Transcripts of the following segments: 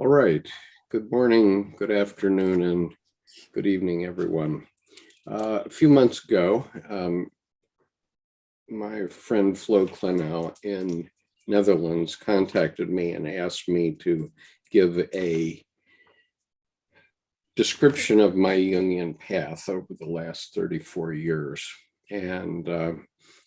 All right. Good morning, good afternoon, and good evening, everyone. A few months ago, my friend Flo Clenau in Netherlands contacted me and asked me to give a description of my Jungian path over the last 34 years. And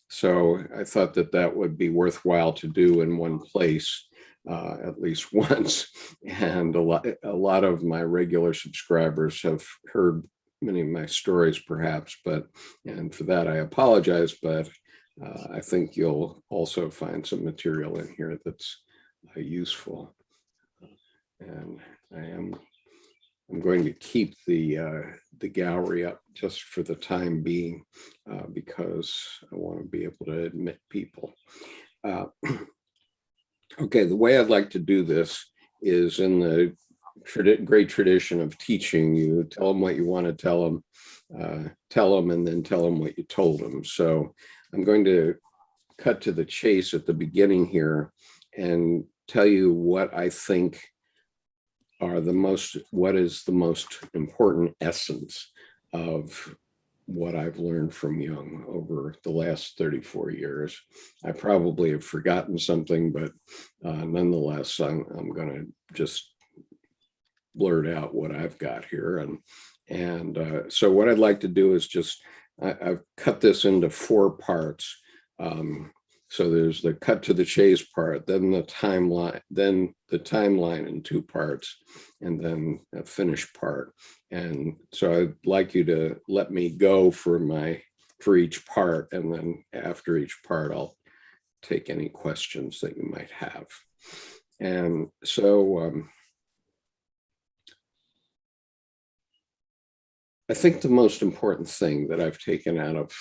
so I thought that that would be worthwhile to do in one place. At least once, and a lot of my regular subscribers have heard many of my stories, perhaps, and for that I apologize, but I think you'll also find some material in here that's useful. And I'm going to keep the gallery up just for the time being because I want to be able to admit people. Okay, the way I'd like to do this is in the great tradition of teaching. You tell them what you want to tell them, and then tell them what you told them. So I'm going to cut to the chase at the beginning here and tell you what I think are what is the most important essence of what I've learned from Jung over the last 34 years. I probably have forgotten something, but nonetheless, I'm going to just blurt out what I've got here. And so what I'd like to do is I've cut this into 4 parts. So there's the cut to the chase part, then the timeline in 2 parts, and then a finished part. And so I'd like you to let me go for each part, and then after each part, I'll take any questions that you might have. And so I think the most important thing that I've taken out of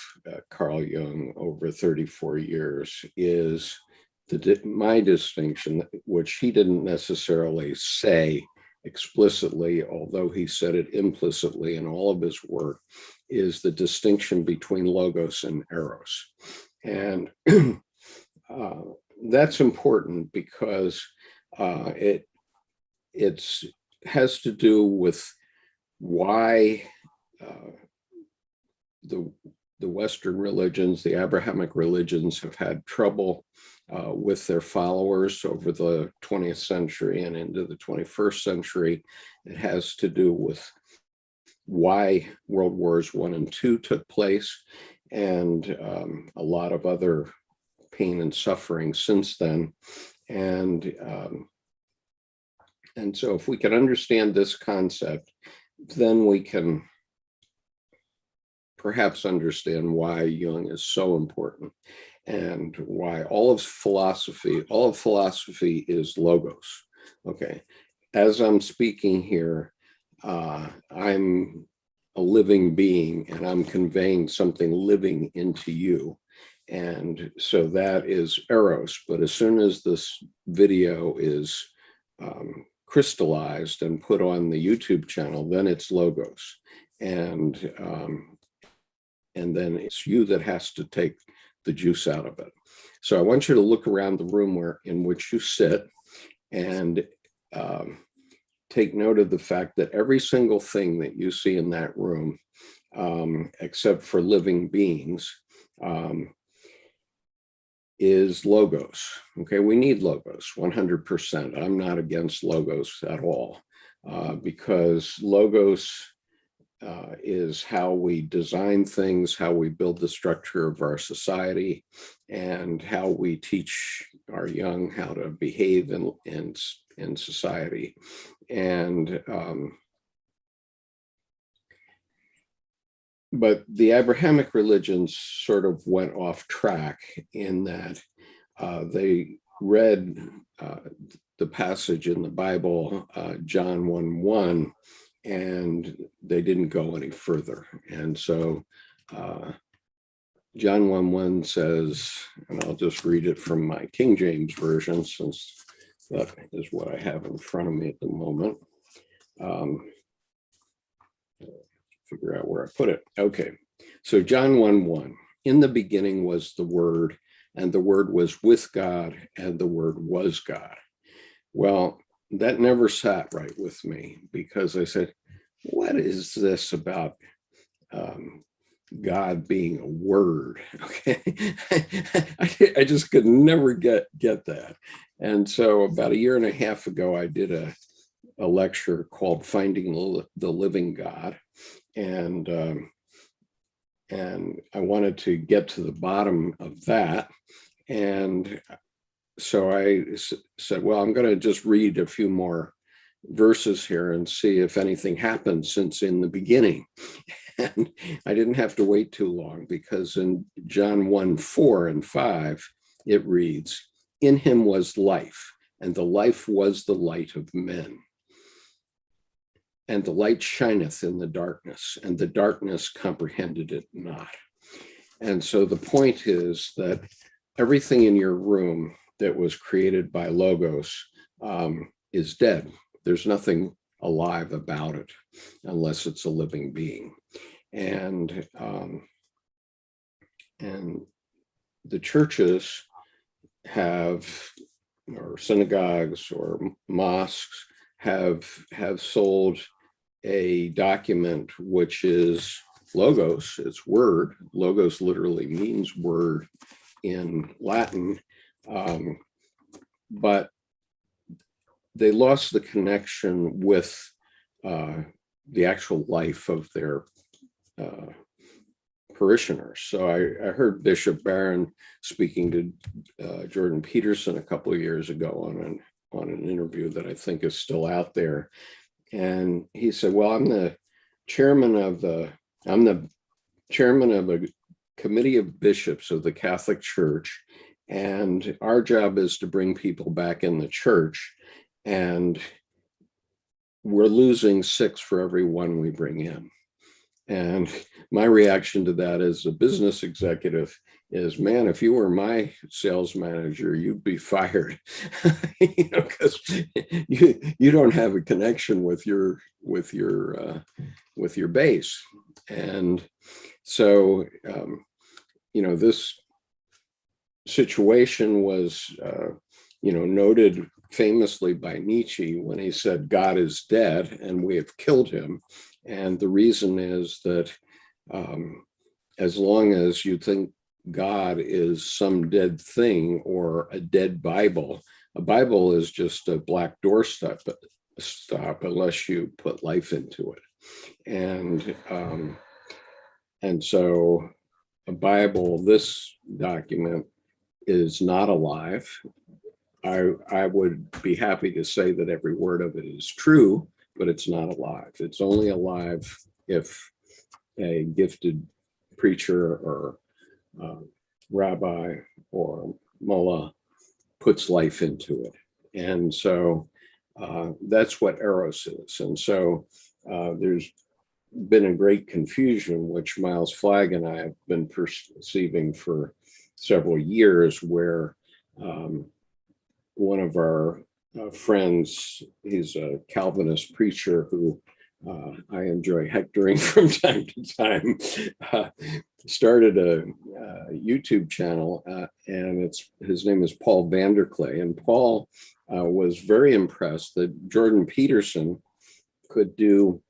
Carl Jung over 34 years is my distinction, which he didn't necessarily say explicitly, although he said it implicitly in all of his work, is the distinction between logos and eros. And that's important because it has to do with why the Western religions, the Abrahamic religions, have had trouble with their followers over the 20th century and into the 21st century. It has to do with why World Wars I and II took place, and a lot of other pain and suffering since then. And so if we can understand this concept, then we can perhaps understand why Jung is so important and why all of philosophy is logos. Okay, as I'm speaking here, I'm a living being and I'm conveying something living into you. And so that is eros. But as soon as this video is crystallized and put on the YouTube channel, then it's logos. And then it's you that has to take the juice out of it. So I want you to look around the room in which you sit and take note of the fact that every single thing that you see in that room, except for living beings, is logos. Okay, we need logos, 100%. I'm not against logos at all, because logos is how we design things, how we build the structure of our society, and how we teach our young how to behave in society. And but the Abrahamic religions sort of went off track in that they read the passage in the Bible, John 1:1, and they didn't go any further. And so John 1:1 says, and I'll just read it from my King James Version, since that is what I have in front of me at the moment. Figure out where I put it. Okay, so John 1:1, in the beginning was the Word, and the Word was with God, and the Word was God. Well, that never sat right with me, because I said, what is this about God being a word? Okay. I just could never get that. And so about a year and a half ago, I did a lecture called Finding the Living God. And I wanted to get to the bottom of that. And so I said, well, I'm going to just read a few more verses here and see if anything happened since in the beginning. And I didn't have to wait too long, because in John 1:4 and 5, it reads, in him was life, and the life was the light of men. And the light shineth in the darkness, and the darkness comprehended it not. And so the point is that everything in your room that was created by Logos is dead. There's nothing alive about it unless it's a living being. And the churches have, or synagogues or mosques have sold a document which is Logos. It's word. Logos literally means word in Latin, but they lost the connection with the actual life of their parishioners. So I heard Bishop Barron speaking to Jordan Peterson a couple of years ago on an interview that I think is still out there, and he said, "Well, I'm the chairman of a committee of bishops of the Catholic Church, and our job is to bring people back in the church, and we're losing 6 for every 1 we bring in." And my reaction to that as a business executive is, man, if you were my sales manager, you'd be fired, because you don't have a connection with your base. And so, this situation was, noted famously by Nietzsche when he said, God is dead and we have killed him. And the reason is that as long as you think God is some dead thing or a dead Bible, a Bible is just a black doorstop unless you put life into it. And so a Bible, this document, is not alive. I would be happy to say that every word of it is true, but it's not alive. It's only alive if a gifted preacher or rabbi or mullah puts life into it. And so that's what Eros is. And so there's been a great confusion, which Miles Flagg and I have been perceiving for several years, where one of our friends, he's a Calvinist preacher who I enjoy hectoring from time to time, started a YouTube channel, and his name is Paul Vanderklay. And Paul was very impressed that Jordan Peterson could do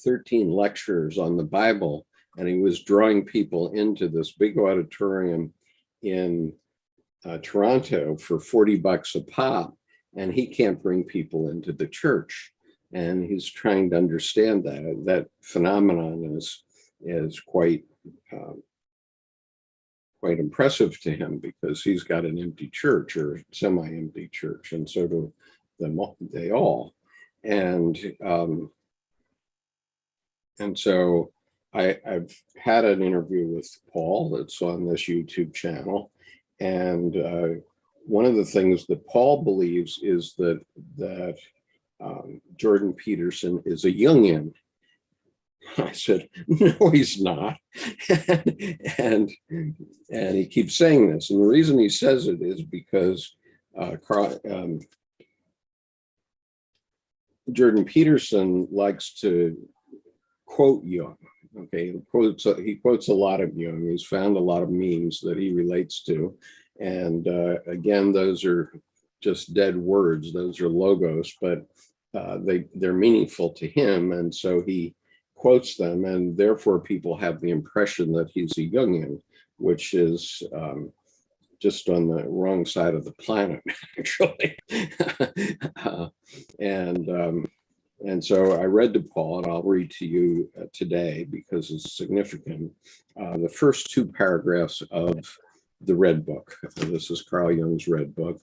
13 lectures on the Bible, and he was drawing people into this big auditorium in Toronto for $40 a pop, and he can't bring people into the church. And he's trying to understand that phenomenon is quite impressive to him, because he's got an empty church or semi-empty church, and so do they all. And so I've had an interview with Paul that's on this YouTube channel. And one of the things that Paul believes is that Jordan Peterson is a Jungian. I said, no, he's not. and he keeps saying this. And the reason he says it is because Jordan Peterson likes to quote Jung. Okay, he quotes a lot of Jung. He's found a lot of memes that he relates to. And again, those are just dead words. Those are logos, but they're meaningful to him. And so he quotes them, and therefore people have the impression that he's a Jungian, which is just on the wrong side of the planet, actually. uh, and so I read to Paul, and I'll read to you today because it's significant. The first two paragraphs of the Red Book. This is Carl Jung's Red Book.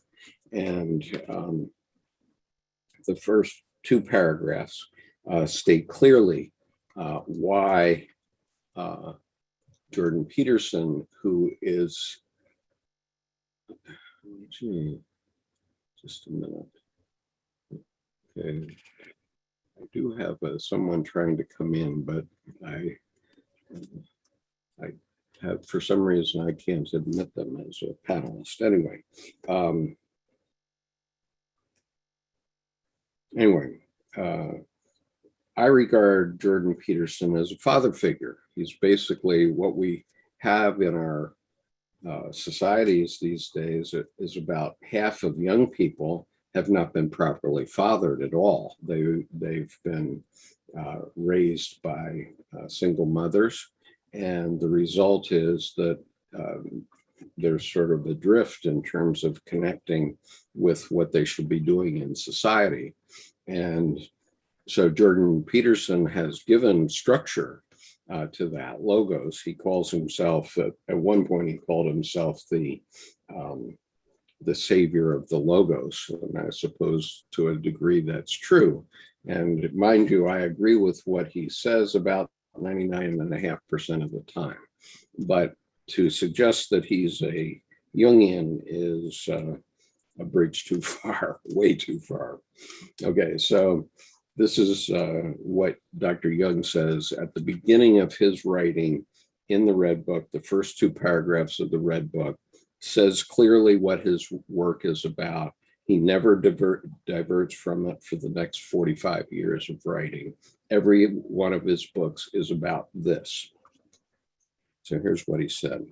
And the first two paragraphs state clearly why Jordan Peterson, who is, just a minute. Okay. I do have someone trying to come in, but I have, for some reason, I can't admit them as a panelist. Anyway, I regard Jordan Peterson as a father figure. He's basically what we have in our societies these days. It is about half of young people have not been properly fathered at all. They've been raised by single mothers, and the result is that there's sort of a drift in terms of connecting with what they should be doing in society. And so Jordan Peterson has given structure to that, logos. He calls himself, at one point he called himself the savior of the logos. And I suppose to a degree that's true. And mind you, I agree with what he says about 99.5% of the time. But to suggest that he's a Jungian is a bridge too far, way too far. Okay, so this is what Dr. Jung says at the beginning of his writing in the Red Book. The first two paragraphs of the Red Book says clearly what his work is about. He never diverts from it for the next 45 years of writing. Every one of his books is about this. So here's what he said.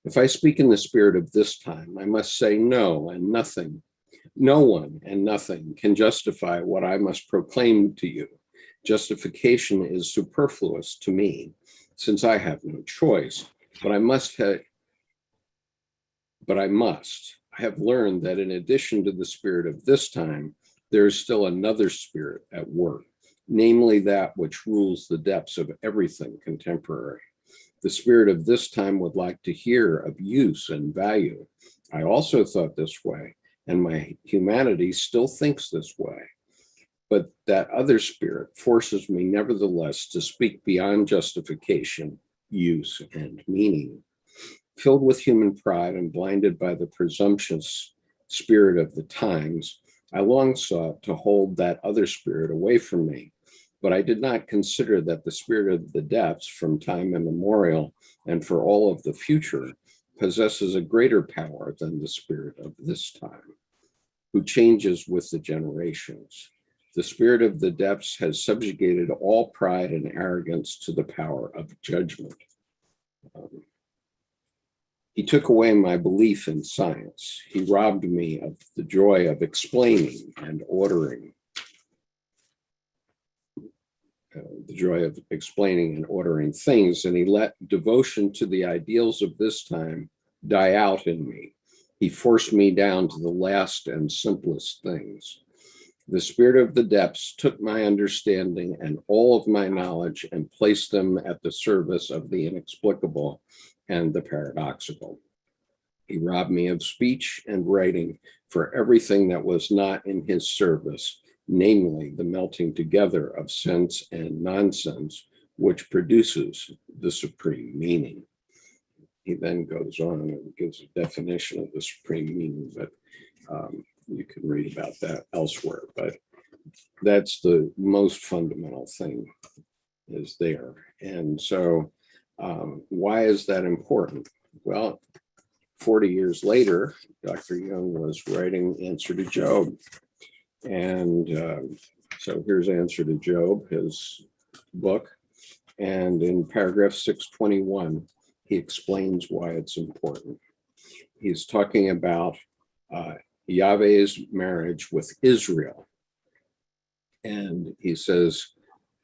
If I speak in the spirit of this time, I must say no and nothing. No one and nothing can justify what I must proclaim to you. Justification is superfluous to me, since I have no choice, but I have learned that in addition to the spirit of this time, there is still another spirit at work, namely that which rules the depths of everything contemporary. The spirit of this time would like to hear of use and value. I also thought this way, and my humanity still thinks this way. But that other spirit forces me nevertheless to speak beyond justification, use, and meaning. Filled with human pride and blinded by the presumptuous spirit of the times, I long sought to hold that other spirit away from me. But I did not consider that the spirit of the depths from time immemorial and for all of the future possesses a greater power than the spirit of this time, who changes with the generations. The spirit of the depths has subjugated all pride and arrogance to the power of judgment. He took away my belief in science. He robbed me of the joy of explaining and ordering. The joy of explaining and ordering things, and he let devotion to the ideals of this time die out in me. He forced me down to the last and simplest things. The spirit of the depths took my understanding and all of my knowledge and placed them at the service of the inexplicable and the paradoxical. He robbed me of speech and writing for everything that was not in his service, namely the melting together of sense and nonsense, which produces the supreme meaning. He then goes on and gives a definition of the supreme meaning, but you can read about that elsewhere. But that's the most fundamental thing is there. And so why is that important? Well, 40 years later, Dr. Jung was writing Answer to Job. And so here's Answer to Job, his book. And in paragraph 621, he explains why it's important. He's talking about Yahweh's marriage with Israel. And he says,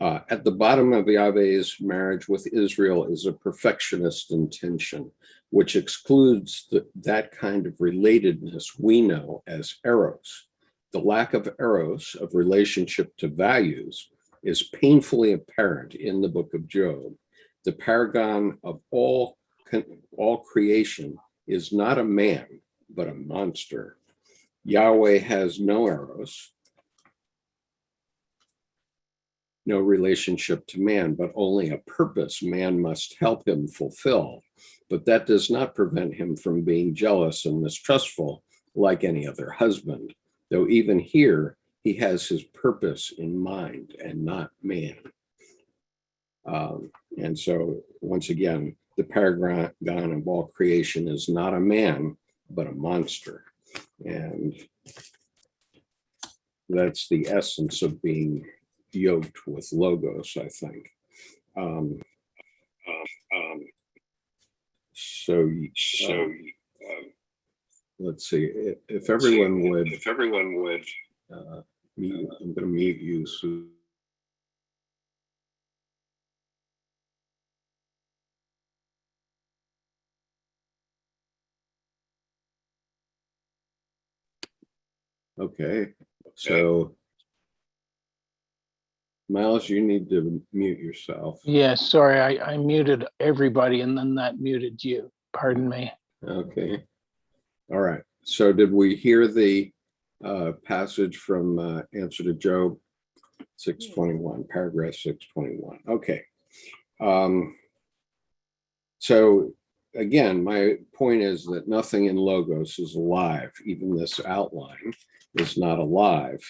at the bottom of Yahweh's marriage with Israel is a perfectionist intention, which excludes that kind of relatedness we know as eros. The lack of eros, of relationship to values, is painfully apparent in the book of Job. The paragon of all creation is not a man, but a monster. Yahweh has no eros, no relationship to man, but only a purpose man must help him fulfill. But that does not prevent him from being jealous and mistrustful like any other husband, though even here he has his purpose in mind and not man. And so once again, the paragon of all creation is not a man, but a monster. And that's the essence of being yoked with logos, I think. Let's see if everyone would. Mute, I'm going to mute you. So. Okay, so Miles, you need to mute yourself. Yeah, sorry, I muted everybody and then that muted you. Pardon me. Okay. All right. So did we hear the passage from Answer to Job 621, paragraph 621? Okay. So again, my point is that nothing in Logos is alive. Even this outline is not alive.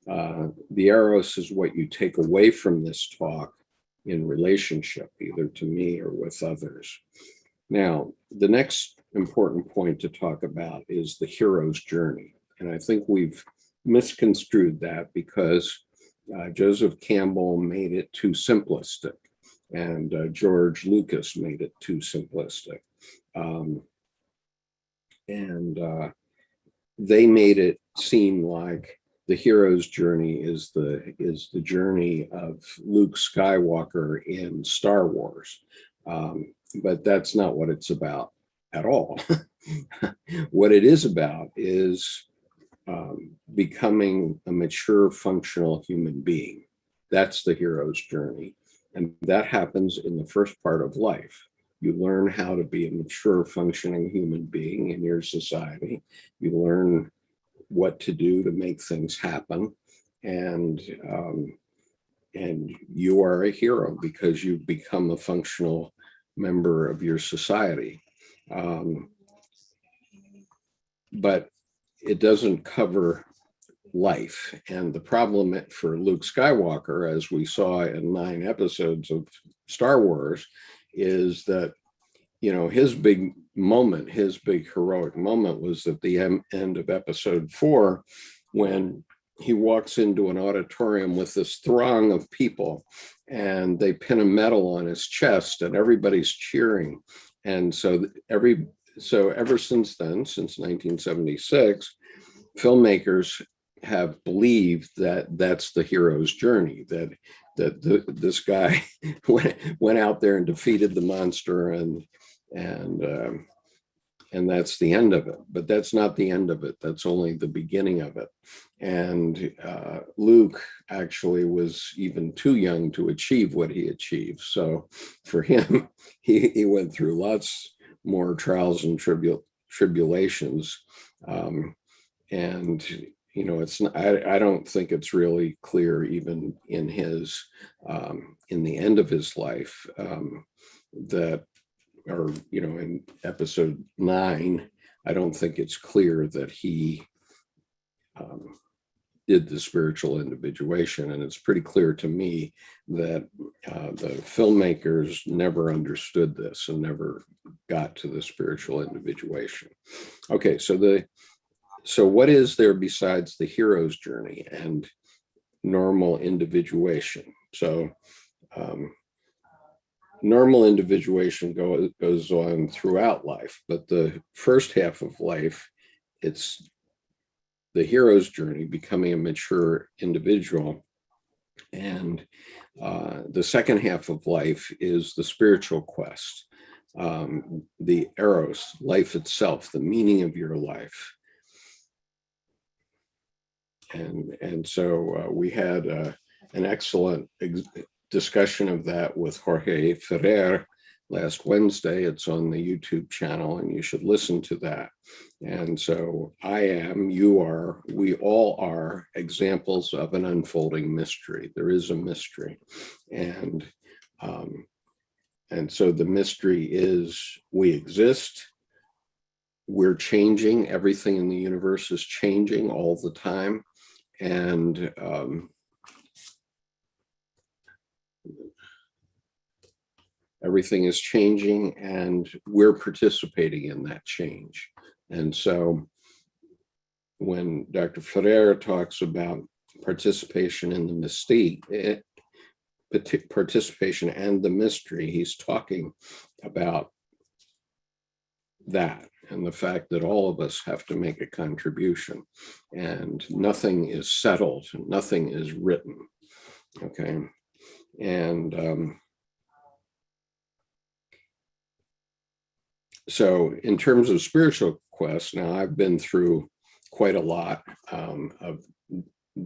The eros is what you take away from this talk in relationship, either to me or with others. Now, the next important point to talk about is the hero's journey. And I think we've misconstrued that because Joseph Campbell made it too simplistic and George Lucas made it too simplistic. They made it seem like the hero's journey is the journey of Luke Skywalker in Star Wars. But that's not what it's about at all. What it is about is becoming a mature, functional human being. That's the hero's journey. And that happens in the first part of life. You learn how to be a mature, functioning human being in your society. You learn what to do to make things happen. And you are a hero because you've become a functional member of your society. But it doesn't cover life. And the problem for Luke Skywalker, as we saw in 9 episodes of Star Wars, is that, you know, his big moment, his big heroic moment was at the end of episode 4, when he walks into an auditorium with this throng of people and they pin a medal on his chest and everybody's cheering. And so ever since then, since 1976, filmmakers have believed that that's the hero's journey, that this guy went out there and defeated the monster and that's the end of it. But that's not the end of it. That's only the beginning of it. And Luke actually was even too young to achieve what he achieved. So for him, he went through lots more trials and tribulations. And you know, it's not, I don't think it's really clear even in his in the end of his life that, or you know, in episode 9, I don't think it's clear that he did the spiritual individuation. And it's pretty clear to me that the filmmakers never understood this and never got to the spiritual individuation. Okay, so what is there besides the hero's journey and normal individuation? So normal individuation goes on throughout life, but the first half of life, it's the hero's journey, becoming a mature individual. And the second half of life is the spiritual quest, the eros, life itself, the meaning of your life. And so we had an excellent discussion of that with Jorge Ferrer last Wednesday. It's on the YouTube channel, and you should listen to that. And so I am, you are, we all are examples of an unfolding mystery. There is a mystery. And so the mystery is we exist, we're changing, everything in the universe is changing all the time. And everything is changing, and we're participating in that change. And so when Dr. Ferrer talks about participation in the mystique, participation and the mystery, he's talking about that and the fact that all of us have to make a contribution, and nothing is settled, nothing is written. Okay. And so in terms of spiritual quests, now I've been through quite a lot of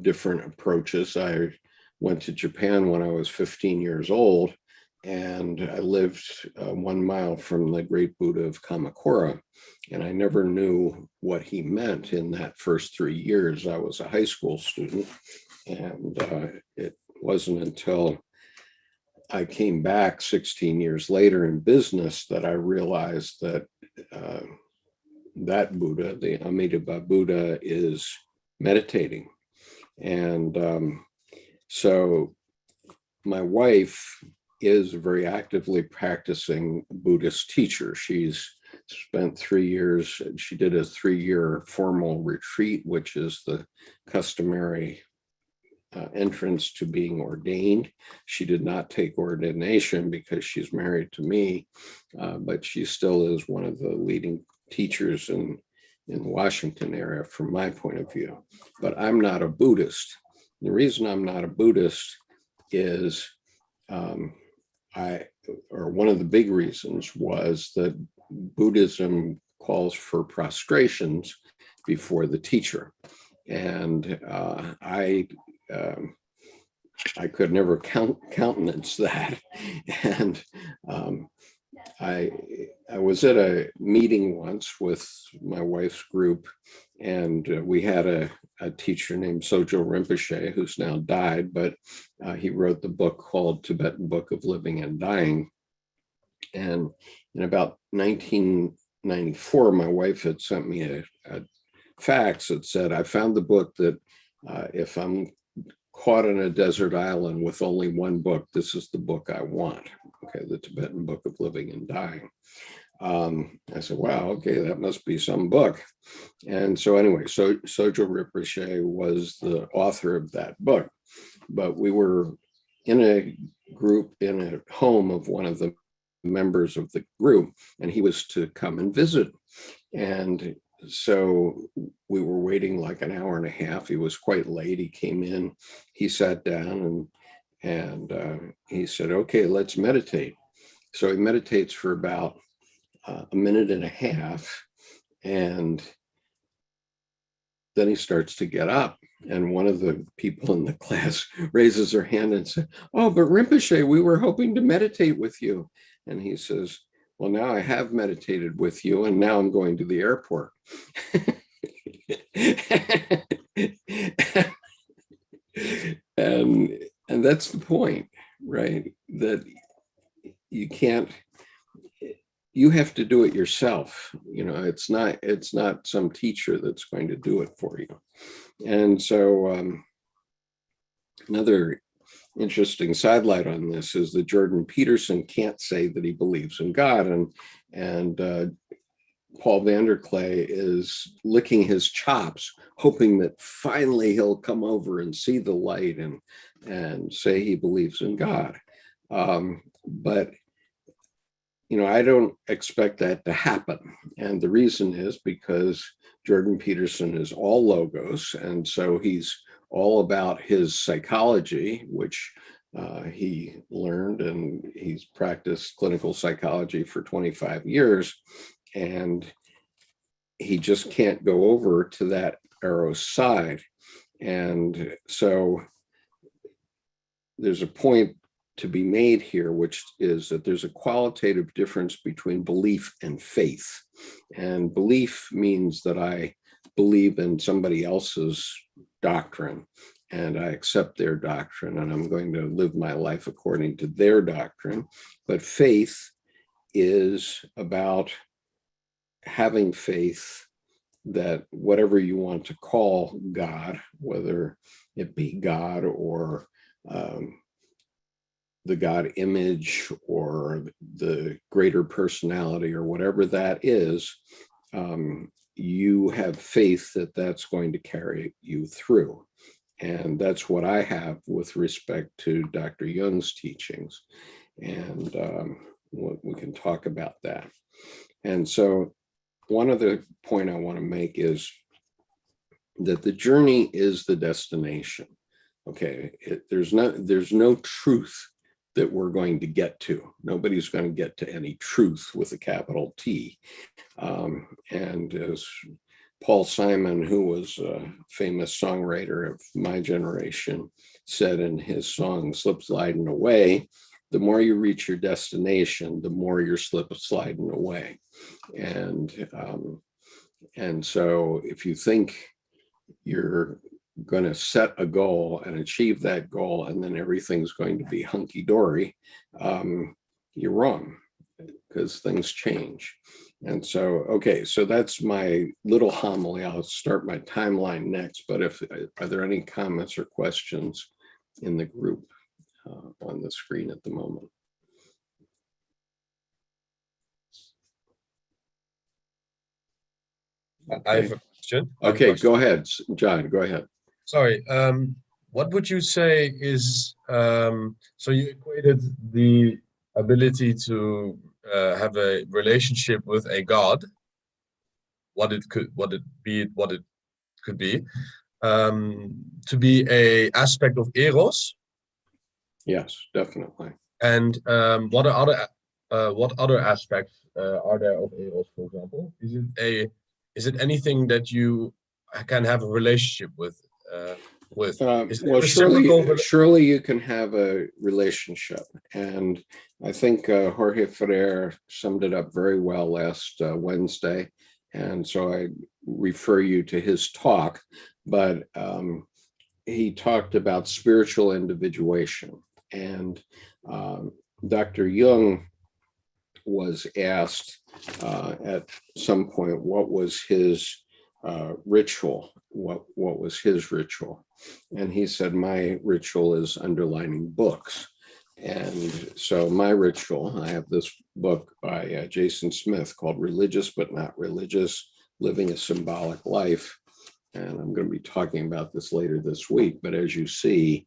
different approaches. I went to Japan when I was 15 years old, and I lived 1 mile from the great Buddha of Kamakura. And I never knew what he meant in that first 3 years. I was a high school student, and it wasn't until I came back 16 years later in business that I realized that that Buddha, the Amitabha Buddha, is meditating. And so my wife is a very actively practicing Buddhist teacher. She's spent 3 years, she did a 3-year formal retreat, which is the customary entrance to being ordained. She did not take ordination because she's married to me, but she still is one of the leading teachers in the Washington area from my point of view. But I'm not a Buddhist. The reason I'm not a Buddhist is one of the big reasons was that Buddhism calls for prostrations before the teacher. And I could never countenance that. And I was at a meeting once with my wife's group, and we had a teacher named Sojo Rinpoche, who's now died, but he wrote the book called Tibetan Book of Living and Dying. And in about 1994, my wife had sent me a fax that said, I found the book that if I'm caught on a desert island with only one book, this is the book I want. Okay, the Tibetan Book of Living and Dying. I said, wow, okay, that must be some book. And so anyway, so Sojo Rinpoche was the author of that book. But we were in a group in a home of one of the members of the group, and he was to come and visit. And so we were waiting like an hour and a half. He was quite late. He came in, he sat down, and he said, okay, let's meditate. So he meditates for about a minute and a half, and then he starts to get up. And one of the people in the class raises her hand and said, oh, but Rinpoche, we were hoping to meditate with you. And he says, well, now I have meditated with you, and now I'm going to the airport. And that's the point, right? That you can't, you have to do it yourself. You know, it's not some teacher that's going to do it for you. And so another interesting sidelight on this is that Jordan Peterson can't say that he believes in God, and Paul Vanderklay is licking his chops, hoping that finally he'll come over and see the light and say he believes in God. But I don't expect that to happen. And the reason is because Jordan Peterson is all logos. And so he's all about his psychology, which he learned, and he's practiced clinical psychology for 25 years. And he just can't go over to that Eros side. And so there's a point to be made here, which is that there's a qualitative difference between belief and faith. And belief means that I believe in somebody else's doctrine and I accept their doctrine and I'm going to live my life according to their doctrine. But faith is about having faith that whatever you want to call God, whether it be God or the God image or the greater personality or whatever that is, you have faith that that's going to carry you through. And that's what I have with respect to Dr. Jung's teachings. And we can talk about that. And so one other point I want to make is that the journey is the destination. Okay, there's no truth that we're going to get to. Nobody's going to get to any truth with a capital T. And as Paul Simon, who was a famous songwriter of my generation, said in his song, Slip Sliding Away, the more you reach your destination, the more you're slip sliding away. And so if you think you're going to set a goal and achieve that goal, and then everything's going to be hunky-dory, you're wrong, because things change. And so, okay, so that's my little homily. I'll start my timeline next, but are there any comments or questions in the group on the screen at the moment? Okay. I have a question. Okay, go ahead, John, go ahead. Sorry, what would you say is, so you equated the ability to have a relationship with a God, what it could be, to be a aspect of Eros? Yes, definitely. And what other aspects are there of Eros, for example? Is it anything that you can have a relationship with? Well, surely you can have a relationship, and I think Jorge Ferrer summed it up very well last Wednesday, and so I refer you to his talk. But he talked about spiritual individuation, and Dr. Jung was asked at some point what was his ritual. What was his ritual? And he said, my ritual is underlining books. And so my ritual, I have this book by Jason Smith called Religious But Not Religious, Living a Symbolic Life. And I'm going to be talking about this later this week. But as you see,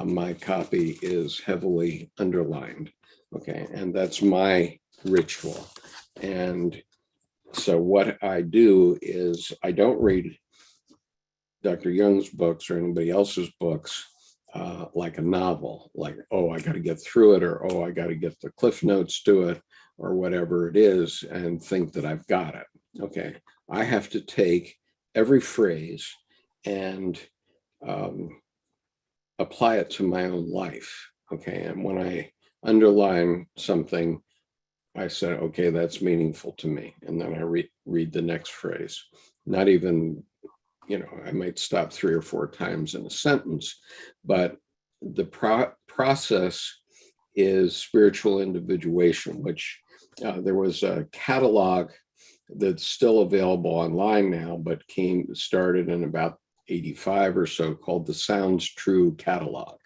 my copy is heavily underlined. Okay, and that's my ritual. And so what I do is I don't read Dr. Jung's books or anybody else's books like a novel, like, oh, I got to get through it, or, oh, I got to get the cliff notes to it, or whatever it is, and think that I've got it. Okay, I have to take every phrase and apply it to my own life. Okay, and when I underline something, I said, okay, that's meaningful to me. And then I read the next phrase. Not even, I might stop 3 or 4 times in a sentence, but the process is spiritual individuation, which there was a catalog that's still available online now, but started in about 85 or so, called the Sounds True catalog.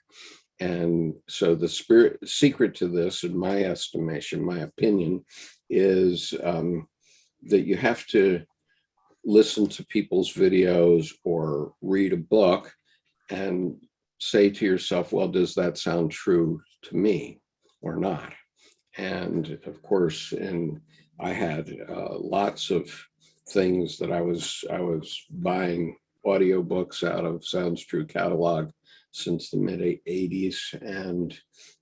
And so the secret to this, in my estimation, my opinion, is that you have to listen to people's videos or read a book and say to yourself, well, does that sound true to me or not? And of course, I had lots of things that I was buying audiobooks out of Sounds True catalog since the mid 80s. And,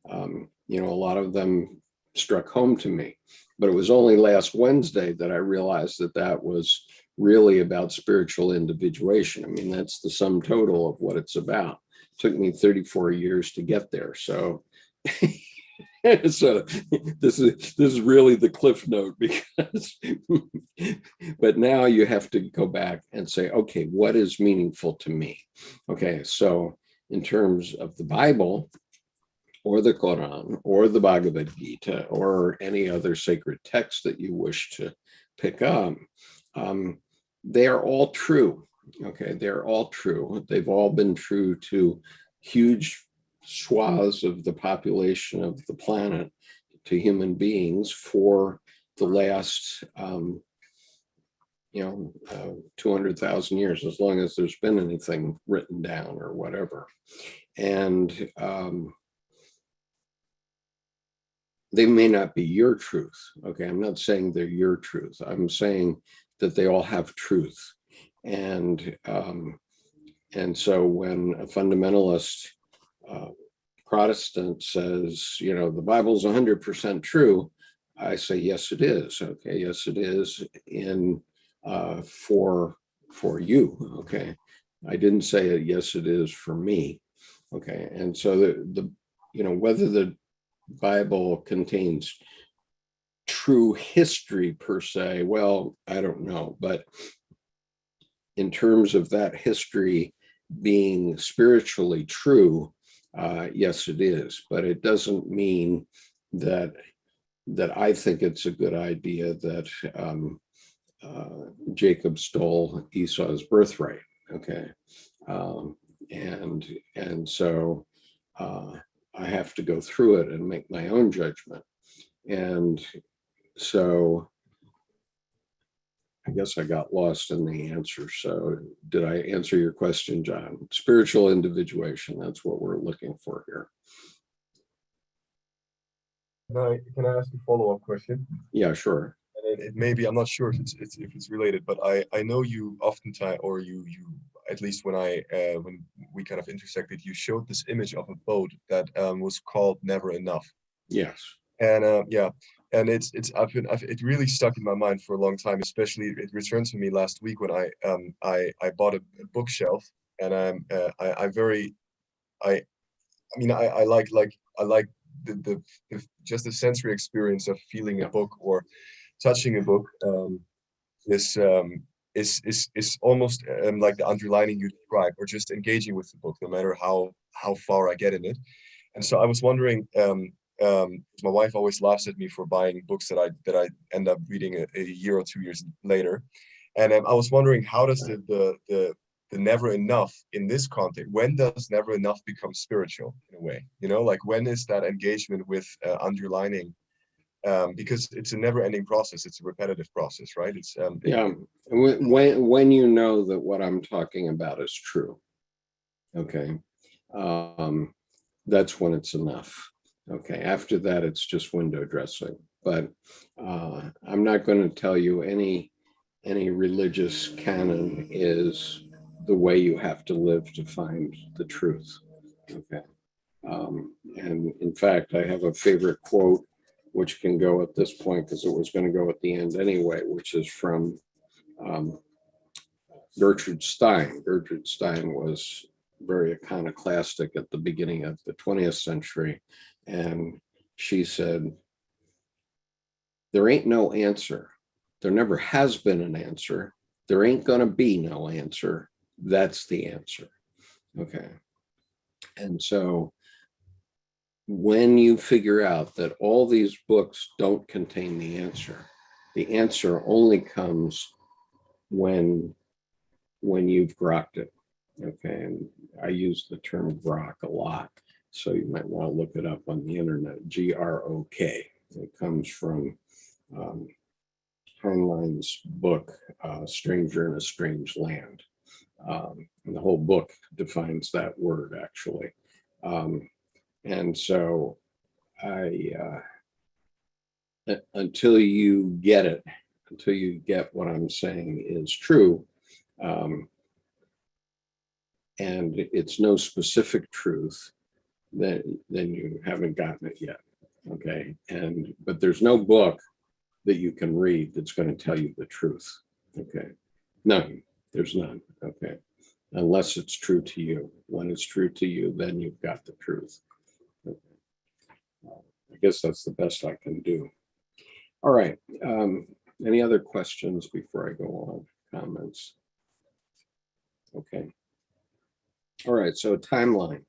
a lot of them struck home to me. But it was only last Wednesday that I realized that that was really about spiritual individuation. I mean, that's the sum total of what it's about. It took me 34 years to get there. So so this is really the cliff note, because but now you have to go back and say, okay, what is meaningful to me? Okay, so in terms of the Bible or the Quran or the Bhagavad Gita or any other sacred text that you wish to pick up, they are all true. Okay, they're all true. They've all been true to huge swaths of the population of the planet, to human beings for the last 200,000 years, as long as there's been anything written down or whatever. And they may not be your truth. Okay, I'm not saying they're your truth. I'm saying that they all have truth. And so when a fundamentalist Protestant says, the Bible's 100% true, I say, yes, it is. Okay, yes, it is for you. Okay, I didn't say it. Yes, it is for me. Okay, and so the whether the Bible contains true history per se, well, I don't know, but in terms of that history being spiritually true, yes, it is. But it doesn't mean that I think it's a good idea that Jacob stole Esau's birthright. Okay, and so I have to go through it and make my own judgment. And so I guess I got lost in the answer. So did I answer your question, John? Spiritual individuation, that's what we're looking for here. Can I ask a follow-up question? Yeah, sure. And it may be, I'm not sure if it's related, but I know you oftentimes, or you at least when we kind of intersected, you showed this image of a boat that was called Never Enough. Yes. And yeah, and it really stuck in my mind for a long time. Especially, it returned to me last week when I bought a bookshelf, and I like the just the sensory experience of feeling a book or touching a book. Is almost like the underlining you describe, or just engaging with the book, no matter how far I get in it. And so I was wondering, my wife always laughs at me for buying books that I end up reading a year or 2 years later. And I was wondering, how does the never enough in this context, when does never enough become spiritual in a way? Like, when is that engagement with underlining? Because it's a never-ending process. It's a repetitive process, right? It's yeah. When you know that what I'm talking about is true, okay, that's when it's enough. Okay, after that, it's just window dressing. But I'm not going to tell you any religious canon is the way you have to live to find the truth. Okay, and in fact, I have a favorite quote, which can go at this point because it was going to go at the end anyway, which is from Gertrude Stein. Gertrude Stein was very iconoclastic at the beginning of the 20th century. And she said, there ain't no answer. There never has been an answer. There ain't going to be no answer. That's the answer. Okay. And so when you figure out that all these books don't contain the answer only comes when you've grokked it. Okay, and I use the term grok a lot, so you might want to look it up on the internet. GROK. It comes from Heinlein's book, Stranger in a Strange Land. And the whole book defines that word, actually. And so until you get it, until you get what I'm saying is true. And it's no specific truth, then you haven't gotten it yet. Okay. But there's no book that you can read that's going to tell you the truth. Okay. None. There's none. Okay. Unless it's true to you. When it's true to you, then you've got the truth. Okay. I guess that's the best I can do. All right. Any other questions before I go on? Comments? Okay. All right. So timeline.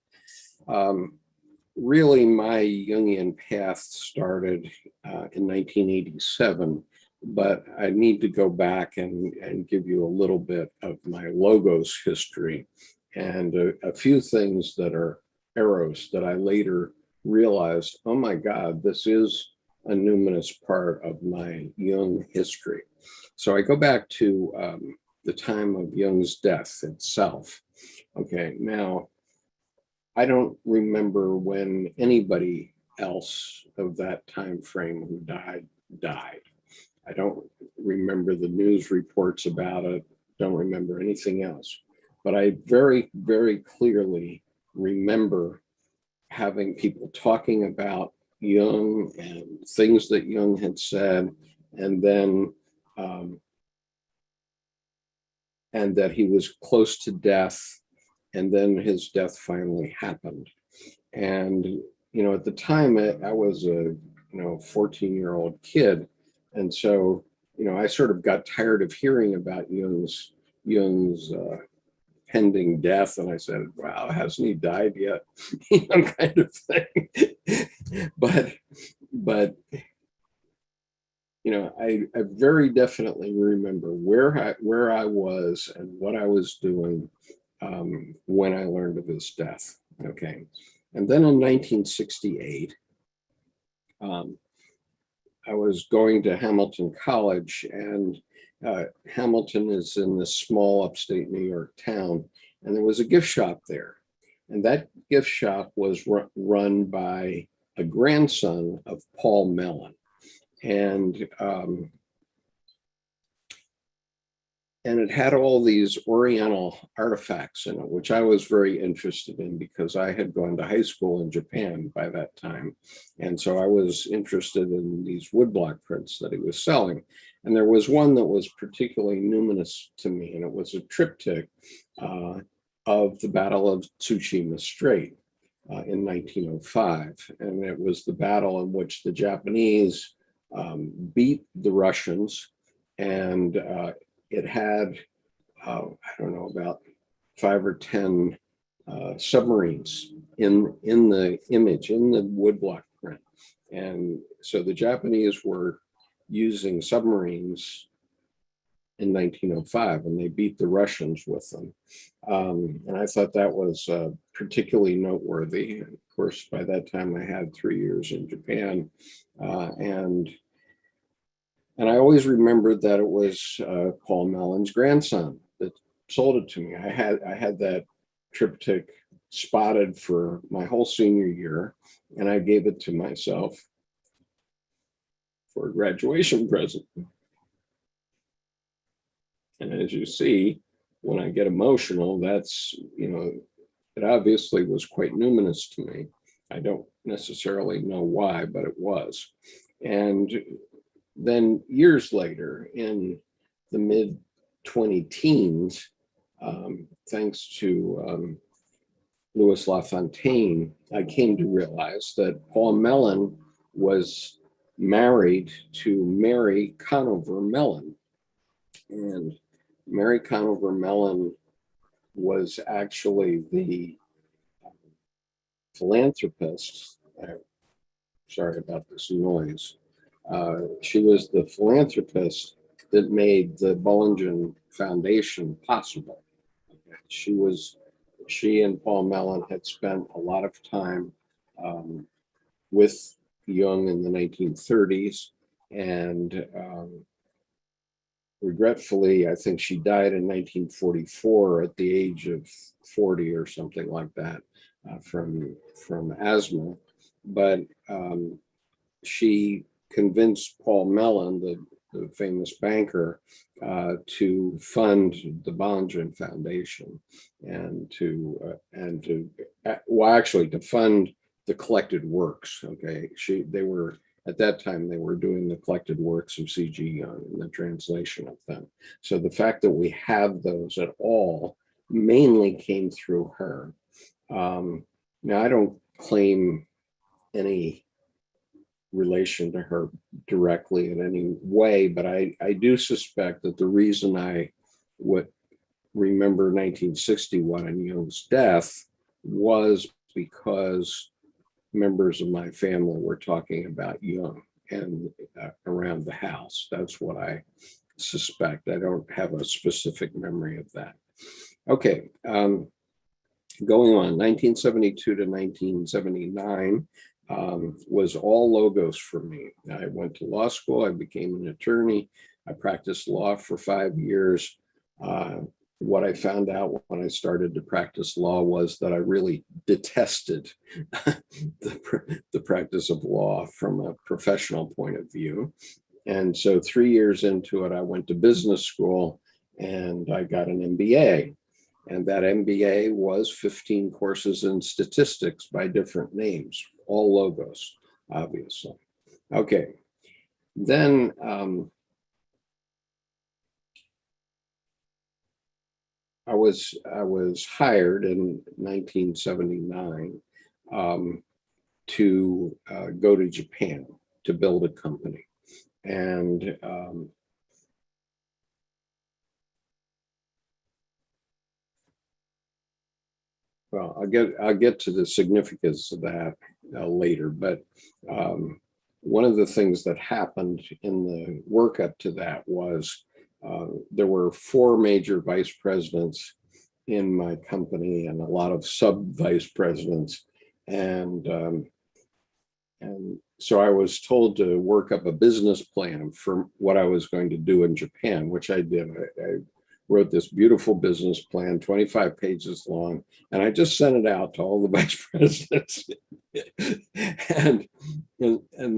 Really, my Jungian path started in 1987, but I need to go back and give you a little bit of my logos history and a few things that are eros that I later realized, oh my God, this is a numinous part of my Jung history. So I go back to the time of Jung's death itself. Okay, now, I don't remember when anybody else of that time frame who died. I don't remember the news reports about it, don't remember anything else. But I very, very clearly remember having people talking about Jung and things that Jung had said, and then and that he was close to death, and then his death finally happened. And at the time, I was a 14-year-old kid, and so I sort of got tired of hearing about Jung's pending death, and I said, "Wow, hasn't he died yet?" Kind of thing. but I very definitely remember where I was and what I was doing when I learned of his death. Okay. And then in 1968, I was going to Hamilton College, and Hamilton is in this small upstate New York town, and there was a gift shop there. And that gift shop was run by a grandson of Paul Mellon. And it had all these Oriental artifacts in it, which I was very interested in because I had gone to high school in Japan by that time. And so I was interested in these woodblock prints that he was selling. And there was one that was particularly numinous to me, and it was a triptych of the Battle of Tsushima Strait in 1905. And it was the battle in which the Japanese beat the Russians, and it had, I don't know, about 5 or 10 submarines in the image, in the woodblock print. And so the Japanese were using submarines in 1905, and they beat the Russians with them. And I thought that was particularly noteworthy. Of course, by that time I had 3 years in Japan, and I always remembered that it was Paul Mellon's grandson that sold it to me. I had that triptych spotted for my whole senior year, and I gave it to myself for a graduation present. And as you see, when I get emotional, that's, it obviously was quite numinous to me. I don't necessarily know why, but it was. And then years later, in the mid 20-teens, thanks to Louis LaFontaine, I came to realize that Paul Mellon was married to Mary Conover Mellon. And Mary Conover Mellon was actually the philanthropist. Sorry about this noise. She was the philanthropist that made the Bollingen Foundation possible. She and Paul Mellon had spent a lot of time with Jung in the 1930s, and regretfully, I think she died in 1944 at the age of 40 or something like that from asthma. But she convinced Paul Mellon, the famous banker, to fund the Bollinger Foundation and to fund the collected works. Okay, they were at that time they were doing the collected works of C.G. Jung and the translation of them. So the fact that we have those at all mainly came through her. Now I don't claim any relation to her directly in any way, but I do suspect that the reason I would remember 1961 and Jung's death was because members of my family were talking about Jung and around the house. That's what I suspect. I don't have a specific memory of that. Okay, going on, 1972 to 1979 was all logos for me. I went to law school, I became an attorney, I practiced law for 5 years. What I found out when I started to practice law was that I really detested the practice of law from a professional point of view. And so 3 years into it, I went to business school and I got an MBA. And that MBA was 15 courses in statistics by different names, all logos, obviously. Okay, then I was hired in 1979 to go to Japan to build a company, and well, I'll get to the significance of that later. But one of the things that happened in the work up to that was there were 4 major vice presidents in my company and a lot of sub vice presidents, and so I was told to work up a business plan for what I was going to do in Japan, which I did. I wrote this beautiful business plan, 25 pages long, and I just sent it out to all the vice presidents. and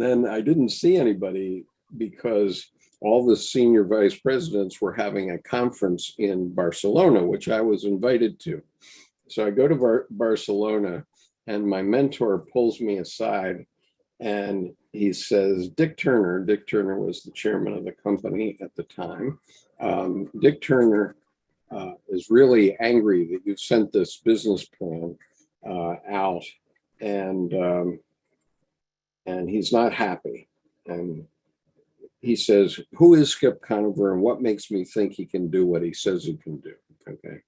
then I didn't see anybody because all the senior vice presidents were having a conference in Barcelona, which I was invited to. So I go to Barcelona, and my mentor pulls me aside and he says, Dick Turner was the chairman of the company at the time. Dick Turner is really angry that you sent this business plan out, and he's not happy. And he says, who is Skip Conover and what makes me think he can do what he says he can do? Okay,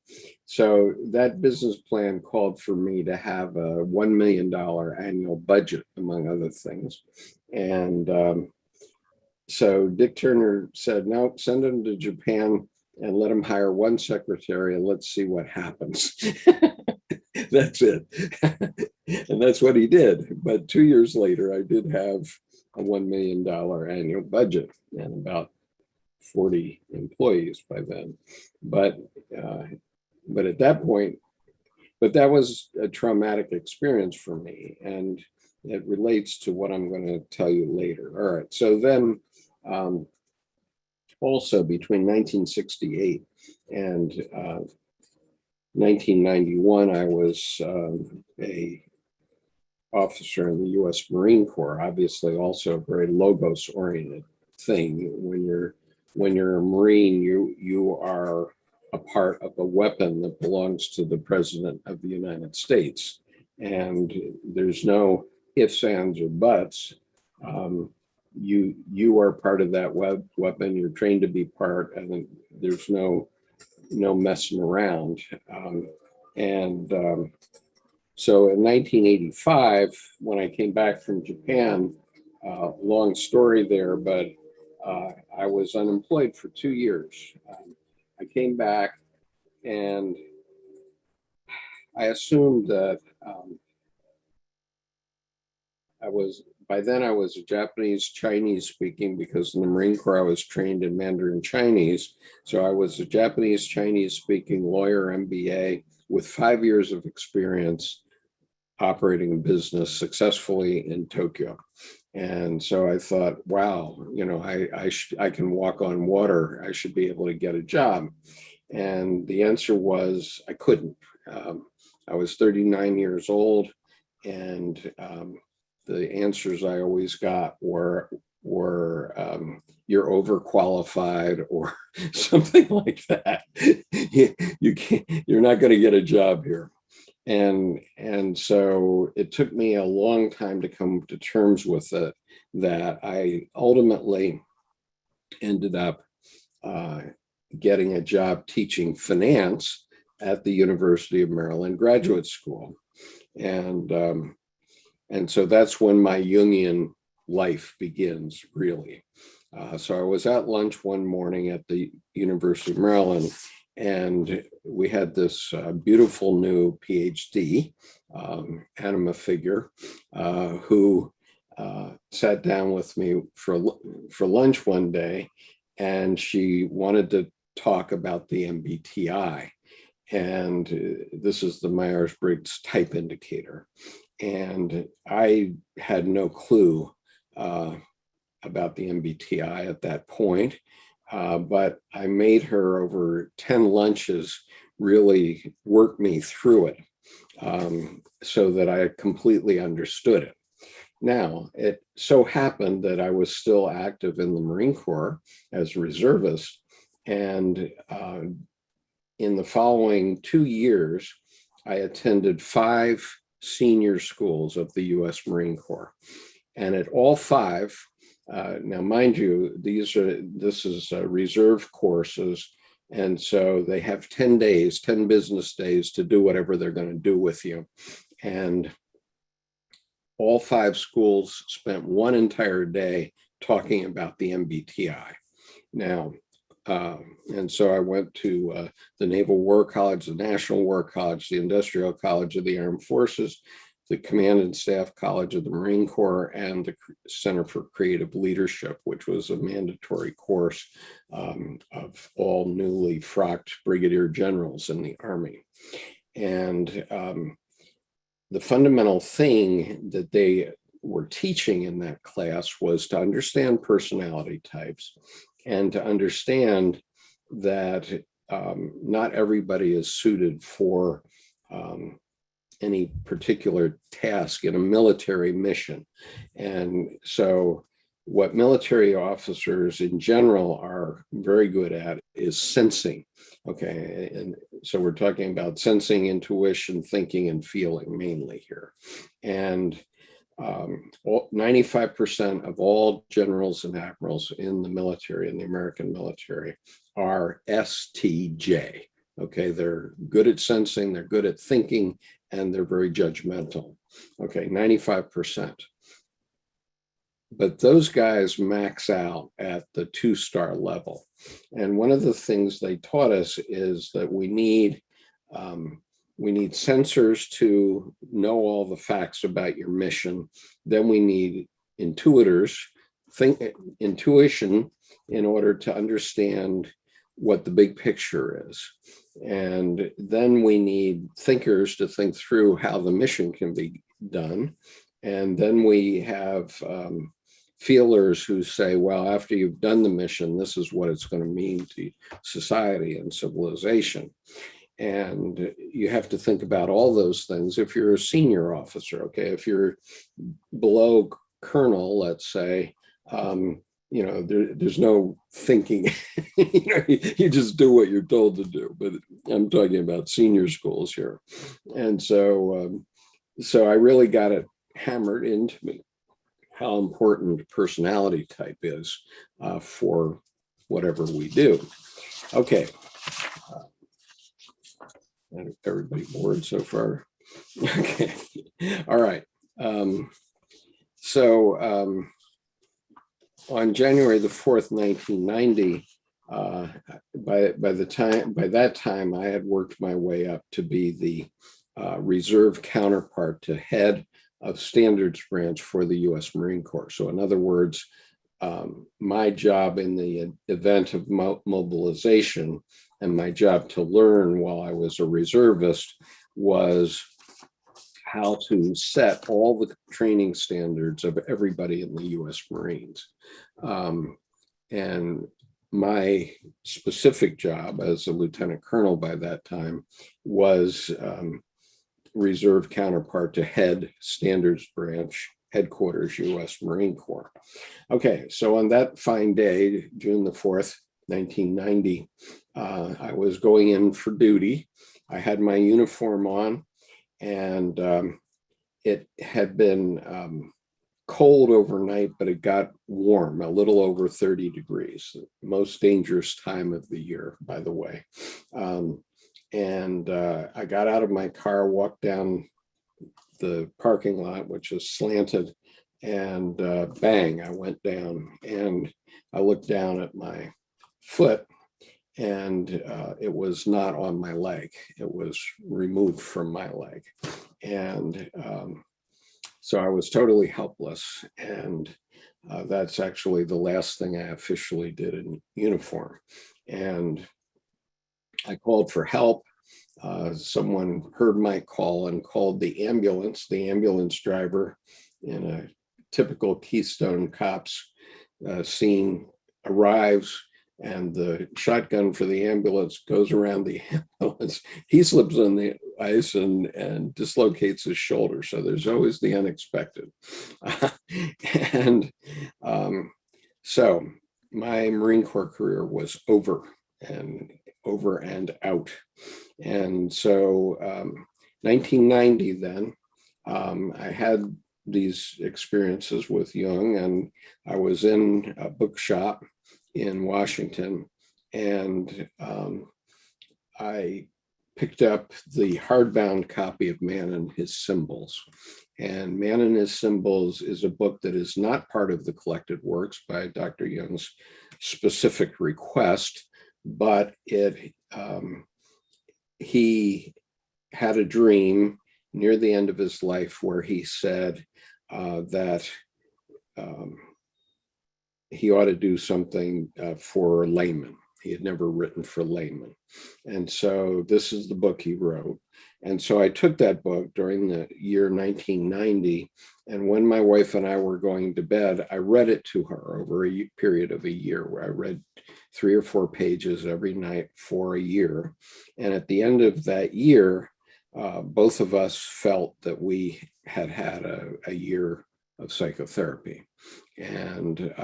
so that business plan called for me to have a $1 million annual budget, among other things. And so Dick Turner said, no, send him to Japan and let him hire 1 secretary and let's see what happens. That's it. And that's what he did. But 2 years later, I did have a $1 million annual budget and about 40 employees by then. But at that point, but that was a traumatic experience for me, and it relates to what I'm going to tell you later. All right, so then also between 1968 and 1991, I was a officer in the U.S. Marine Corps, obviously also a very logos-oriented thing. When you're a Marine, you are a part of a weapon that belongs to the President of the United States. And there's no ifs, ands, or buts. You are part of that weapon. You're trained to be part, and there's no messing around. So in 1985, when I came back from Japan, long story there, but I was unemployed for 2 years. I came back and I assumed that by then I was a Japanese Chinese speaking, because in the Marine Corps I was trained in Mandarin Chinese. So I was a Japanese Chinese speaking lawyer, MBA, with 5 years of experience operating a business successfully in Tokyo. And so I thought, wow, I can walk on water. I should be able to get a job. And the answer was I couldn't. I was 39 years old, and the answers I always got were you're overqualified or something like that. You can't, you're not going to get a job here. And so it took me a long time to come to terms with it, that I ultimately ended up getting a job teaching finance at the University of Maryland Graduate School. And so that's when my Jungian life begins, really. So I was at lunch one morning at the University of Maryland, and we had this beautiful new PhD, anima figure, who sat down with me for lunch one day, and she wanted to talk about the MBTI. And this is the Myers-Briggs type indicator. And I had no clue about the MBTI at that point. But I made her over 10 lunches really work me through it, so that I completely understood it. Now, it so happened that I was still active in the Marine Corps as a reservist. And in the following 2 years, I attended 5 senior schools of the U.S. Marine Corps. And at all 5, now, mind you, this is reserve courses. And so they have 10 days, 10 business days to do whatever they're going to do with you. And all 5 schools spent one entire day talking about the MBTI. Now, and so I went to the Naval War College, the National War College, the Industrial College of the Armed Forces, the Command and Staff College of the Marine Corps, and the Center for Creative Leadership, which was a mandatory course of all newly frocked brigadier generals in the Army. And the fundamental thing that they were teaching in that class was to understand personality types, and to understand that not everybody is suited for any particular task in a military mission. And so what military officers in general are very good at is sensing. Okay, and so we're talking about sensing, intuition, thinking, and feeling mainly here. And 95% of all generals and admirals in the military, in the American military, are STJ. Okay, they're good at sensing, they're good at thinking, and they're very judgmental. Okay, 95%. But those guys max out at the 2-star level. And one of the things they taught us is that we need sensors to know all the facts about your mission. Then we need intuition in order to understand what the big picture is. And then we need thinkers to think through how the mission can be done. And then we have feelers who say, well, after you've done the mission, this is what it's going to mean to society and civilization. And you have to think about all those things if you're a senior officer. Okay, if you're below colonel, let's say, there's no thinking. You just do what you're told to do. But I'm talking about senior schools here. And so I really got it hammered into me how important personality type is for whatever we do. Okay. Everybody bored so far? Okay. All right. On January the 4th, 1990, by that time, I had worked my way up to be the reserve counterpart to head of standards branch for the U.S. Marine Corps. So in other words, my job in the event of mobilization and my job to learn while I was a reservist was how to set all the training standards of everybody in the U.S. Marines. And my specific job as a lieutenant colonel by that time was reserve counterpart to head standards branch headquarters, U.S. Marine Corps. Okay, so on that fine day, June the 4th, 1990, I was going in for duty. I had my uniform on, and it had been cold overnight, but it got warm, a little over 30 degrees, the most dangerous time of the year, by the way. And I got out of my car, walked down the parking lot, which is slanted, and bang, I went down, and I looked down at my foot, and it was not on my leg. It was removed from my leg. And so I was totally helpless. And that's actually the last thing I officially did in uniform. And I called for help. Someone heard my call and called the ambulance. The ambulance driver, in a typical Keystone Cops scene, arrives, and the shotgun for the ambulance goes around the ambulance. He slips on the ice and dislocates his shoulder. So there's always the unexpected. And so my Marine Corps career was over and out. And so 1990 then, I had these experiences with Jung, and I was in a bookshop in Washington, and I picked up the hardbound copy of Man and His Symbols. And Man and His Symbols is a book that is not part of the collected works by Dr. Jung's specific request, but he had a dream near the end of his life where he said that he ought to do something for laymen. He had never written for laymen. And so this is the book he wrote. And so I took that book during the year 1990. And when my wife and I were going to bed, I read it to her over a period of a year, where I read 3 or 4 pages every night for a year. And at the end of that year, both of us felt that we had had a year of psychotherapy. And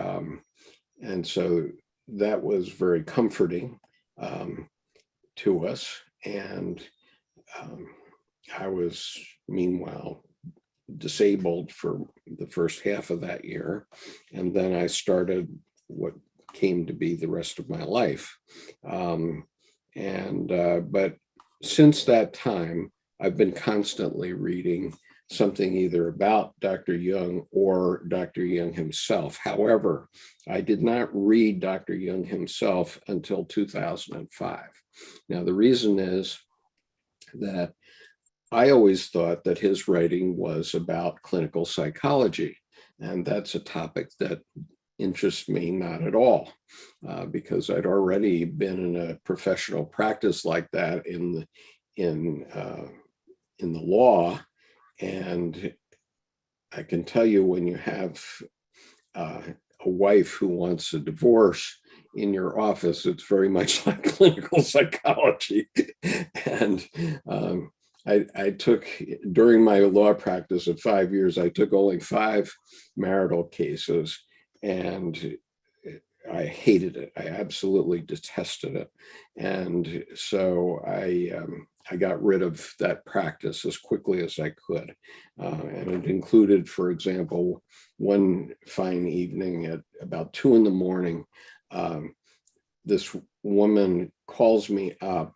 so that was very comforting to us. And I was, meanwhile, disabled for the first half of that year. And then I started what came to be the rest of my life. But since that time, I've been constantly reading something either about Dr. Jung or Dr. Jung himself. However, I did not read Dr. Jung himself until 2005. Now, the reason is that I always thought that his writing was about clinical psychology, and that's a topic that interests me not at all, because I'd already been in a professional practice like that in the law. And I can tell you, when you have a wife who wants a divorce in your office, it's very much like clinical psychology. And I took, during my law practice of 5 years, I took only 5 marital cases, and I hated it. I absolutely detested it. And so I got rid of that practice as quickly as I could. And it included, for example, one fine evening at about 2 a.m, this woman calls me up,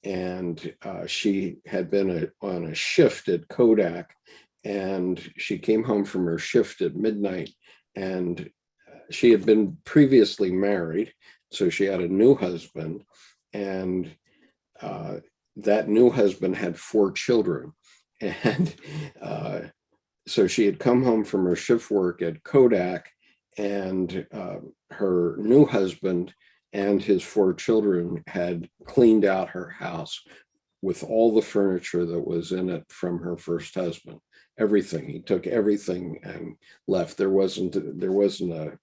and she had been on a shift at Kodak, and she came home from her shift at midnight, and she had been previously married, so she had a new husband, and that new husband had 4 children. And so she had come home from her shift work at Kodak, and her new husband and his 4 children had cleaned out her house with all the furniture that was in it from her first husband. Everything. He took everything and left. There wasn't a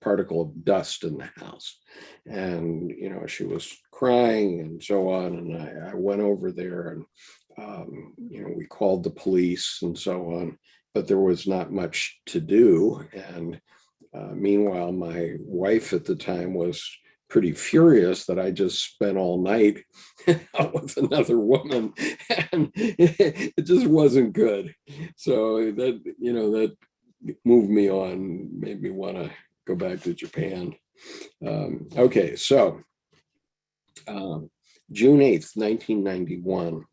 particle of dust in the house. And, you know, she was crying and so on. And I went over there and, you know, we called the police and so on, but there was not much to do. And meanwhile, my wife at the time was pretty furious that I just spent all night out with another woman, and it just wasn't good. So that, you know, that moved me on, made me want to go back to Japan. Okay, so June 8th, 1991,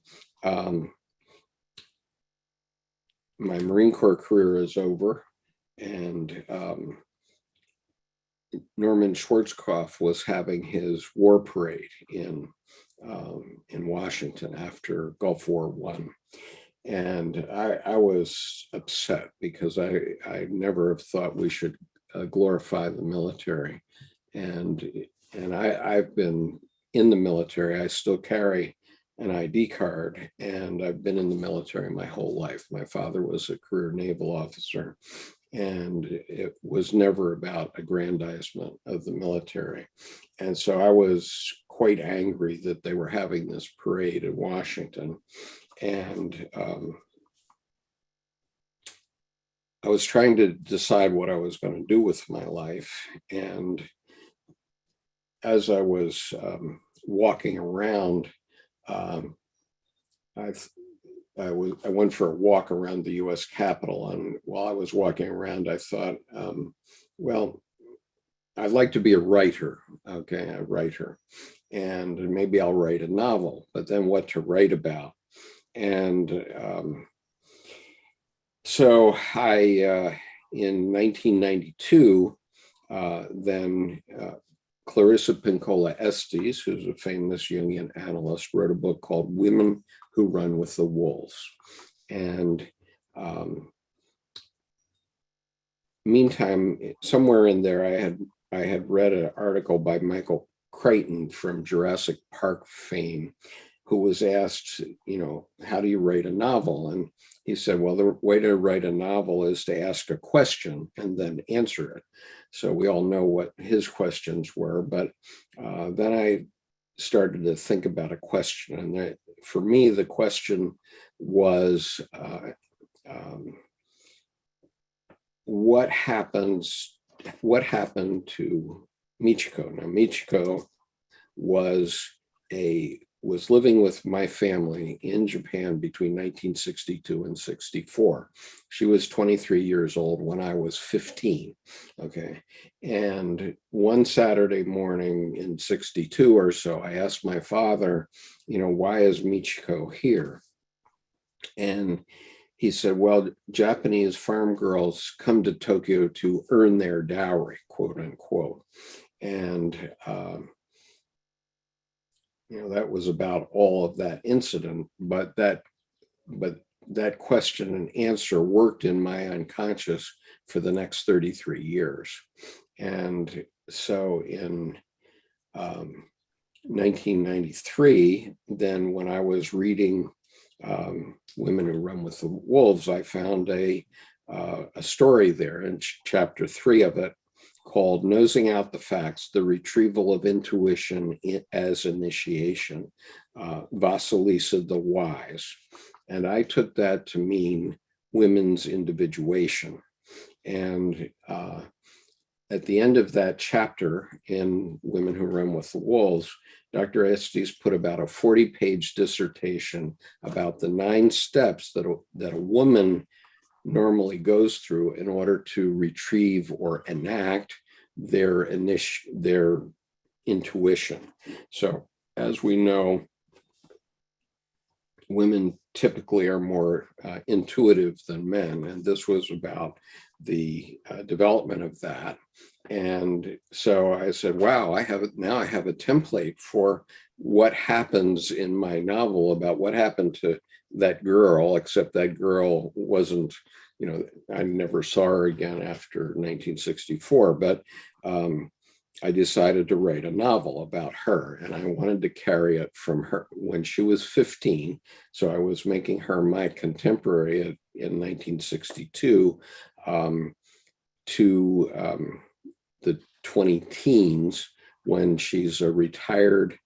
my Marine Corps career is over, and Norman Schwarzkopf was having his war parade in Washington after Gulf War I. And I was upset because I never have thought we should glorify the military. And I've been in the military. I still carry an ID card, and I've been in the military my whole life. My father was a career naval officer, and it was never about aggrandizement of the military. And so I was quite angry that they were having this parade in Washington. And I was trying to decide what I was going to do with my life. And as I was walking around, I went for a walk around the U.S. Capitol, and while I was walking around, I thought, well, I'd like to be a writer, okay, a writer, and maybe I'll write a novel, but then what to write about? And so in 1992, then Clarissa Pinkola Estes, who's a famous Jungian analyst, wrote a book called Women Who Run with the Wolves. And meantime, somewhere in there, I had read an article by Michael Crichton from Jurassic Park fame, who was asked, you know, how do you write a novel? And he said, well, the way to write a novel is to ask a question and then answer it. So we all know what his questions were, but then I started to think about a question. And for me, the question was, what happened to Michiko? Now, Michiko was living with my family in Japan between 1962 and 64. She was 23 years old when I was 15, okay? And one Saturday morning in 62 or so, I asked my father, you know, why is Michiko here? And he said, well, Japanese farm girls come to Tokyo to earn their dowry, quote unquote. And you know, that was about all of that incident, but that question and answer worked in my unconscious for the next 33 years. And so in 1993, then when I was reading Women Who Run with the Wolves, I found a story there in chapter 3 of it, called Nosing Out the Facts, the Retrieval of Intuition as Initiation, Vasilisa the Wise. And I took that to mean women's individuation. And at the end of that chapter in Women Who Run with the Wolves, Dr. Estes put about a 40-page dissertation about the 9 steps that a woman normally goes through in order to retrieve or enact their intuition. So as we know, women typically are more intuitive than men, and this was about the development of that. And so I said, wow, now I have a template for what happens in my novel about what happened to that girl, except that girl wasn't, you know, I never saw her again after 1964, but I decided to write a novel about her, and I wanted to carry it from her when she was 15. So I was making her my contemporary in 1962 to the 20 teens, when she's a retired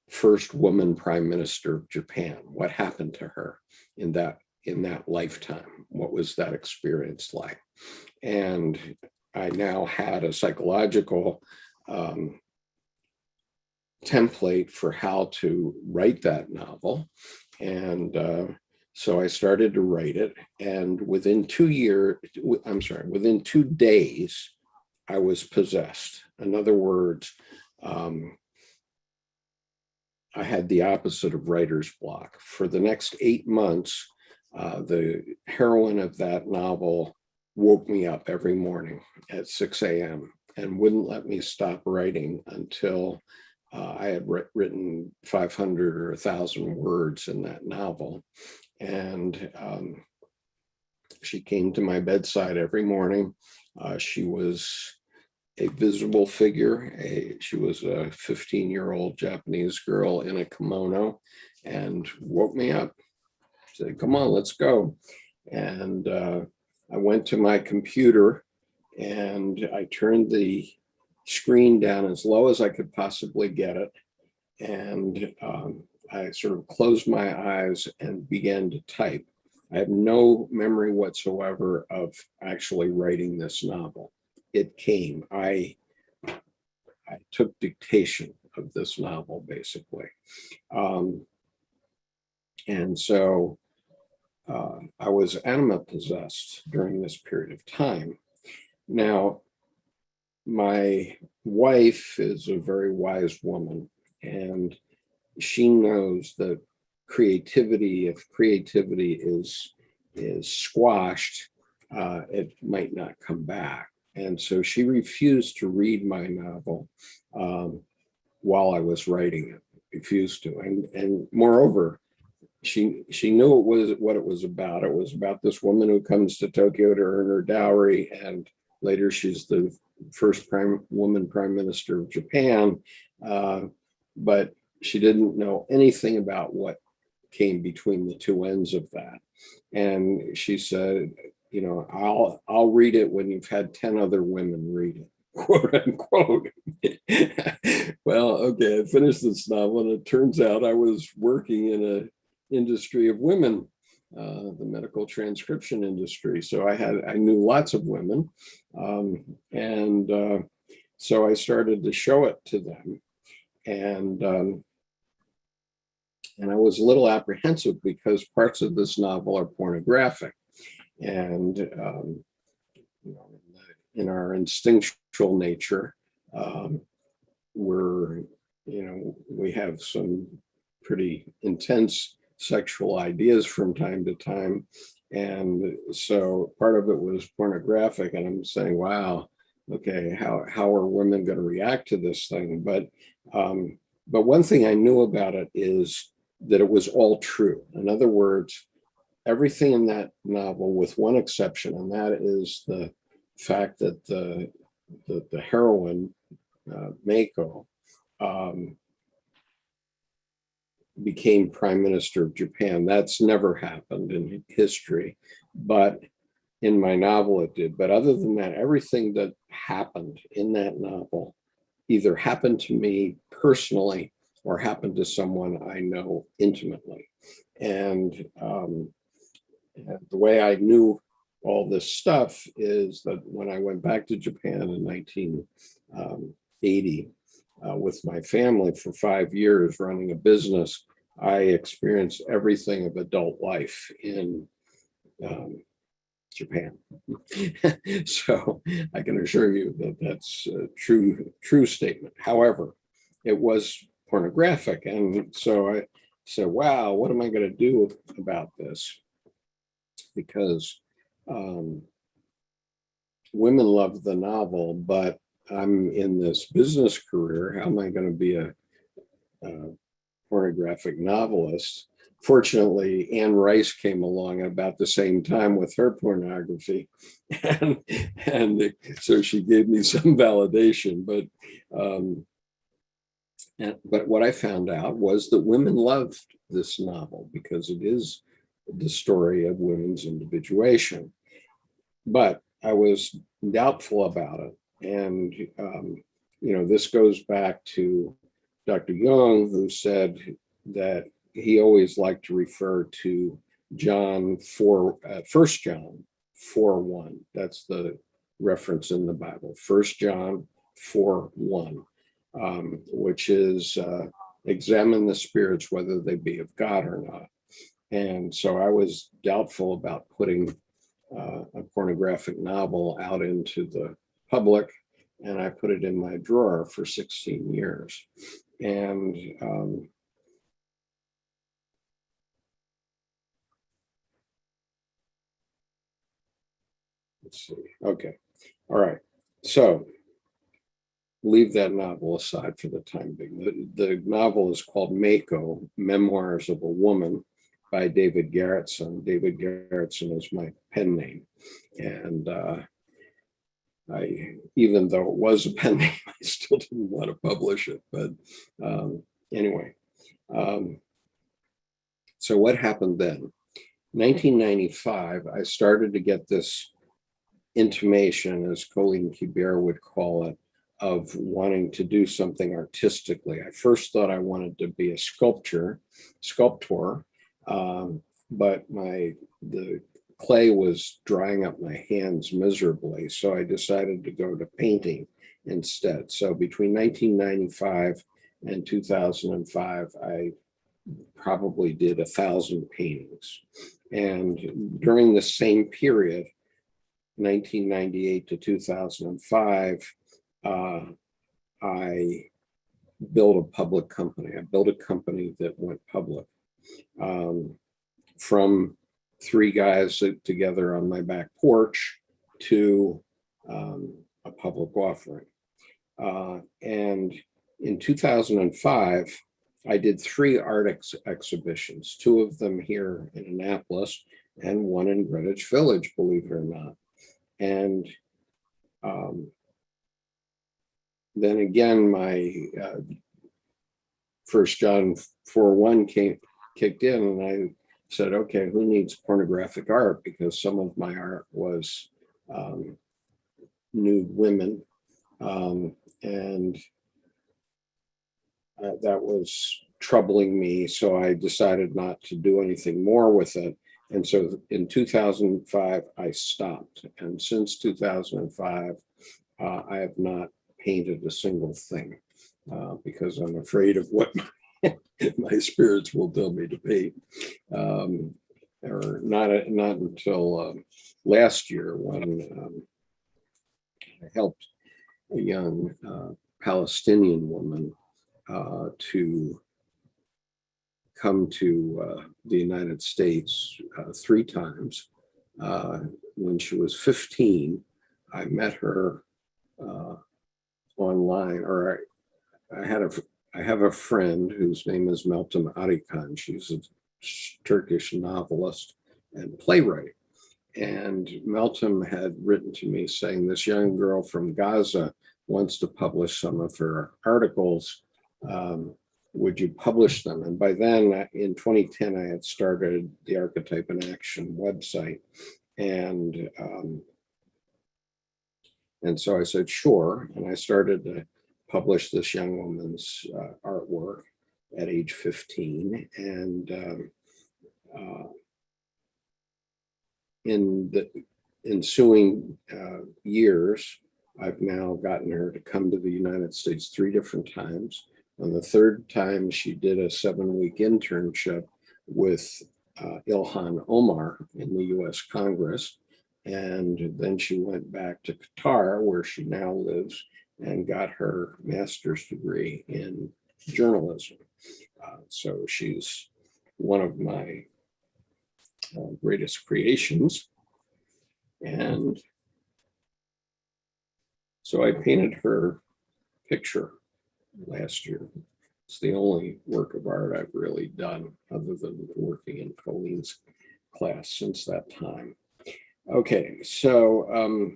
first woman prime minister of Japan. What happened to her in that lifetime? What was that experience like? And I now had a psychological template for how to write that novel. And so I started to write it. And within 2 days, I was possessed. In other words, I had the opposite of writer's block. For the next 8 months, the heroine of that novel woke me up every morning at 6 a.m. and wouldn't let me stop writing until I had written 500 or 1,000 words in that novel. And she came to my bedside every morning. She was a visible figure. She was a 15-year-old Japanese girl in a kimono and woke me up. Said, "Come on, let's go." And I went to my computer and I turned the screen down as low as I could possibly get it. And I sort of closed my eyes and began to type. I have no memory whatsoever of actually writing this novel. It came. I took dictation of this novel, basically. And so I was anima possessed during this period of time. Now, my wife is a very wise woman, and she knows that if creativity is squashed, it might not come back. And so she refused to read my novel while I was writing it, refused to. And moreover, she knew what it was about. It was about this woman who comes to Tokyo to earn her dowry, and later she's the first woman prime minister of Japan. But she didn't know anything about what came between the two ends of that. And she said, I'll read it when you've had 10 other women read it, quote unquote. Well, okay, I finished this novel, and it turns out I was working in an industry of women, the medical transcription industry. So I knew lots of women. So I started to show it to them. And I was a little apprehensive because parts of this novel are pornographic. And in our instinctual nature, we have some pretty intense sexual ideas from time to time. And so part of it was pornographic. And I'm saying, wow, okay, how are women going to react to this thing? But one thing I knew about it is that it was all true. In other words, everything in that novel, with one exception, and that is the fact that the heroine, Meiko, became prime minister of Japan. That's never happened in history, but in my novel it did. But other than that, everything that happened in that novel either happened to me personally or happened to someone I know intimately. And the way I knew all this stuff is that when I went back to Japan in 1980 with my family for 5 years running a business, I experienced everything of adult life in Japan. So I can assure you that that's a true statement. However, it was pornographic. And so I said, wow, what am I going to do about this? Because women love the novel, but I'm in this business career. How am I going to be a pornographic novelist? Fortunately, Anne Rice came along at about the same time with her pornography, and so she gave me some validation. But what I found out was that women loved this novel because it is the story of women's individuation. But I was doubtful about it, and this goes back to Dr. Jung, who said that he always liked to refer to John 4, 1 John 4:1. That's the reference in the Bible, 1 John 4:1, which is examine the spirits whether they be of God or not. And so I was doubtful about putting a pornographic novel out into the public, and I put it in my drawer for 16 years. And let's see. Okay. All right. So leave that novel aside for the time being. The novel is called Mako, Memoirs of a Woman by David Garretson. David Garretson is my pen name. And even though it was a pen name, I still didn't want to publish it. But anyway, so what happened then? 1995, I started to get this intimation, as Colleen Kibert would call it, of wanting to do something artistically. I first thought I wanted to be a sculptor, but the clay was drying up my hands miserably, so I decided to go to painting instead. So between 1995 and 2005, I probably did 1,000 paintings. And during the same period, 1998 to 2005, I built a public company. I built a company that went public from 3 guys together on my back porch to a public offering. And in 2005, I did 3 art exhibitions, 2 of them here in Annapolis and 1 in Greenwich Village, believe it or not. And then again, my 1 John 4:1 kicked in, and I said, okay, who needs pornographic art? Because some of my art was nude women, and that was troubling me. So I decided not to do anything more with it. And so in 2005, I stopped. And since 2005, I have not painted a single thing because I'm afraid of what my spirits will tell me to paint. Or not until last year, when I helped a young Palestinian woman to come to the United States 3 times. When she was 15, I met her online, or I have a friend whose name is Meltem Arıkan. She's a Turkish novelist and playwright. And Meltem had written to me saying, this young girl from Gaza wants to publish some of her articles. Would you publish them? And by then, in 2010, I had started the Archetype in Action website. And so I said, sure. And I started to publish this young woman's artwork at age 15. And in the ensuing years, I've now gotten her to come to the United States 3 different times. On the 3rd time, she did a 7-week internship with Ilhan Omar in the U.S. Congress. And then she went back to Qatar, where she now lives, and got her master's degree in journalism. So she's one of my greatest creations. And so I painted her picture last year. It's the only work of art I've really done other than working in Colleen's class since that time. Okay, so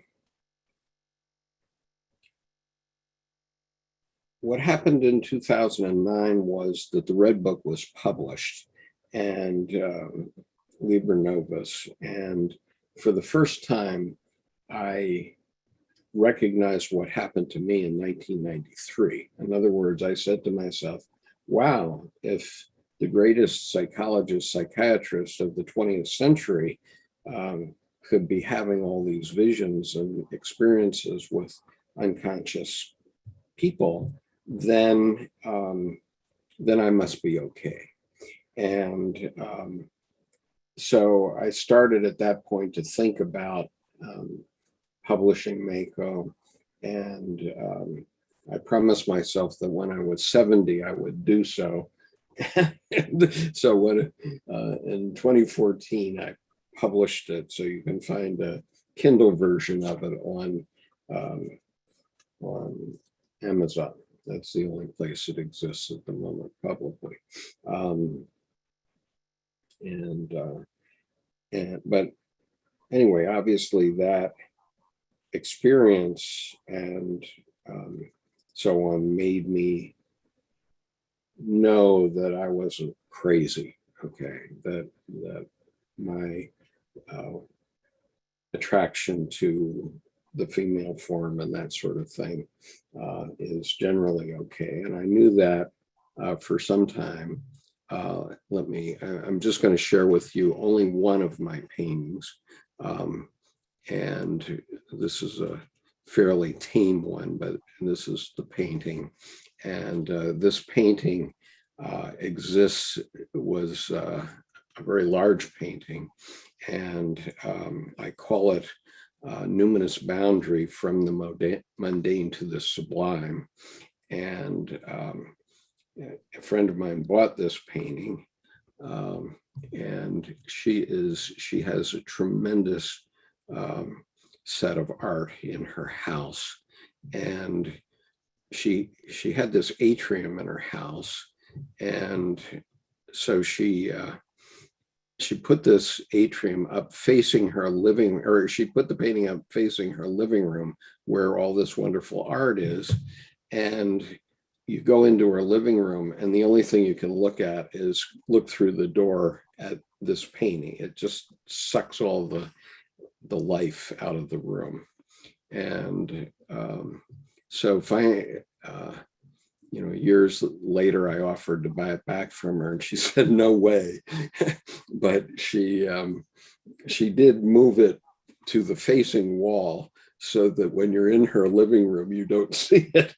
what happened in 2009 was that the Red Book was published, and Liber Novus, and for the first time, I recognized what happened to me in 1993. In other words, I said to myself, wow, if the greatest psychologist, psychiatrist of the 20th century could be having all these visions and experiences with unconscious people, then I must be okay. And so I started at that point to think about publishing Mako, and I promised myself that when I was 70, I would do so. So when in 2014, I published it, so you can find a Kindle version of it on Amazon. That's the only place it exists at the moment publicly. But anyway, obviously that experience and so on made me know that I wasn't crazy. Okay, that my attraction to the female form and that sort of thing is generally okay. And I knew that for some time. I'm just going to share with you only one of my paintings. And this is a fairly tame one, but this is the painting. And this painting was a very large painting. And I call it Numinous Boundary from the Mundane to the Sublime. And a friend of mine bought this painting, and she has a tremendous set of art in her house, and she had this atrium in her house, and so she put this atrium up facing her living, or she put the painting up facing her living room where all this wonderful art is, and you go into her living room and the only thing you can look through the door at this painting. It just sucks all the life out of the room. And so finally, years later, I offered to buy it back from her and she said, no way. But she did move it to the facing wall so that when you're in her living room, you don't see it.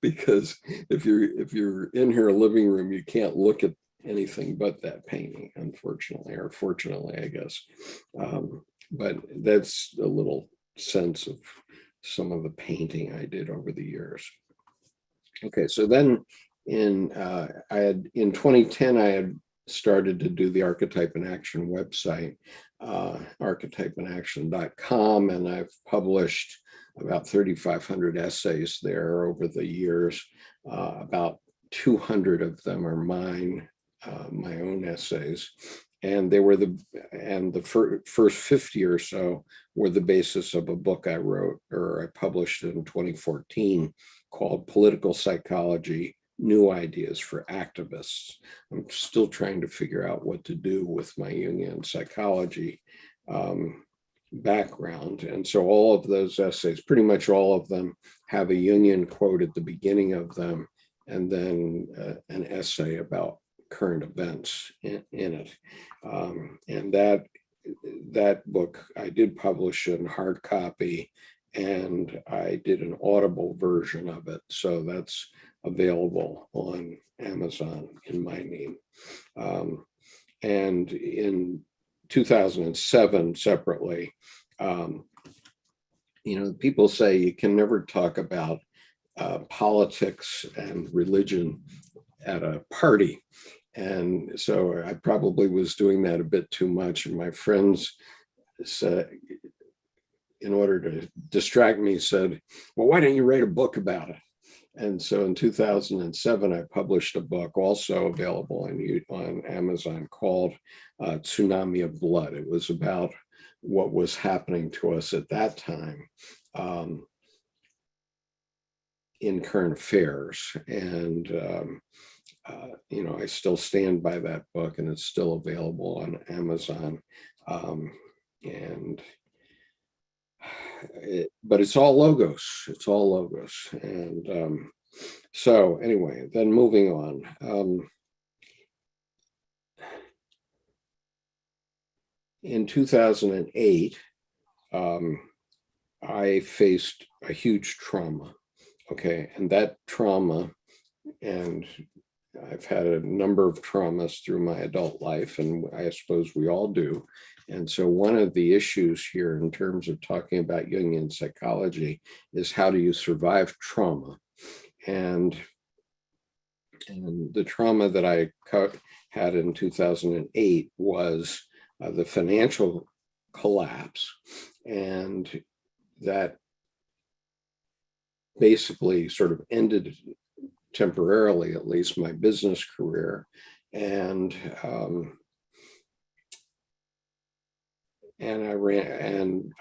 Because if you're in her living room, you can't look at anything but that painting, unfortunately, or fortunately, I guess. But that's a little sense of some of the painting I did over the years. Okay, so then in 2010, I had started to do the Archetype in Action website, archetypeinaction.com, and I've published about 3,500 essays there over the years. About 200 of them are mine, my own essays, and they were the first 50 or so were the basis of a book I wrote, or I published in 2014, called Political Psychology: New Ideas for Activists. I'm still trying to figure out what to do with my Jungian psychology background. And so all of those essays, pretty much all of them, have a Jungian quote at the beginning of them, and then an essay about current events in it. And that book I did publish in hard copy, and I did an Audible version of it. So that's available on Amazon in my name. And in 2007, separately, people say you can never talk about politics and religion at a party. And so I probably was doing that a bit too much. And my friends said, in order to distract me, said, well, why don't you write a book about it? And so in 2007, I published a book also available on Amazon called Tsunami of Blood. It was about what was happening to us at that time in current affairs. And, you know, I still stand by that book, and it's still available on Amazon. But it's all logos. It's all logos. And so anyway, then moving on. In 2008, I faced a huge trauma. Okay, and that trauma, and I've had a number of traumas through my adult life, and I suppose we all do. And so one of the issues here in terms of talking about Jungian psychology is how do you survive trauma? And the trauma that I had in 2008 was the financial collapse, and that basically sort of ended temporarily, at least, my business career. And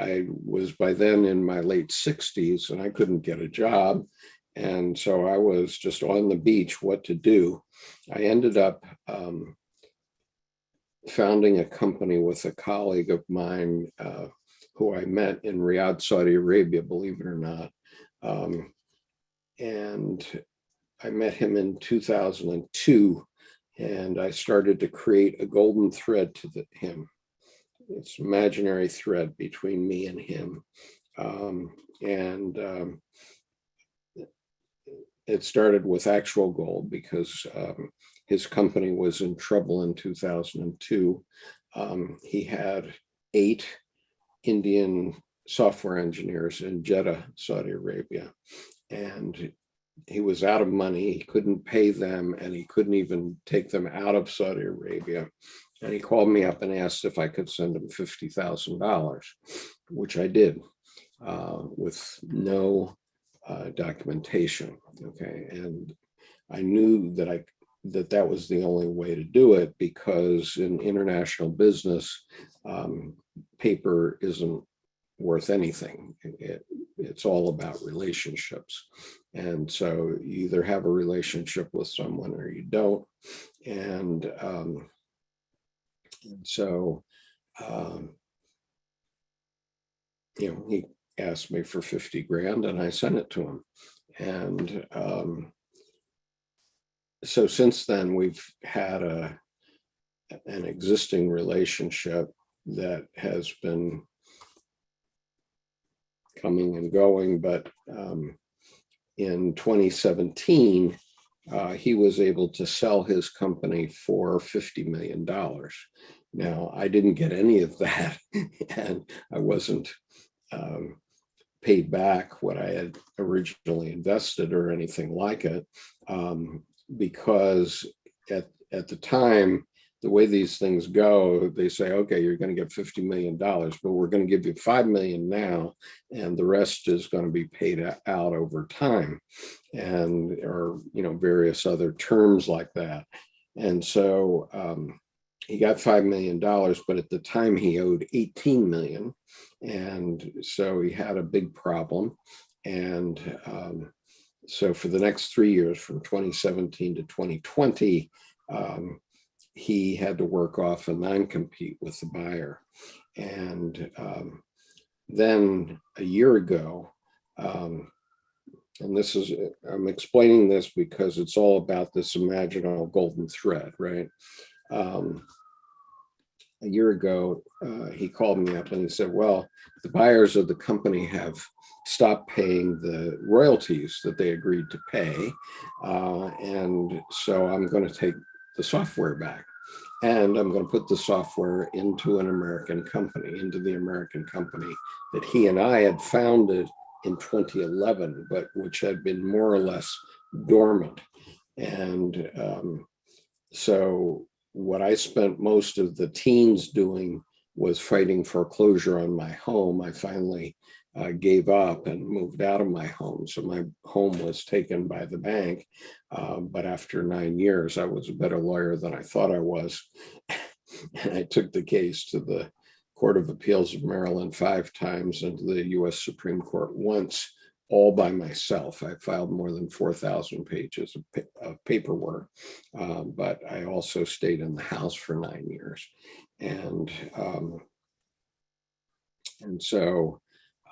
I was by then in my late 60s, and I couldn't get a job. And so I was just on the beach, what to do. I ended up founding a company with a colleague of mine who I met in Riyadh, Saudi Arabia, believe it or not. And I met him in 2002, and I started to create a golden thread to him. It's an imaginary thread between me and him. It started with actual gold because his company was in trouble in 2002. He had 8 Indian software engineers in Jeddah, Saudi Arabia, and he was out of money. He couldn't pay them, and he couldn't even take them out of Saudi Arabia. And he called me up and asked if I could send him $50,000, which I did with no documentation. Okay, and I knew that that was the only way to do it, because in international business, paper isn't worth anything. It's all about relationships. And so you either have a relationship with someone or you don't. And so, you know, he asked me for 50 grand and I sent it to him. And so since then, we've had an existing relationship that has been coming and going. But in 2017, he was able to sell his company for $50 million. Now, I didn't get any of that, and I wasn't paid back what I had originally invested or anything like it, because at the time, the way these things go, they say, okay, you're going to get $50 million, but we're going to give you $5 million now, and the rest is going to be paid out over time, and or various other terms like that. And so he got $5 million, but at the time he owed 18 million, and so he had a big problem. And so for the next 3 years, from 2017 to 2020. He had to work off a non-compete with the buyer. And then a year ago, and I'm explaining this because it's all about this imaginal golden thread, right? A year ago, he called me up and he said, well, the buyers of the company have stopped paying the royalties that they agreed to pay. And so I'm going to take the software back, and I'm going to put the software into the American company that he and I had founded in 2011, but which had been more or less dormant. And so what I spent most of the teens doing was fighting foreclosure on my home. I finally gave up and moved out of my home. So my home was taken by the bank. But after 9 years, I was a better lawyer than I thought I was. And I took the case to the Court of Appeals of Maryland 5 times and to the U.S. Supreme Court once, all by myself. I filed more than 4,000 pages of paperwork, but I also stayed in the House for 9 years. And so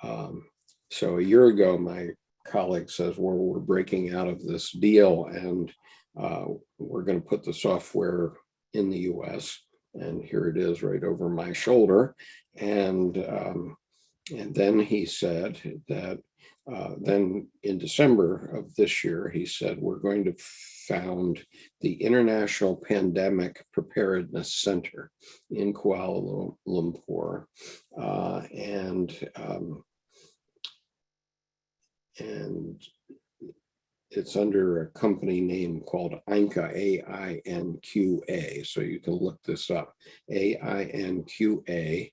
a year ago, my colleague says, well, we're breaking out of this deal and we're going to put the software in the U.S. And here it is right over my shoulder. And then he said that then in December of this year, he said, we're going to found the International Pandemic Preparedness Center in Kuala Lumpur. And it's under a company name called AINQA, AINQA. So you can look this up, AINQA.com,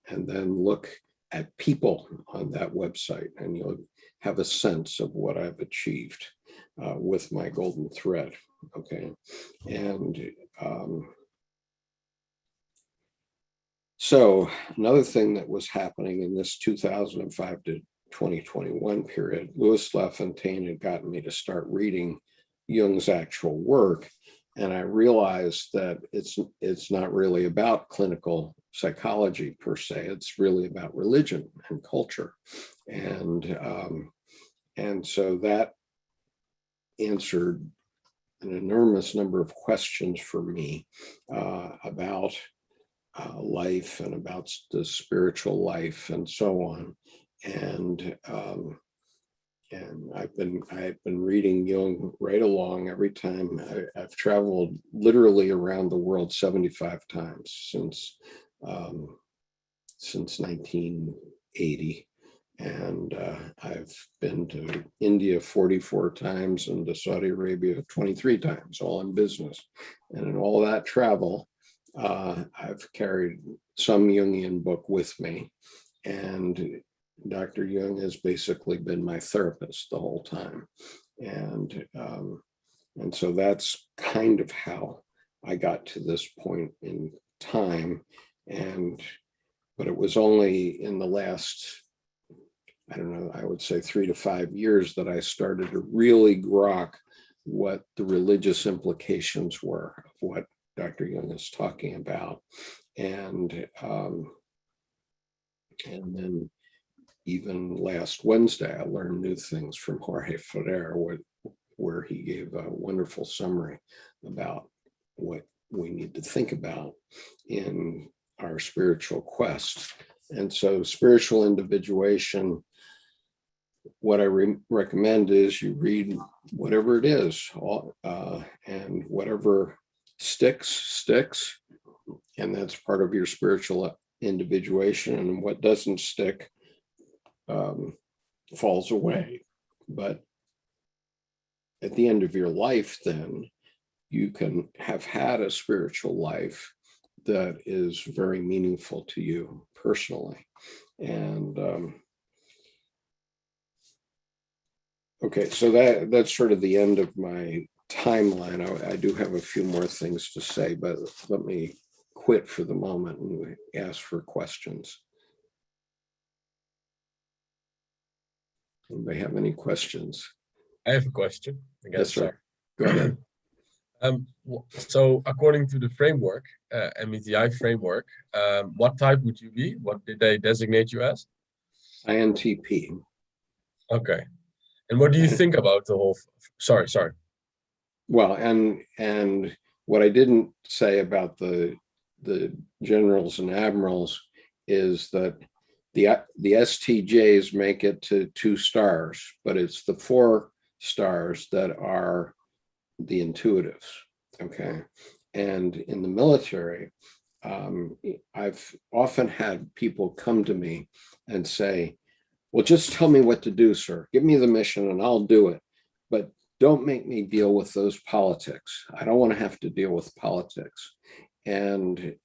and then look at people on that website, and you'll have a sense of what I've achieved with my golden thread. Okay. And so another thing that was happening in this 2005 to 2021 period, Louis LaFontaine had gotten me to start reading Jung's actual work. And I realized that it's not really about clinical psychology per se. It's really about religion and culture. And so that answered an enormous number of questions for me about life and about the spiritual life and so on. And I've been reading Jung right along every time. I've traveled literally around the world 75 times since 1980. And I've been to India 44 times and to Saudi Arabia 23 times, all in business. And in all that travel, I've carried some Jungian book with me. And Dr. Jung has basically been my therapist the whole time. And so that's kind of how I got to this point in time. But it was only in the last, I don't know, I would say 3 to 5 years that I started to really grok what the religious implications were of what Dr. Jung is talking about. And then even last Wednesday, I learned new things from Jorge Ferrer, where he gave a wonderful summary about what we need to think about in our spiritual quest. And so spiritual individuation, what I recommend is you read whatever it is, and whatever sticks, and that's part of your spiritual individuation, and what doesn't stick falls away. But at the end of your life, then you can have had a spiritual life that is very meaningful to you personally. And okay, so that's sort of the end of my timeline. I do have a few more things to say, but let me quit for the moment and ask for questions. Anybody have any questions? I have a question. I guess. Yes, sir. Go ahead. So according to the framework, MBTI framework, what type would you be? What did they designate you as? INTP. Okay. And what do you think about the whole, sorry. Well, and what I didn't say about the generals and admirals is that the STJs make it to 2 stars, but it's the 4 stars that are the intuitives. Okay. And in the military, I've often had people come to me and say, well, just tell me what to do, sir. Give me the mission and I'll do it. But don't make me deal with those politics. I don't want to have to deal with politics. And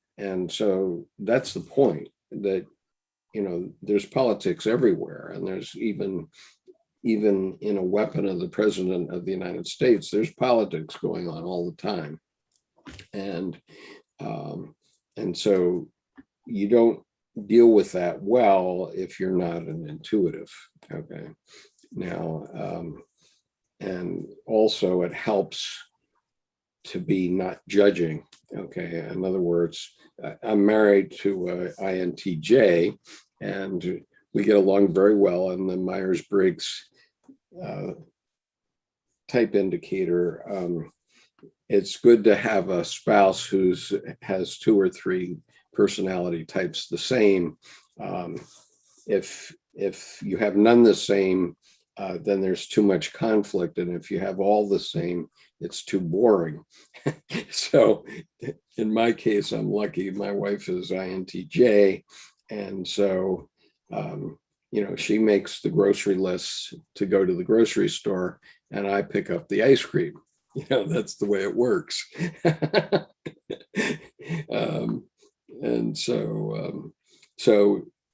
so that's the point, that there's politics everywhere, and there's even in a weapon of the president of the United States, there's politics going on all the time. And so you don't deal with that well if you're not an intuitive. Okay. Now, and also it helps to be not judging. Okay. In other words, I'm married to INTJ, and we get along very well. And the Myers-Briggs type indicator, it's good to have a spouse has 2 or 3 personality types the same. If you have none the same, then there's too much conflict. And if you have all the same, it's too boring. So in my case, I'm lucky. My wife is INTJ. And so, she makes the grocery lists to go to the grocery store, and I pick up the ice cream. That's the way it works. And so,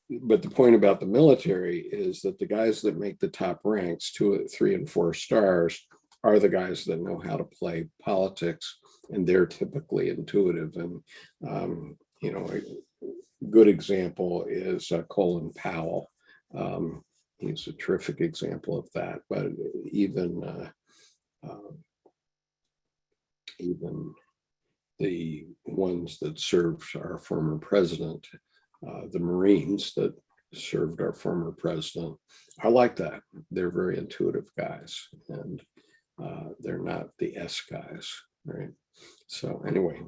but the point about the military is that the guys that make the top ranks, 2, 3, and 4 stars, are the guys that know how to play politics, and they're typically intuitive. And a good example is Colin Powell. He's a terrific example of that. But even the ones that served our former president, the Marines that served our former president, are like that. They're very intuitive guys, and they're not the S guys, right? So anyway.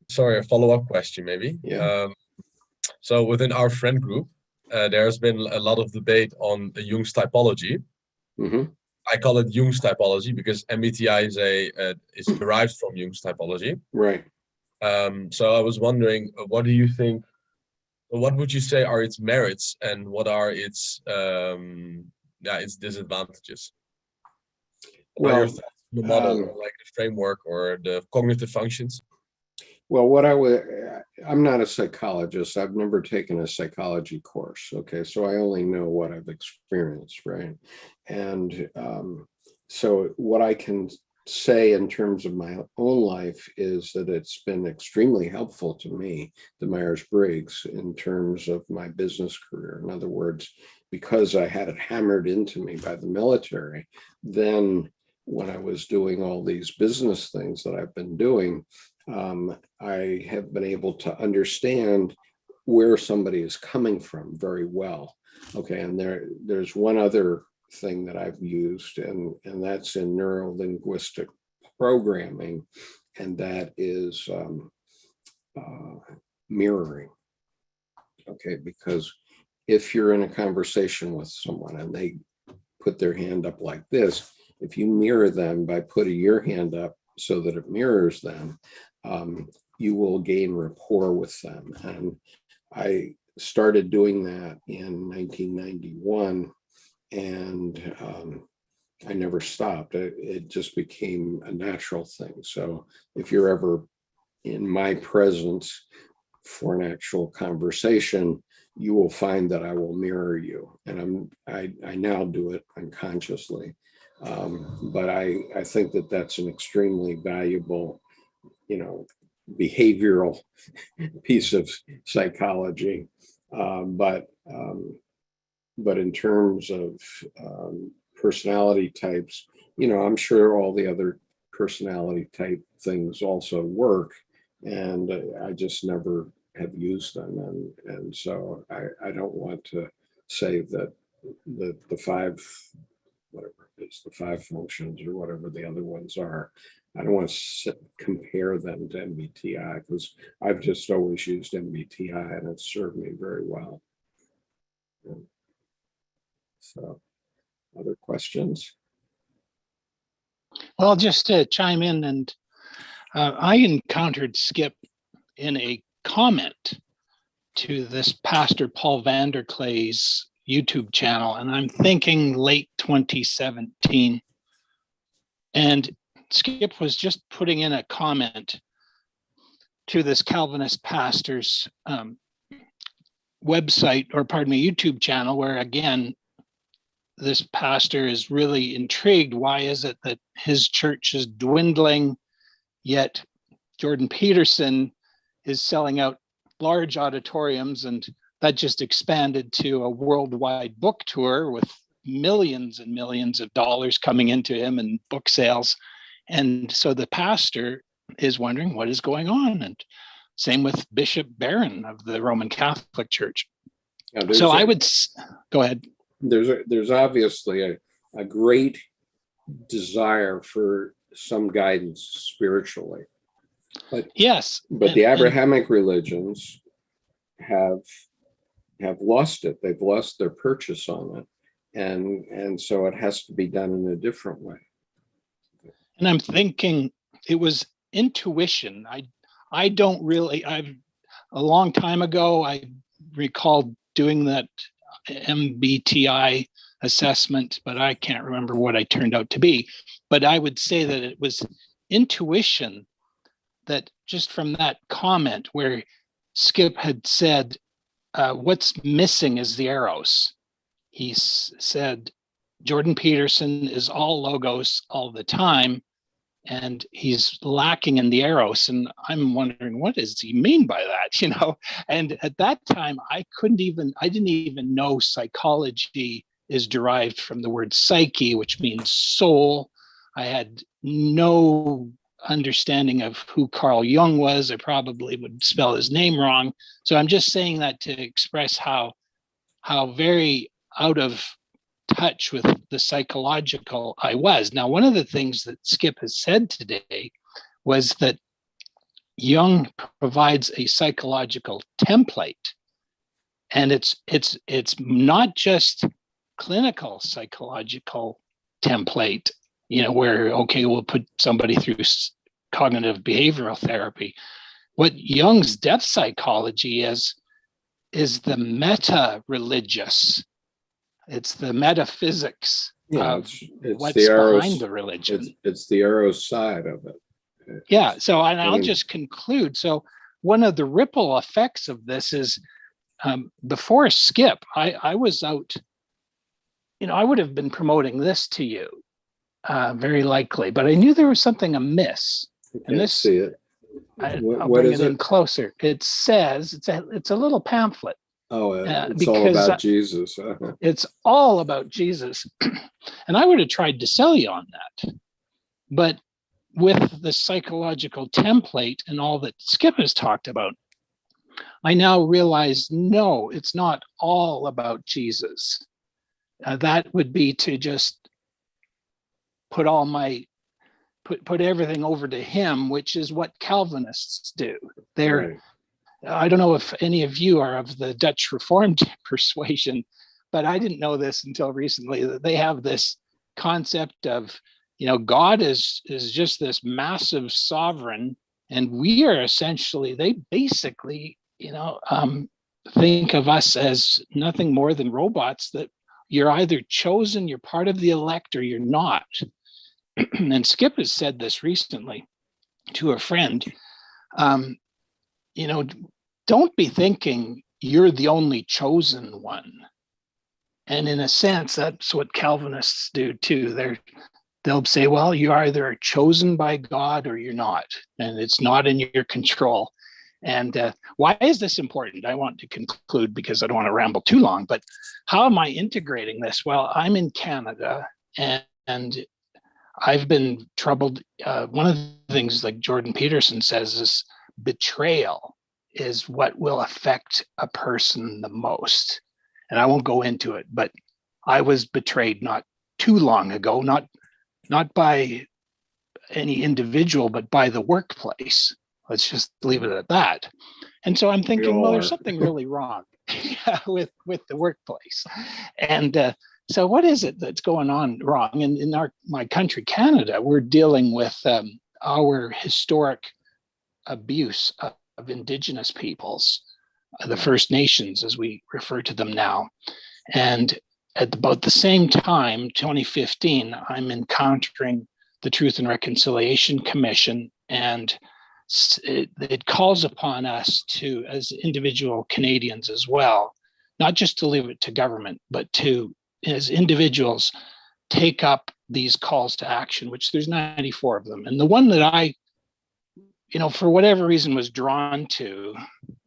Sorry, a follow-up question maybe. Yeah. So within our friend group, there's been a lot of debate on the Jung's typology. Mm-hmm. I call it Jung's typology because MBTI is derived from Jung's typology. Right. So I was wondering, what do you think? What would you say are its merits, and what are its disadvantages? What are your thoughts on the model, or like the framework, or the cognitive functions? Well, I'm not a psychologist. I've never taken a psychology course. Okay. So I only know what I've experienced. Right. And so what I can say in terms of my own life is that it's been extremely helpful to me, the Myers-Briggs, in terms of my business career. In other words, because I had it hammered into me by the military, then when I was doing all these business things that I've been doing, I have been able to understand where somebody is coming from very well. Okay, and there's one other thing that I've used, and that's in neuro-linguistic programming, and that is mirroring. Okay, because if you're in a conversation with someone and they put their hand up like this, if you mirror them by putting your hand up so that it mirrors them, you will gain rapport with them. And I started doing that in 1991, and I never stopped. It just became a natural thing. So if you're ever in my presence for an actual conversation, you will find that I will mirror you. And I now do it unconsciously. But I think that that's an extremely valuable, behavioral piece of psychology. But in terms of personality types, I'm sure all the other personality type things also work, and I just never have used them. And so I don't want to say that the 5, whatever it is, the 5 functions or whatever the other ones are, I don't want to compare them to MBTI, because I've just always used MBTI and it's served me very well. So, other questions? Well, just to chime in, and I encountered Skip in a comment to this Pastor Paul Vanderklay's YouTube channel, and I'm thinking late 2017. And Skip was just putting in a comment to this Calvinist pastor's website, or pardon me, YouTube channel, where again, this pastor is really intrigued. Why is it that his church is dwindling, yet Jordan Peterson is selling out large auditoriums, and that just expanded to a worldwide book tour with millions and millions of dollars coming into him and book sales. And so the pastor is wondering what is going on. And same with Bishop Barron of the Roman Catholic Church. So I would go ahead. There's obviously a great desire for some guidance spiritually. But yes, but the Abrahamic religions have lost it. They've lost their purchase on it. And so it has to be done in a different way. And I'm thinking it was intuition. I don't really, a long time ago, I recall doing that MBTI assessment, but I can't remember what I turned out to be. But I would say that it was intuition, that just from that comment where Skip had said, what's missing is the eros. He said, Jordan Peterson is all logos all the time, and he's lacking in the eros. And I'm wondering, what does he mean by that? And at that time, I didn't even know psychology is derived from the word psyche, which means soul. I had no understanding of who Carl Jung was. I probably would spell his name wrong. So I'm just saying that to express how very out of touch with the psychological I was. Now, one of the things that Skip has said today was that Jung provides a psychological template, and it's not just clinical psychological template, where, okay, we'll put somebody through cognitive behavioral therapy. What Jung's depth psychology is the meta-religious. It's the metaphysics of what's behind the religion. It's the eros side of it. Yeah. So I'll just conclude. So one of the ripple effects of this is, before Skip, I was out, I would have been promoting this to you, very likely, but I knew there was something amiss. And this, see it. I'll bring it in closer. It says, it's a little pamphlet. Oh, it's all about Jesus. It's all about Jesus. And I would have tried to sell you on that. But with the psychological template and all that Skip has talked about, I now realize, no, it's not all about Jesus. That would be to just put put everything over to him, which is what Calvinists do. Right. I don't know if any of you are of the Dutch Reformed persuasion, but I didn't know this until recently, that they have this concept of, God is just this massive sovereign, and we are essentially, they basically, think of us as nothing more than robots, that you're either chosen, you're part of the elect, or you're not. And Skip has said this recently to a friend, don't be thinking you're the only chosen one. And in a sense, that's what Calvinists do too. They'll say, well, you either are chosen by God or you're not, and it's not in your control. And why is this important? I want to conclude because I don't want to ramble too long, but how am I integrating this? Well, I'm in Canada, and I've been troubled. One of the things, like Jordan Peterson says, is betrayal is what will affect a person the most. And I won't go into it, but I was betrayed not too long ago, not by any individual, but by the workplace. Let's just leave it at that. And so I'm thinking, well, there's something really wrong with the workplace. And so what is it that's going on wrong? And in my country, Canada, we're dealing with our historic abuse of Indigenous peoples, the First Nations, as we refer to them now. And at about the same time, 2015, I'm encountering the Truth and Reconciliation Commission and it calls upon us to, as individual Canadians as well, not just to leave it to government, but to, as individuals, take up these calls to action, which there's 94 of them. And the one that I, for whatever reason was drawn to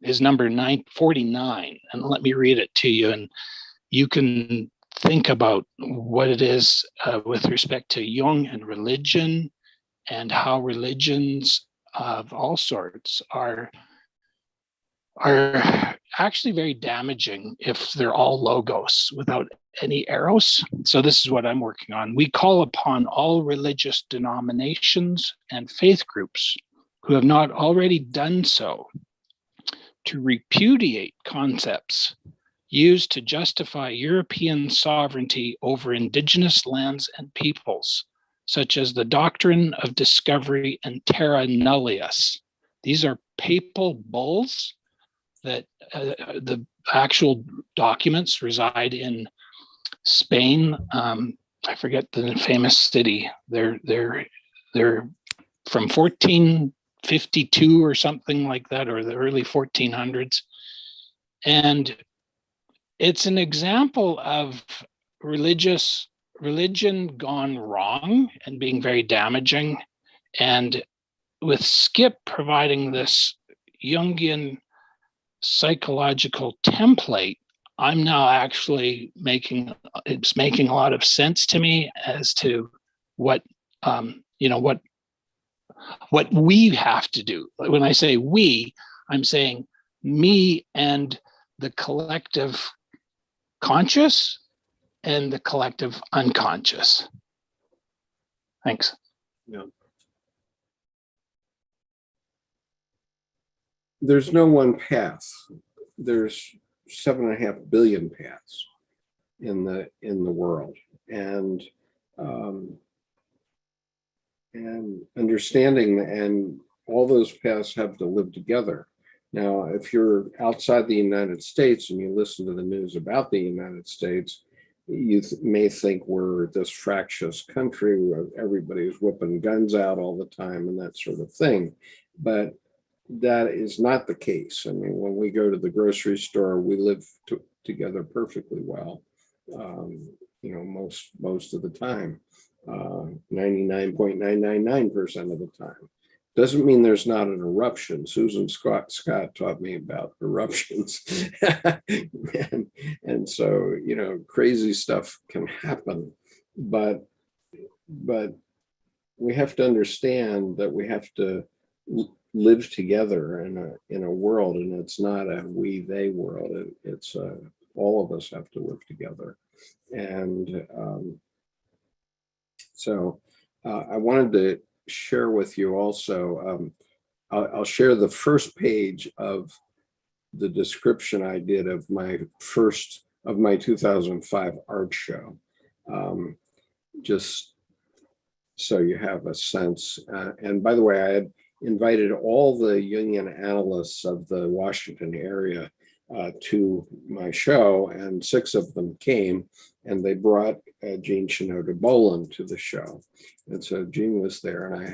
is number 949. And let me read it to you. And you can think about what it is with respect to Jung and religion, and how religions of all sorts are actually very damaging if they're all logos without any eros. So this is what I'm working on. We call upon all religious denominations and faith groups who have not already done so to repudiate concepts used to justify European sovereignty over indigenous lands and peoples, such as the doctrine of discovery and terra nullius. These are papal bulls that the actual documents reside in Spain. I forget the famous city. They're from 1452 or something like that, or the early 1400s. And it's an example of religion gone wrong and being very damaging. And with Skip providing this Jungian psychological template, I'm now actually making a lot of sense to me as to what we have to do. When I say we, I'm saying me and the collective conscious and the collective unconscious. Thanks. Yeah. There's no one path. There's 7.5 billion paths in the world, and understanding, and all those paths have to live together. Now, if you're outside the United States and you listen to the news about the United States, you may think we're this fractious country where everybody's whipping guns out all the time and that sort of thing. But that is not the case. I mean, when we go to the grocery store, we live together perfectly well, most of the time, 99.999% of the time. Doesn't mean there's not an eruption. Susan Scott taught me about eruptions. and so, crazy stuff can happen, but we have to understand that we have to live together in a world, and it's not a we they world. It's all of us have to live together. And so I wanted to share with you also, I'll share the first page of the description I did of my 2005 art show, just so you have a sense. And by the way, I had invited all the Jungian analysts of the Washington area to my show, and 6 of them came, and they brought Jean Shinoda Boland to the show. And so Jean was there, and I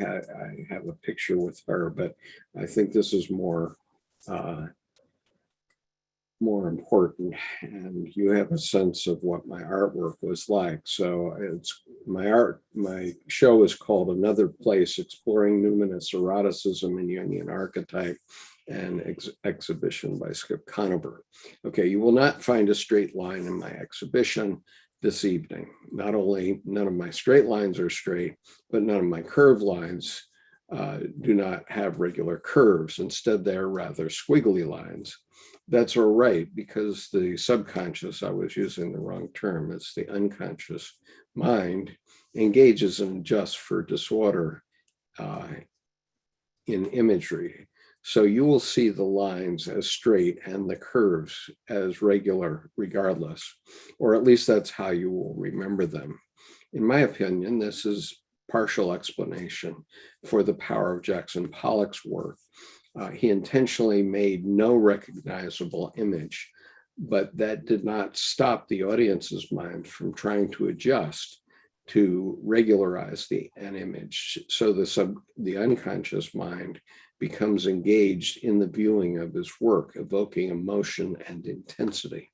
have a picture with her, but I think this is more important, and you have a sense of what my artwork was like. So my show is called Another Place, Exploring Numinous Eroticism in Jungian Archetype, and exhibition by Skip Conover. Okay, you will not find a straight line in my exhibition this evening. Not only none of my straight lines are straight, but none of my curved lines do not have regular curves. Instead, they're rather squiggly lines. That's all right, because the subconscious, I was using the wrong term, it's the unconscious mind, engages in adjusts for disorder in imagery. So you will see the lines as straight and the curves as regular regardless, or at least that's how you will remember them. In my opinion, this is partial explanation for the power of Jackson Pollock's work. He intentionally made no recognizable image, but that did not stop the audience's mind from trying to adjust to regularize an image, so the unconscious mind becomes engaged in the viewing of his work, evoking emotion and intensity.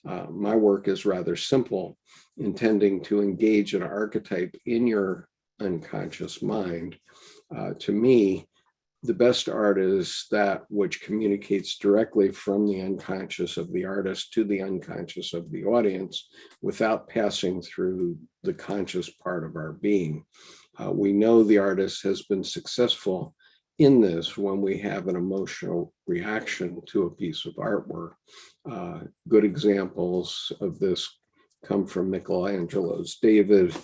My work is rather simple, intending to engage an archetype in your unconscious mind. To me, the best art is that which communicates directly from the unconscious of the artist to the unconscious of the audience without passing through the conscious part of our being. We know the artist has been successful in this when we have an emotional reaction to a piece of artwork. Good examples of this come from Michelangelo's David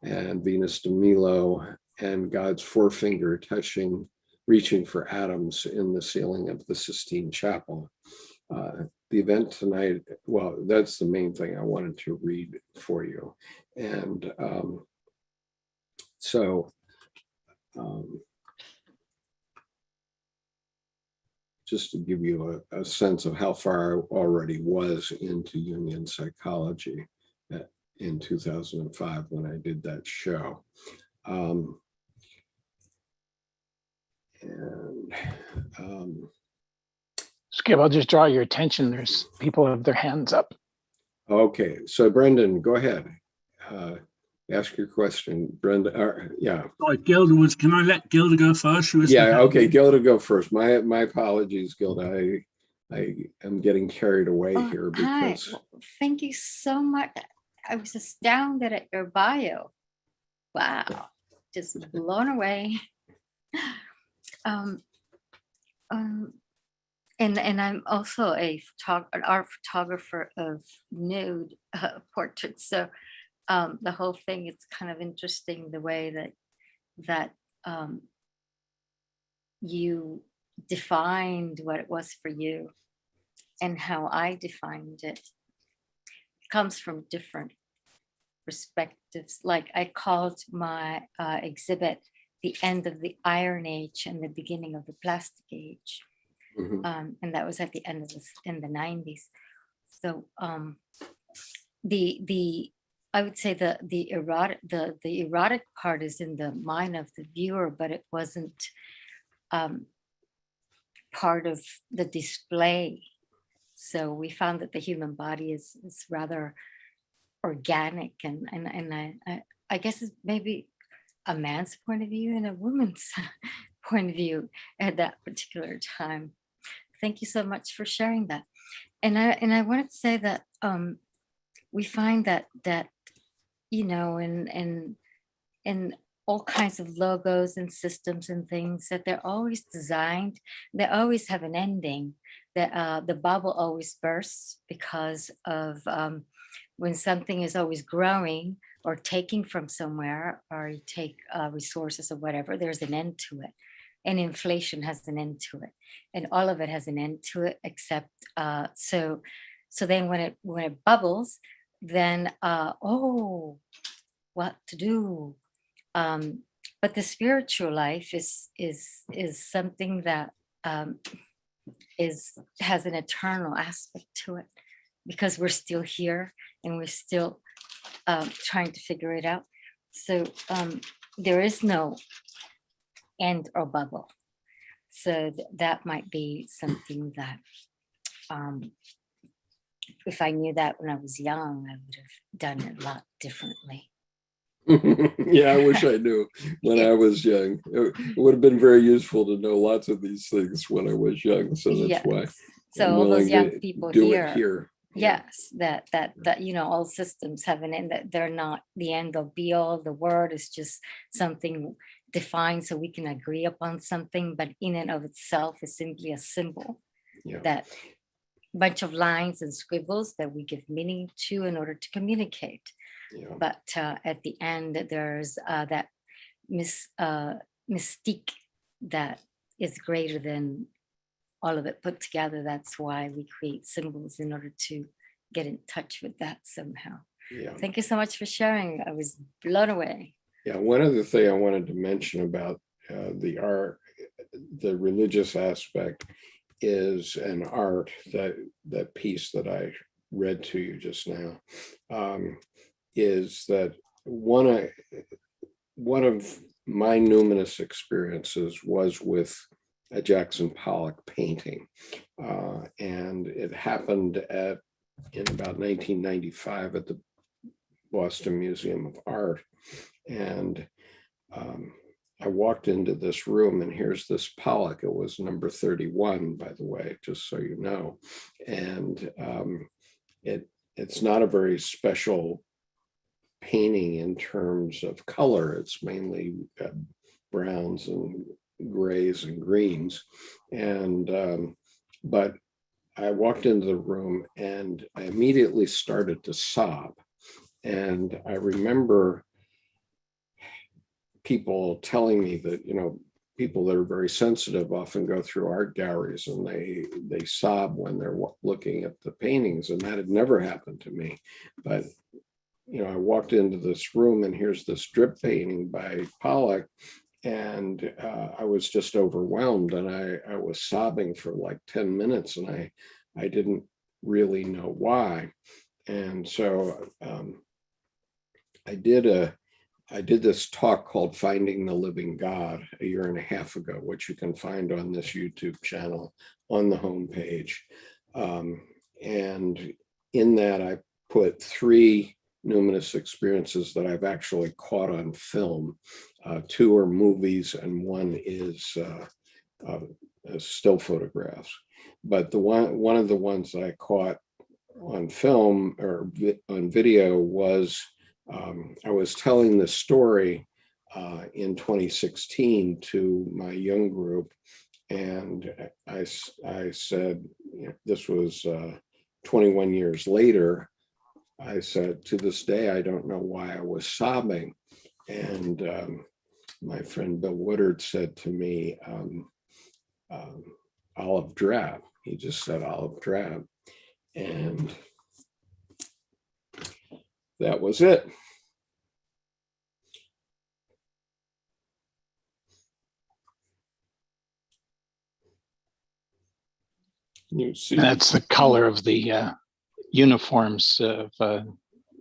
and Venus de Milo and God's forefinger reaching for atoms in the ceiling of the Sistine Chapel. The event tonight, well, that's the main thing I wanted to read for you. And just to give you a sense of how far I already was into Jungian psychology in 2005 when I did that show. Skip, I'll just draw your attention. There's people have their hands up. Okay, so Brendan, go ahead. Ask your question, Brenda. Yeah. Sorry, Gilda can I let Gilda go first? Yeah, okay, Gilda, go first. My apologies, Gilda. I am getting carried away here because. Hi. Well, thank you so much. I was astounded at your bio. Wow, just blown away. And I'm also an art photographer of nude portraits. So the whole thing, it's kind of interesting the way that you defined what it was for you and how I defined it. It comes from different perspectives. Like I called my exhibit the end of the Iron Age and the beginning of the Plastic Age. Mhm. And that was at the end of in the 90s. So the I would say the erotic part is in the mind of the viewer, but it wasn't part of the display. So we found that the human body is rather organic, and I guess it's maybe a man's point of view and a woman's point of view at that particular time. Thank you so much for sharing that. And I wanted to say that we find that you know, in all kinds of logos and systems and things, that they're always designed, they always have an ending, that the bubble always bursts because of when something is always growing or taking from somewhere, or you take resources or whatever, there's an end to it. And inflation has an end to it. And all of it has an end to it, except, so then when it bubbles, then, oh, what to do? But the spiritual life is something that has an eternal aspect to it, because we're still here and we're still trying to figure it out. So there is no end or bubble. So that might be something that if I knew that when I was young, I would have done it a lot differently. Yeah, I wish I knew when I was young. It would have been very useful to know lots of these things when I was young. So that's why. So I'm all those willing young to people do it here. yes, that you know, all systems have an end, that they're not the end or be all. The word is just something defined so we can agree upon something, but in and of itself is simply a symbol. Yeah. That bunch of lines and scribbles that we give meaning to in order to communicate. Yeah. But at the end, there's that mystique that is greater than all of it put together. That's why we create symbols, in order to get in touch with that somehow. Yeah. Thank you so much for sharing. I was blown away. Yeah. One other thing I wanted to mention about the art, the religious aspect, is an art that piece that I read to you just now, is that one of my numinous experiences was with a Jackson Pollock painting. And it happened in about 1995 at the Boston Museum of Art. And I walked into this room, and here's this Pollock. It was number 31, by the way, just so you know. And it's not a very special painting in terms of color. It's mainly browns and grays and greens. And but I walked into the room and I immediately started to sob. And I remember people telling me that, you know, people that are very sensitive often go through art galleries and they sob when they're looking at the paintings, and that had never happened to me. But, you know, I walked into this room and here's this drip painting by Pollock, and I was just overwhelmed, and I was sobbing for like 10 minutes, and I didn't really know why. And so I did this talk called Finding the Living God a year and a half ago, which you can find on this YouTube channel on the homepage. And in that, I put 3 numinous experiences that I've actually caught on film. 2 are movies and 1 is still photographs. But one of the ones that I caught on film or on video was I was telling the story in 2016 to my Jung group, and I said, you know, this was 21 years later. I said, to this day, I don't know why I was sobbing. And my friend Bill Woodard said to me, olive drab. He just said olive drab. And that was it. You see, That's the color of the uniforms of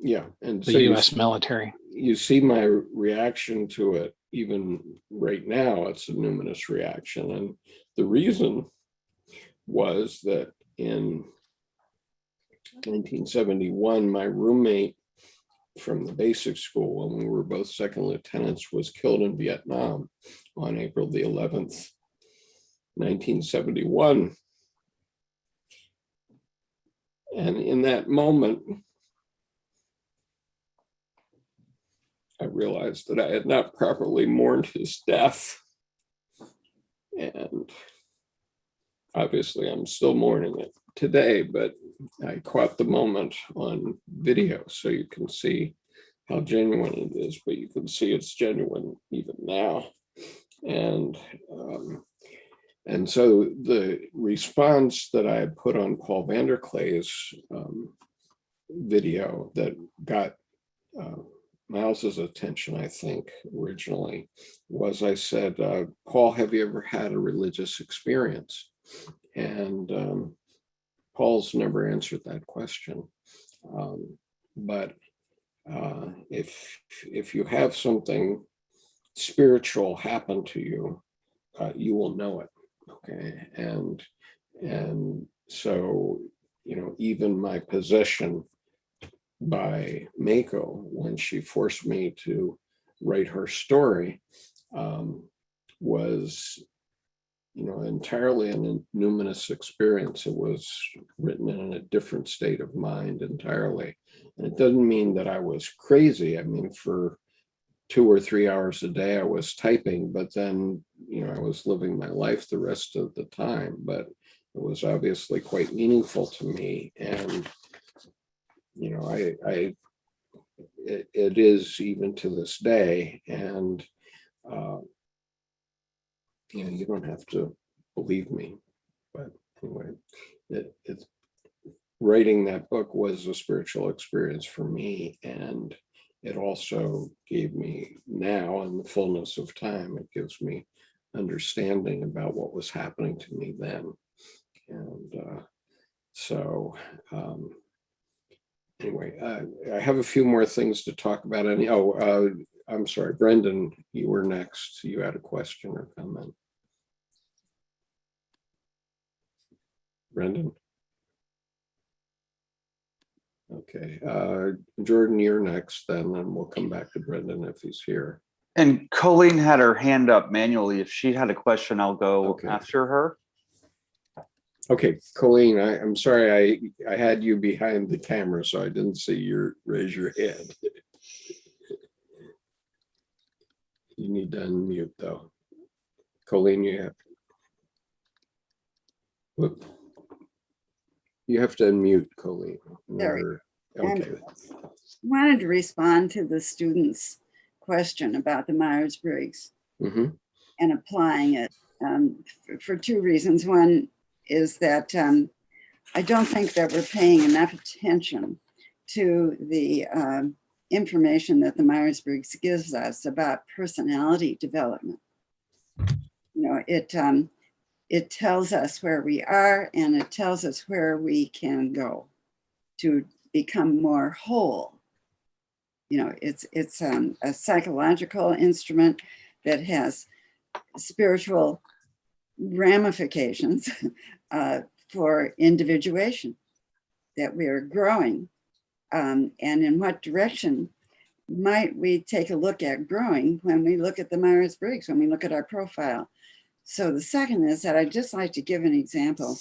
yeah, and the so U.S. military. you see my reaction to it even right now. It's a numinous reaction, and the reason was that in 1971, my roommate from the basic school, when we were both second lieutenants, was killed in Vietnam on April the 11th, 1971. And in that moment, I realized that I had not properly mourned his death. And obviously, I'm still mourning it today, but I caught the moment on video, so you can see how genuine it is, but you can see it's genuine even now. And so the response that I had put on Paul Vanderklay's video that got Miles's attention, I think, originally, was I said, Paul, have you ever had a religious experience? And Paul's never answered that question. But if you have something spiritual happen to you, you will know it. Okay. And so, you know, even my possession by Mako, when she forced me to write her story, was, you know, entirely a numinous experience. It was written in a different state of mind entirely. And it doesn't mean that I was crazy. I mean, for 2 or 3 hours a day, I was typing, but then, you know, I was living my life the rest of the time. But it was obviously quite meaningful to me. And, you know, it is even to this day. And, you know, you don't have to believe me, but anyway, writing that book was a spiritual experience for me, and it also gave me now, in the fullness of time, it gives me understanding about what was happening to me then. And so anyway, I have a few more things to talk about. I'm sorry, Brendan, you were next. You had a question or comment. Brendan? Okay, Jordan, you're next then, and we'll come back to Brendan if he's here. And Colleen had her hand up manually. If she had a question, I'll go Okay. after her. Okay, Colleen, I'm sorry, I had you behind the camera, so I didn't see you raise your hand. You need to unmute though. Colleen, you have. Whoop. You have to unmute, Colleen. There Okay. Wanted to respond to the student's question about the Myers-Briggs Mm-hmm. and applying it for two reasons. One is that I don't think that we're paying enough attention to the information that the Myers-Briggs gives us about personality development. You know, it tells us where we are and it tells us where we can go to become more whole. You know, it's a psychological instrument that has spiritual ramifications for individuation, that we are growing. And in what direction might we take a look at growing when we look at the Myers-Briggs, when we look at our profile? So the second is that I'd just like to give an example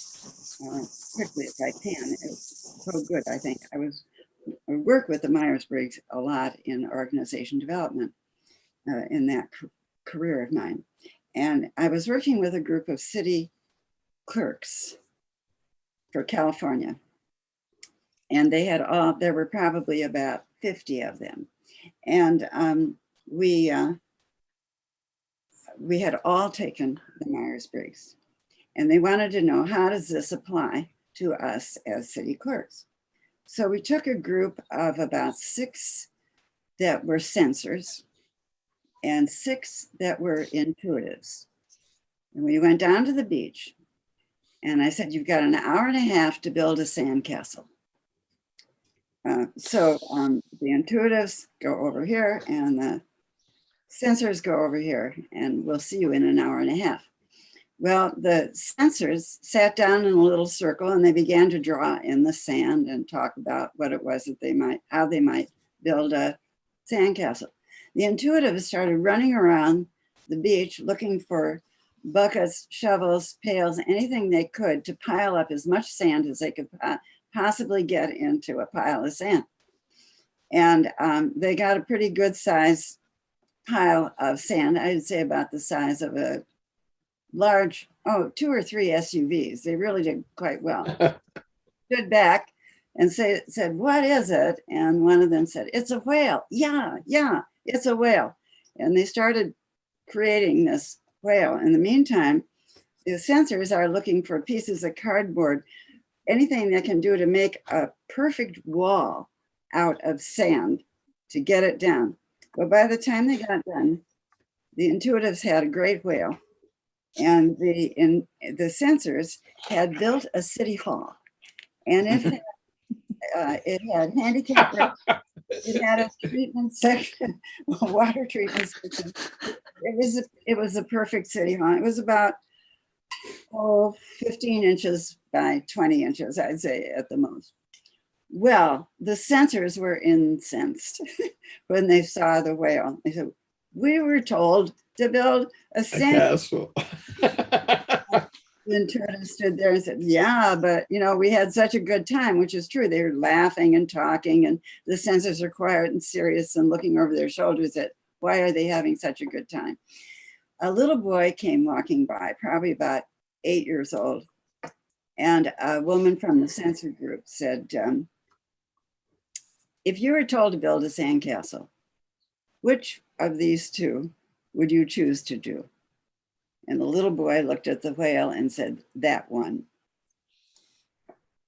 quickly if I can. It's so good, I think. I work with the Myers-Briggs a lot in organization development in that career of mine. And I was working with a group of city clerks for California. And they had there were probably about 50 of them. And we had all taken the Myers-Briggs. And they wanted to know, how does this apply to us as city clerks? So we took a group of about 6 that were sensors and 6 that were intuitives. And we went down to the beach and I said, you've got an hour and a half to build a sandcastle. So the intuitives go over here and the sensors go over here, and we'll see you in an hour and a half. Well, the sensors sat down in a little circle and they began to draw in the sand and talk about what it was that how they might build a sandcastle. The intuitives started running around the beach looking for buckets, shovels, pails, anything they could to pile up as much sand as they could possibly get into a pile of sand. And they got a pretty good size pile of sand. I'd say about the size of a large, 2 or 3 SUVs. They really did quite well. Stood back and said, what is it? And one of them said, it's a whale. Yeah, it's a whale. And they started creating this whale. In the meantime, the sensors are looking for pieces of cardboard, anything that can do to make a perfect wall out of sand to get it down. But by the time they got done, the intuitives had a great whale, and the sensors had built a city hall, and it had handicap ramps, it had a treatment section, a water treatment section. It was a perfect city hall. It was about 15 inches by 20 inches, I'd say at the most. Well, the sensors were incensed when they saw the whale. They said, we were told to build a castle. The intuitive stood there and said, yeah, but you know, we had such a good time, which is true. They were laughing and talking, and the sensors are quiet and serious and looking over their shoulders at why are they having such a good time. A little boy came walking by, probably about 8 years old, and a woman from the sensor group said, if you were told to build a sandcastle, which of these 2 would you choose to do? And the little boy looked at the whale and said, that one.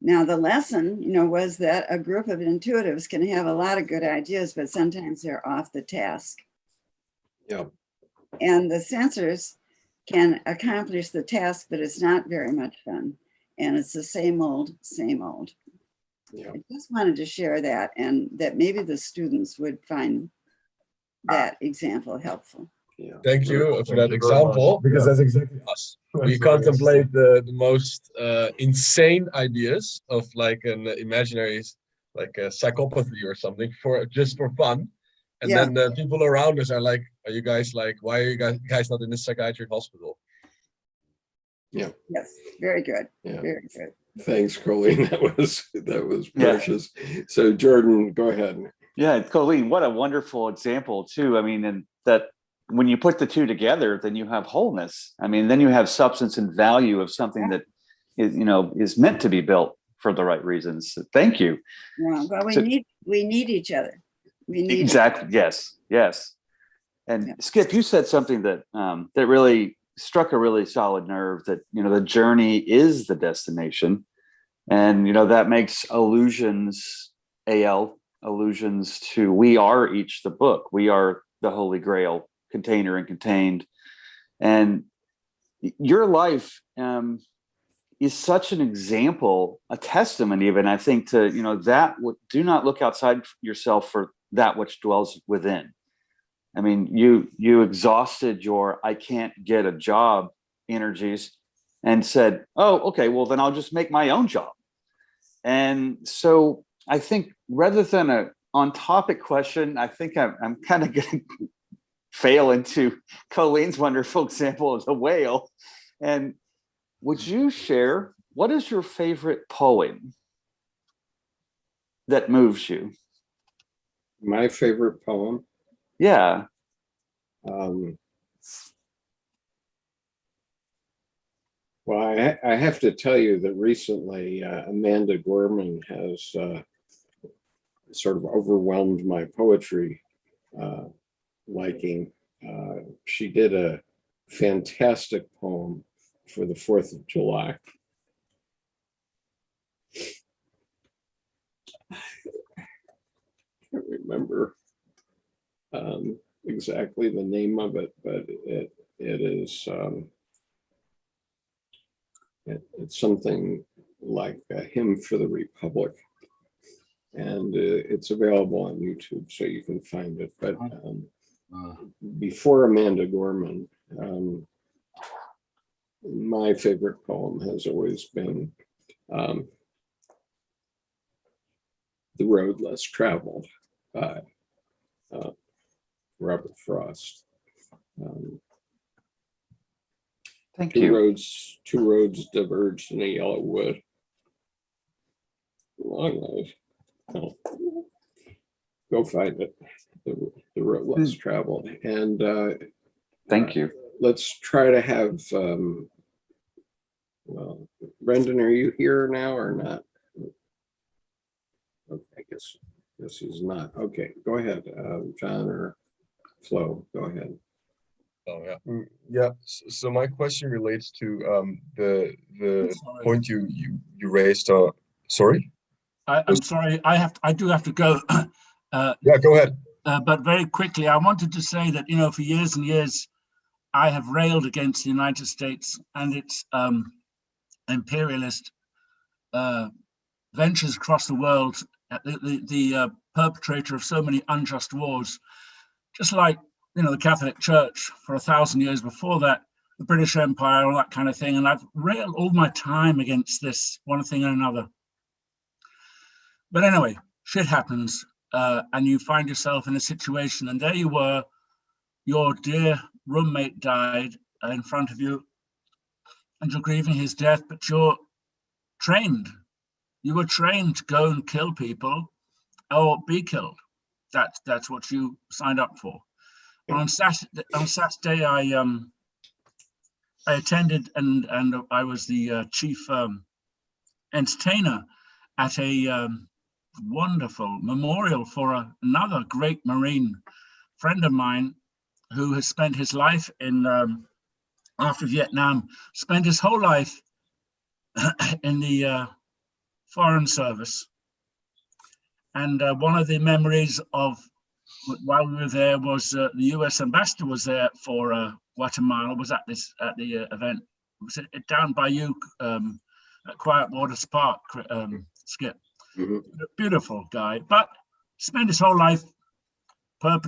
Now the lesson, you know, was that a group of intuitives can have a lot of good ideas, but sometimes they're off the task. Yeah. And the sensors can accomplish the task, but it's not very much fun. And it's the same old, same old. Yeah. I just wanted to share that, and that maybe the students would find that example helpful. Yeah. Thank you for that example, because that's exactly us. We contemplate the most insane ideas of like an imaginary, like a psychopathy or something, for just for fun. And Yeah. then the people around us are like, "Are you guys like? Why are you guys not in this psychiatric hospital?" Yeah. Yes, very good. Yeah. Very good. Thanks, Colleen. That was Yeah. precious. So Jordan, go ahead. Yeah, Colleen, what a wonderful example too. I mean, and that when you put the two together, then you have wholeness. I mean, then you have substance and value of something that is, is meant to be built for the right reasons. So thank you. Yeah, well, we So- need each other. We need Exactly. Yes. And Yeah. Skip, you said something that that really struck a really solid nerve. That the journey is the destination, and that makes allusions to we are each the book. We are the Holy Grail container and contained. And your life is such an example, a testament even, I think, to that do not look outside yourself for that which dwells within. I mean, you exhausted your I can't get a job energies and said, oh, okay, well then I'll just make my own job. And so I think rather than a on topic question, I think I'm kind of going to fail into Colleen's wonderful example of the whale. And would you share, what is your favorite poem that moves you? My favorite poem. Yeah. Well, I have to tell you that recently Amanda Gorman has sort of overwhelmed my poetry liking. She did a fantastic poem for the 4th of July. I can't remember exactly the name of it, but it is it's something like a hymn for the Republic, and it's available on YouTube, so you can find it. But before Amanda Gorman, my favorite poem has always been The Road Less Traveled by Robert Frost. Thank Two you. roads diverged in a yellow wood. Long life. Oh. Go find it. The Road Less Traveled. And Thank you. let's try to have, well, Brendan, are you here now or not? Okay, I guess he's not. Okay, go ahead, John or Flo, go ahead. Oh yeah, yeah. So my question relates to the Sorry. point you raised. Sorry. I'm sorry. I do have to go. Yeah, go ahead. But very quickly, I wanted to say that for years and years, I have railed against the United States and its imperialist ventures across the world. The perpetrator of so many unjust wars, just like the Catholic Church for 1,000 years before that, the British Empire, all that kind of thing. And I've railed all my time against this one thing and another. But anyway, shit happens, and you find yourself in a situation, and there you were, your dear roommate died in front of you, and you're grieving his death, but you're trained. You were trained to go and kill people or be killed. That's what you signed up for. On Saturday, I attended and I was the chief entertainer at a wonderful memorial for another great Marine friend of mine who has spent his life in after Vietnam, spent his whole life in the Foreign Service. And one of the memories of while we were there was the U.S. ambassador was there for Guatemala, was at the event. Was it down by you at Quiet Waters Park, Skip? Mm-hmm. Beautiful guy, but spent his whole life doing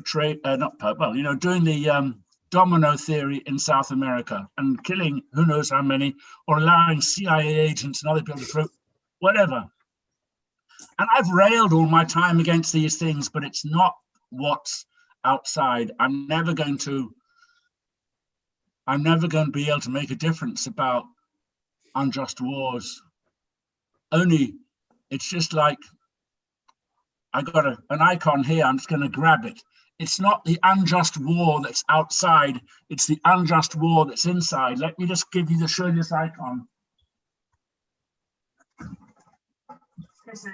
the domino theory in South America and killing who knows how many, or allowing CIA agents and other people to throw whatever. And I've railed all my time against these things, but it's not what's outside. I'm never going to be able to make a difference about unjust wars. Only it's just like I got an icon here. I'm just going to grab it. It's not the unjust war that's outside. It's the unjust war that's inside. Let me just show you this icon. This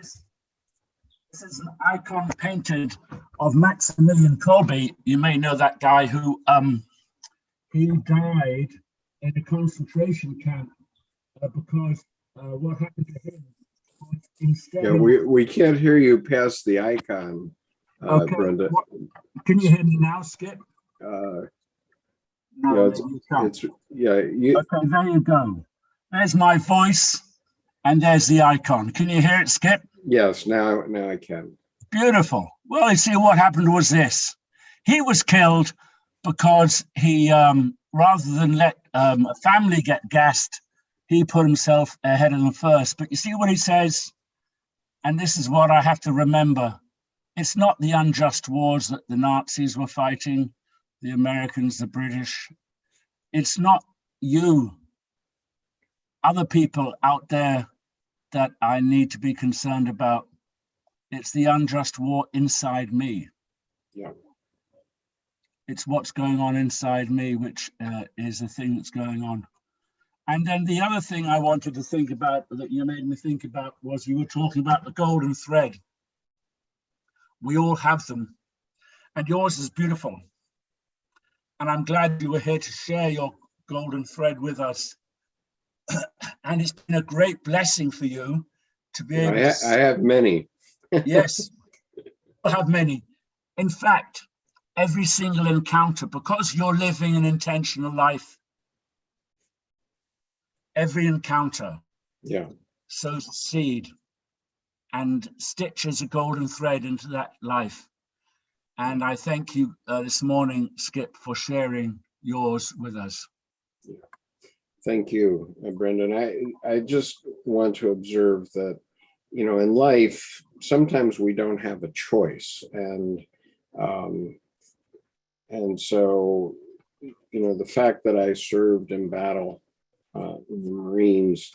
is an icon painted of Maximilian Kolbe. You may know that guy who he died in a concentration camp because what happened to him was instead. Yeah, we can't hear you past the icon, Okay, Brenda. Can you hear me now, Skip? No, No, it's you can't. okay. There you go. There's my voice, and there's the icon. Can you hear it, Skip? Yes, now I can. Beautiful. Well, you see, what happened was this. He was killed because he, rather than let a family get gassed, he put himself ahead of them first. But you see what he says? And this is what I have to remember. It's not the unjust wars that the Nazis were fighting, the Americans, the British. It's not you, other people out there that I need to be concerned about. It's the unjust war inside me. Yeah. It's what's going on inside me, which is the thing that's going on. And then the other thing I wanted to think about, that you made me think about, was you were talking about the golden thread. We all have them, and yours is beautiful. And I'm glad you were here to share your golden thread with us. And it's been a great blessing for you to be able to. I have many. Yes, I have many. In fact, every single encounter, because you're living an intentional life, every encounter sows a seed and stitches a golden thread into that life. And I thank you this morning, Skip, for sharing yours with us. Yeah. Thank you, Brendan. I just want to observe that, in life, sometimes we don't have a choice. And so, the fact that I served in battle in the Marines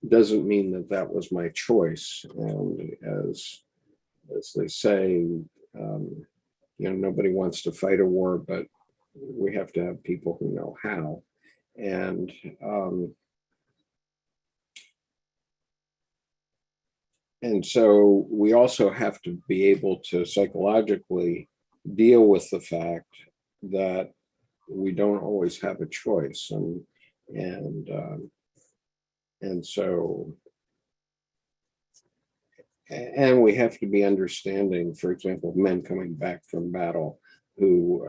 doesn't mean that was my choice. And as they say, nobody wants to fight a war, but we have to have people who know how. And so we also have to be able to psychologically deal with the fact that we don't always have a choice. And so we have to be understanding, for example, men coming back from battle who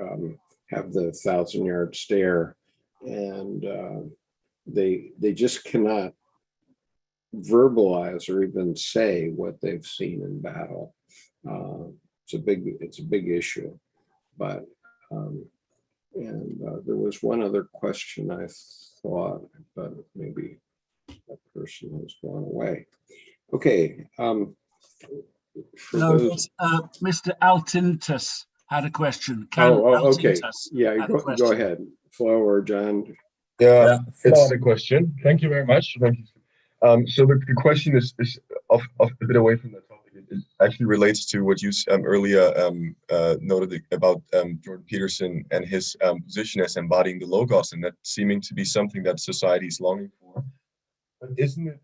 have the 1,000-yard stare, and they just cannot verbalize or even say what they've seen in battle. It's a big issue. But there was one other question I thought, but maybe that person has gone away. Okay. Mr. Altintus had a question. Okay. Yeah, go ahead. Flo or John. Yeah, it's the question. Thank you very much. Thank you. So the question is off a bit away from the topic. It actually relates to what you earlier noted about Jordan Peterson and his position as embodying the Logos, and that seeming to be something that society is longing for. But isn't it,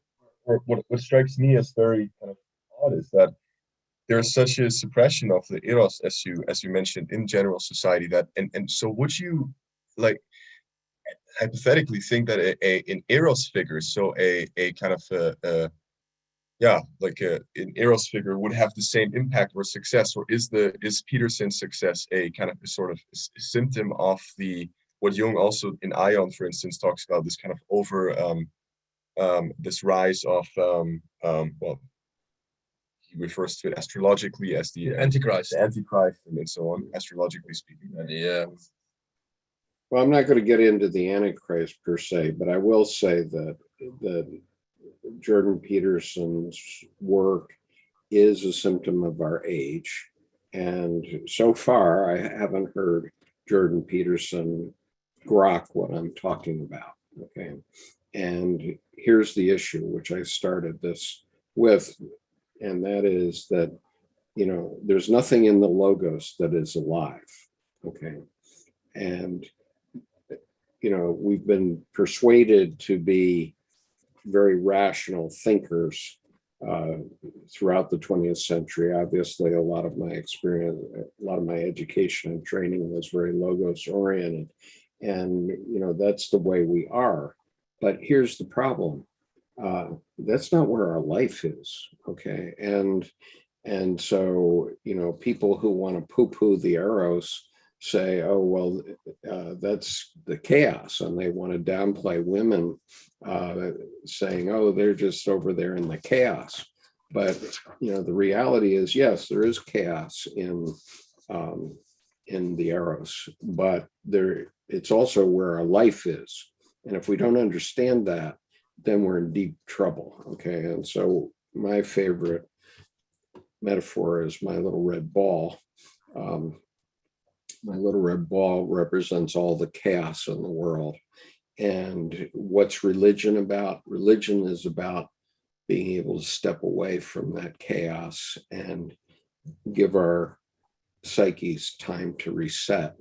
or what strikes me as very kind of odd, is that there's such a suppression of the eros, as you mentioned, in general society, that and so would you, like, hypothetically think that an eros figure, so a kind of an eros figure would have the same impact or success, or is Peterson's success a kind of a sort of symptom of what Jung also in Ion, for instance, talks about, this kind of this rise of he refers to it astrologically as the Antichrist, and so on, astrologically speaking. Well, I'm not going to get into the Antichrist per se, but I will say that Jordan Peterson's work is a symptom of our age. And so far, I haven't heard Jordan Peterson grok what I'm talking about. Okay. And here's the issue, which I started this with, and that is that, there's nothing in the logos that is alive. Okay. And, we've been persuaded to be very rational thinkers throughout the 20th century. Obviously, a lot of my experience, a lot of my education and training was very logos oriented. And, that's the way we are. But here's the problem. That's not where our life is. Okay. And so, people who want to poo-poo the eros say, oh, well, that's the chaos. And they want to downplay women, saying, oh, they're just over there in the chaos. But, the reality is, yes, there is chaos in the eros, but it's also where our life is. And if we don't understand that, then we're in deep trouble. Okay. And so my favorite metaphor is my little red ball. My little red ball represents all the chaos in the world. And what's religion about? Religion is about being able to step away from that chaos and give our psyches time to reset.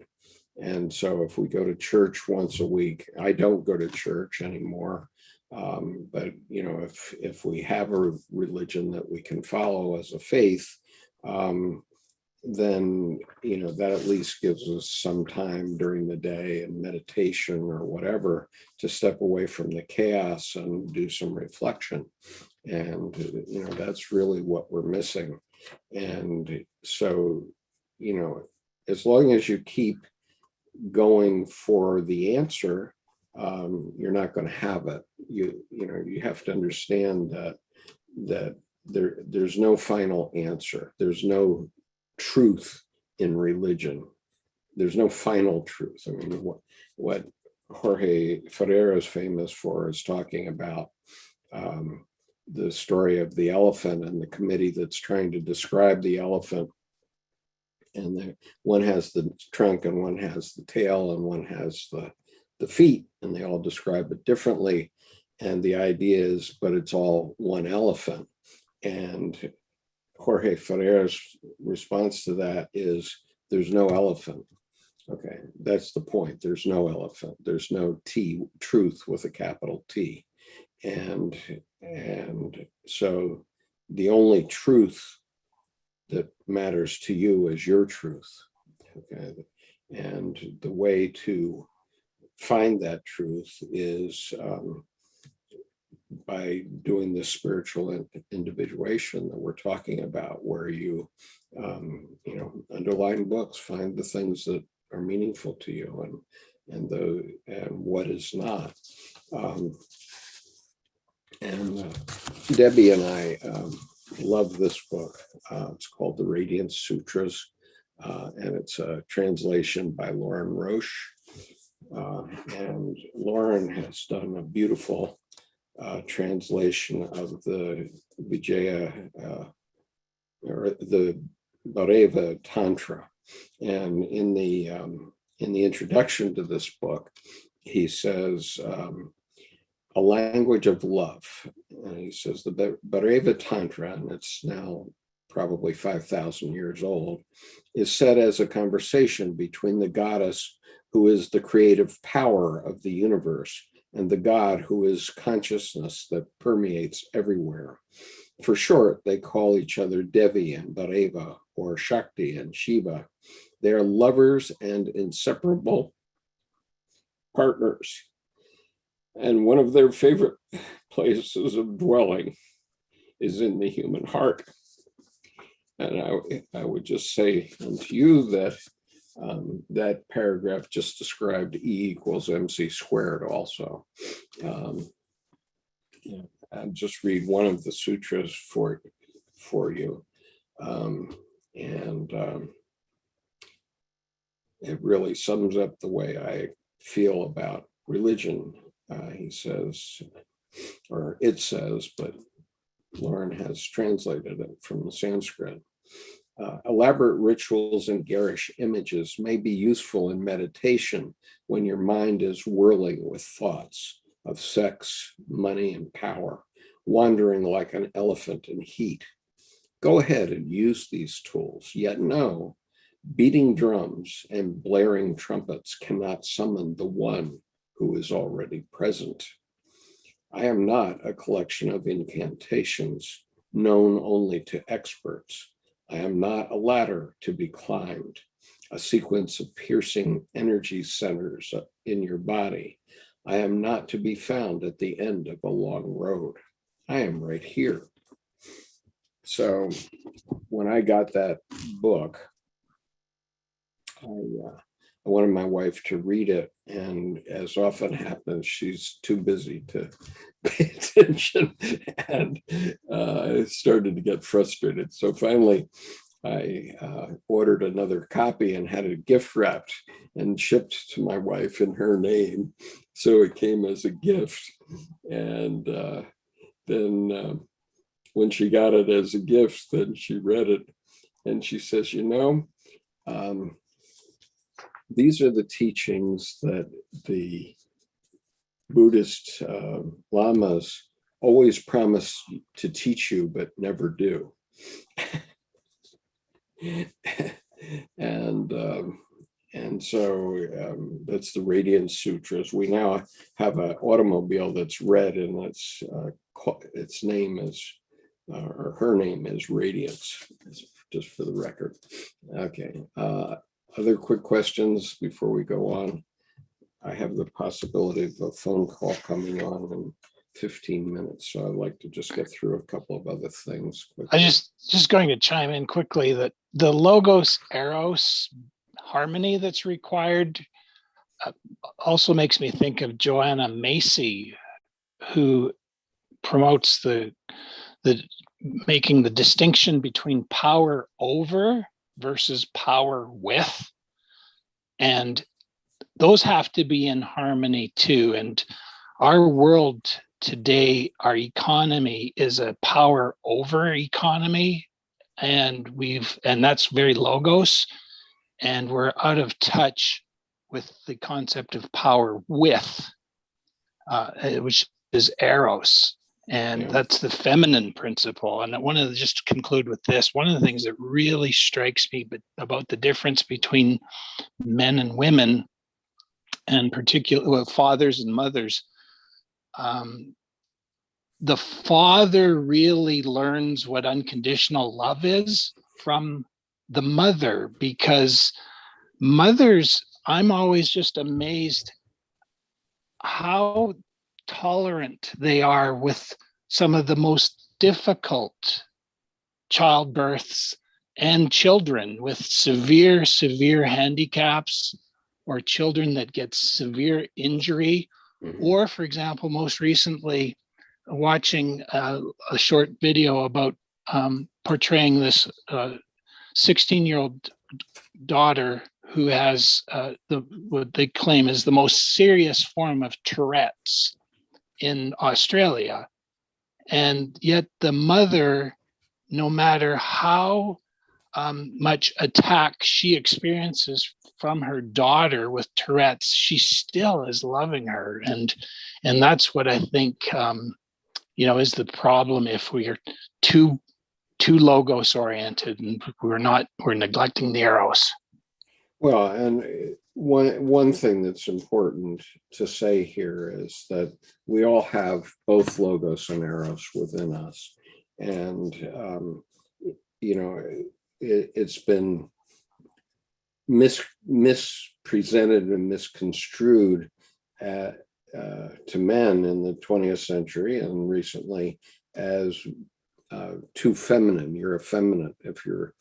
And so if we go to church once a week, I don't go to church anymore. But if we have a religion that we can follow as a faith, then that at least gives us some time during the day and meditation or whatever to step away from the chaos and do some reflection. And that's really what we're missing. And so as long as you keep going for the answer, you're not going to have it. You have to understand that there's no final answer. There's no truth in religion. There's no final truth. I mean, what Jorge Ferrer is famous for is talking about the story of the elephant and the committee that's trying to describe the elephant. And one has the trunk and one has the tail and one has the feet, and they all describe it differently. And the idea is, but it's all one elephant. And Jorge Ferrer's response to that is, there's no elephant. Okay, that's the point. There's no elephant. There's no truth with a capital T. And so the only truth that matters to you is your truth. Okay, and the way to find that truth is by doing this spiritual individuation that we're talking about, where you underline books, find the things that are meaningful to you and what is not. Debbie and I love this book. It's called The Radiant Sutras, and it's a translation by Lauren Roche. And Lauren has done a beautiful translation of the Vijaya or the Bhairava Tantra. And in the introduction to this book, he says, a language of love. And he says the Bhairava Tantra, and it's now probably 5,000 years old, is set as a conversation between the goddess who is the creative power of the universe and the God who is consciousness that permeates everywhere. For short, they call each other Devi and Bhairava, or Shakti and Shiva. They are lovers and inseparable partners. And one of their favorite places of dwelling is in the human heart. And I would just say unto you that that paragraph just described E equals MC squared also. I'll just read one of the sutras for you. It really sums up the way I feel about religion, he says, or it says, but Lauren has translated it from the Sanskrit. Elaborate rituals and garish images may be useful in meditation when your mind is whirling with thoughts of sex, money, and power, wandering like an elephant in heat. Go ahead and use these tools, yet know, beating drums and blaring trumpets cannot summon the one who is already present. I am not a collection of incantations known only to experts. I am not a ladder to be climbed, a sequence of piercing energy centers in your body. I am not to be found at the end of a long road. I am right here. So when I got that book, I wanted my wife to read it, and as often happens, she's too busy to pay attention, and I started to get frustrated. So finally, I ordered another copy and had it gift wrapped and shipped to my wife in her name. So it came as a gift. And then when she got it as a gift, then she read it and she says, you know, these are the teachings that the Buddhist lamas always promise to teach you, but never do. And so that's the Radiance Sutras. We now have an automobile that's red, and its name is, or her name is Radiance, just for the record. Okay. Other quick questions before we go on? I have the possibility of a phone call coming on in 15 minutes, so I'd like to just get through a couple of other things quickly. I just going to chime in quickly that the logos eros harmony that's required also makes me think of Joanna Macy, who promotes the making the distinction between power over versus power with, and those have to be in harmony too. And our world today, our economy is a power over economy, and that's very logos, and we're out of touch with the concept of power with, which is eros. And that's the feminine principle. And just to conclude with this, one of the things that really strikes me about the difference between men and women, and particularly fathers and mothers, the father really learns what unconditional love is from the mother, because mothers, I'm always just amazed how tolerant they are with some of the most difficult childbirths and children with severe handicaps, or children that get severe injury. Mhm. Or, for example, most recently, watching a short video about portraying this 16-year-old daughter who has what they claim is the most serious form of Tourette's in Australia. And yet the mother, no matter how much attack she experiences from her daughter with Tourette's, she still is loving her. And that's what I think, is the problem if we are too logos oriented and we're neglecting the eros. Well, and one thing that's important to say here is that we all have both logos and eros within us. And, it's been mispresented and misconstrued to men in the 20th century and recently as too feminine. You're effeminate if you're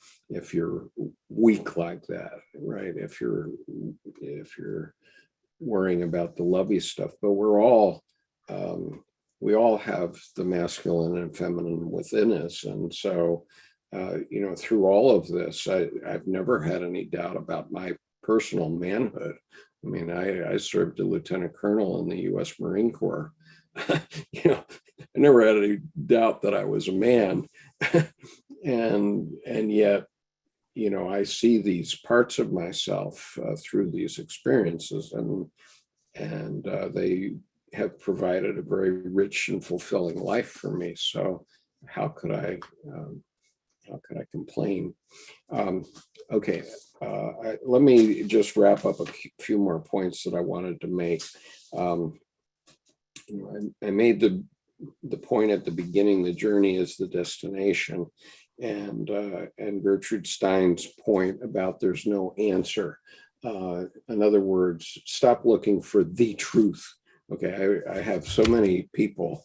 weak like that, right? If you're worrying about the lovey stuff. But we all have the masculine and feminine within us, and so through all of this, I've never had any doubt about my personal manhood, I mean, I served a lieutenant colonel in the U.S. Marine Corps. You know, I never had any doubt that I was a man. and yet, you know, I see these parts of myself through these experiences, and they have provided a very rich and fulfilling life for me. So how could I complain? Okay, let me just wrap up a few more points that I wanted to make. You know, I made the point at the beginning: the journey is the destination, and Gertrude Stein's point about there's no answer. In other words, stop looking for the truth. Okay, I have so many people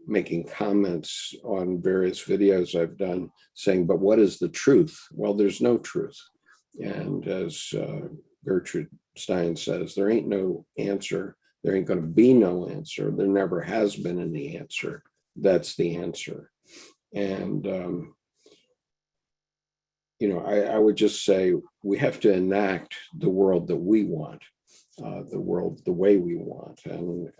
making comments on various videos I've done saying, but what is the truth? Well, there's no truth. And as Gertrude Stein says, there ain't no answer. There ain't going to be no answer. There never has been any answer. That's the answer. And, you know, I would just say we have to enact the world that we want. The world the way we want. And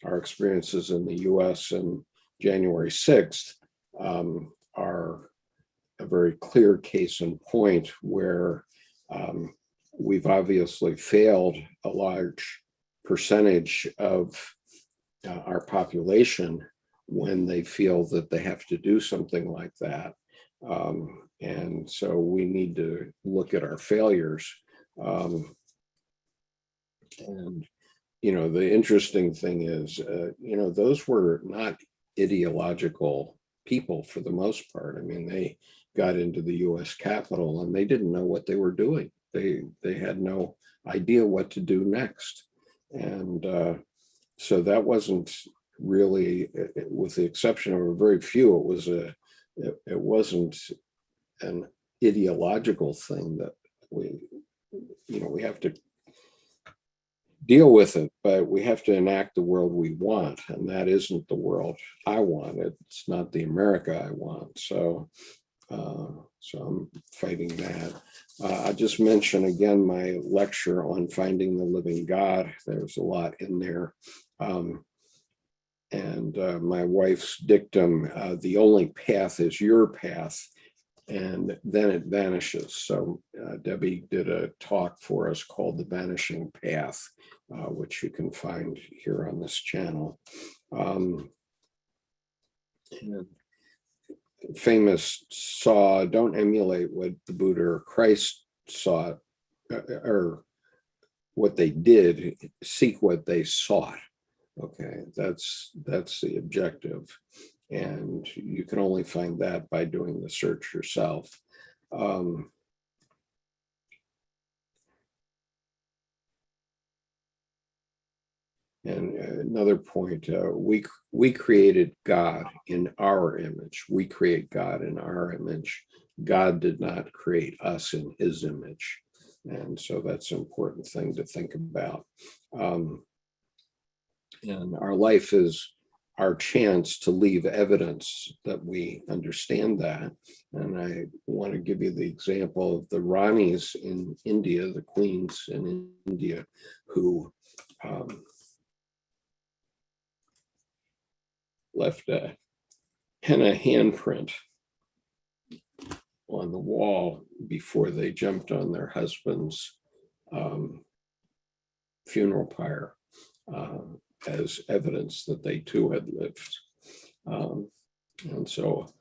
our experiences in the U.S. on January 6th are a very clear case in point where we've obviously failed a large percentage of our population when they feel that they have to do something like that. And so we need to look at our failures. And, you know, the interesting thing is, you know, those were not ideological people for the most part. I mean, they got into the U.S. Capitol and they didn't know what they were doing. They had no idea what to do next. And so that wasn't really, with the exception of a very few, it wasn't an ideological thing that we have to deal with it, but we have to enact the world we want, and that isn't the world I want. It's not the America I want. So I'm fighting that. I just mention again my lecture on finding the living God. There's a lot in there. And my wife's dictum, the only path is your path, and then it vanishes. So Debbie did a talk for us called The Vanishing Path, which you can find here on this channel. And famous saw, don't emulate what the Buddha or Christ saw, or what they did, seek what they sought. Okay, that's the objective. And you can only find that by doing the search yourself. And another point, we created God in our image. We create God in our image. God did not create us in his image. And so that's an important thing to think about. And our life is our chance to leave evidence that we understand that. And I want to give you the example of the Ranis in India, the queens in India, who left a henna handprint on the wall before they jumped on their husband's funeral pyre as evidence that they too had lived. And so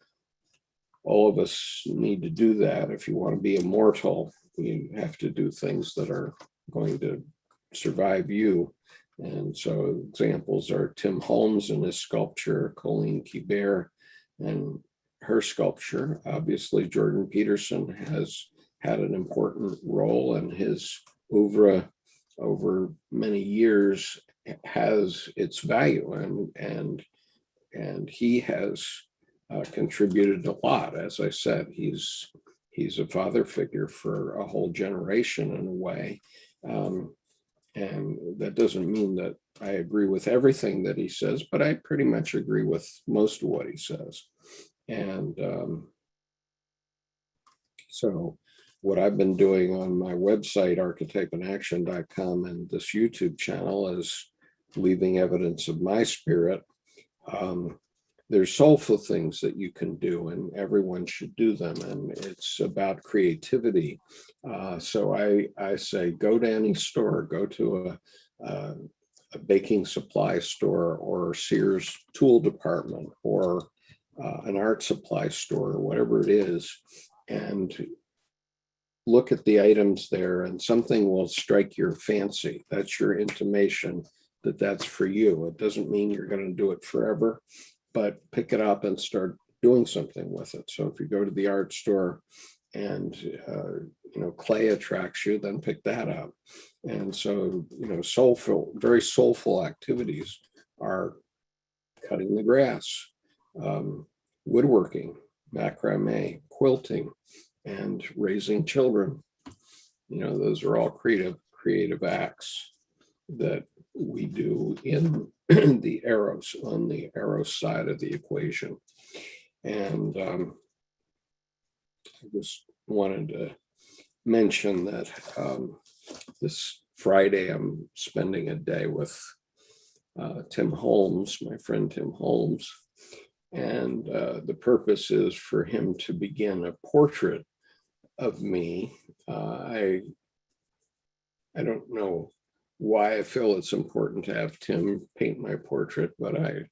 all of us need to do that. If you want to be immortal, you have to do things that are going to survive you. And so examples are Tim Holmes and his sculpture, Colleen Kibert and her sculpture. Obviously, Jordan Peterson has had an important role, and his oeuvre over many years has its value, and he has contributed a lot. As I said, he's a father figure for a whole generation in a way. And that doesn't mean that I agree with everything that he says, but I pretty much agree with most of what he says. And so what I've been doing on my website, archetypeinaction.com, and this YouTube channel is leaving evidence of my spirit. There's soulful things that you can do, and everyone should do them. And it's about creativity. So I say, go to any store, go to a baking supply store or Sears tool department or an art supply store or whatever it is, and look at the items there, and something will strike your fancy. That's your intimation that that's for you. It doesn't mean you're going to do it forever, but pick it up and start doing something with it. So if you go to the art store and clay attracts you, then pick that up. And so soulful, very soulful activities are cutting the grass, woodworking, macrame, quilting, and raising children. Those are all creative acts that we do in the eros, on the eros side of the equation. And I just wanted to mention that this Friday I'm spending a day with Tim Holmes, my friend Tim Holmes, and the purpose is for him to begin a portrait of me. I don't know why I feel it's important to have Tim paint my portrait, but I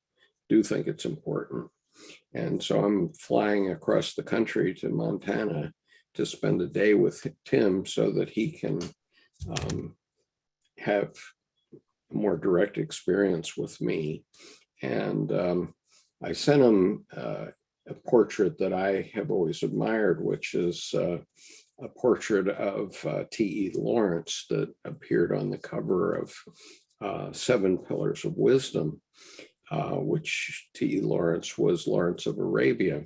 do think it's important. And so I'm flying across the country to Montana to spend a day with Tim so that he can have a more direct experience with me. And I sent him a portrait that I have always admired, which is a portrait of T.E. Lawrence that appeared on the cover of 7 Pillars of Wisdom, which T.E. Lawrence was Lawrence of Arabia.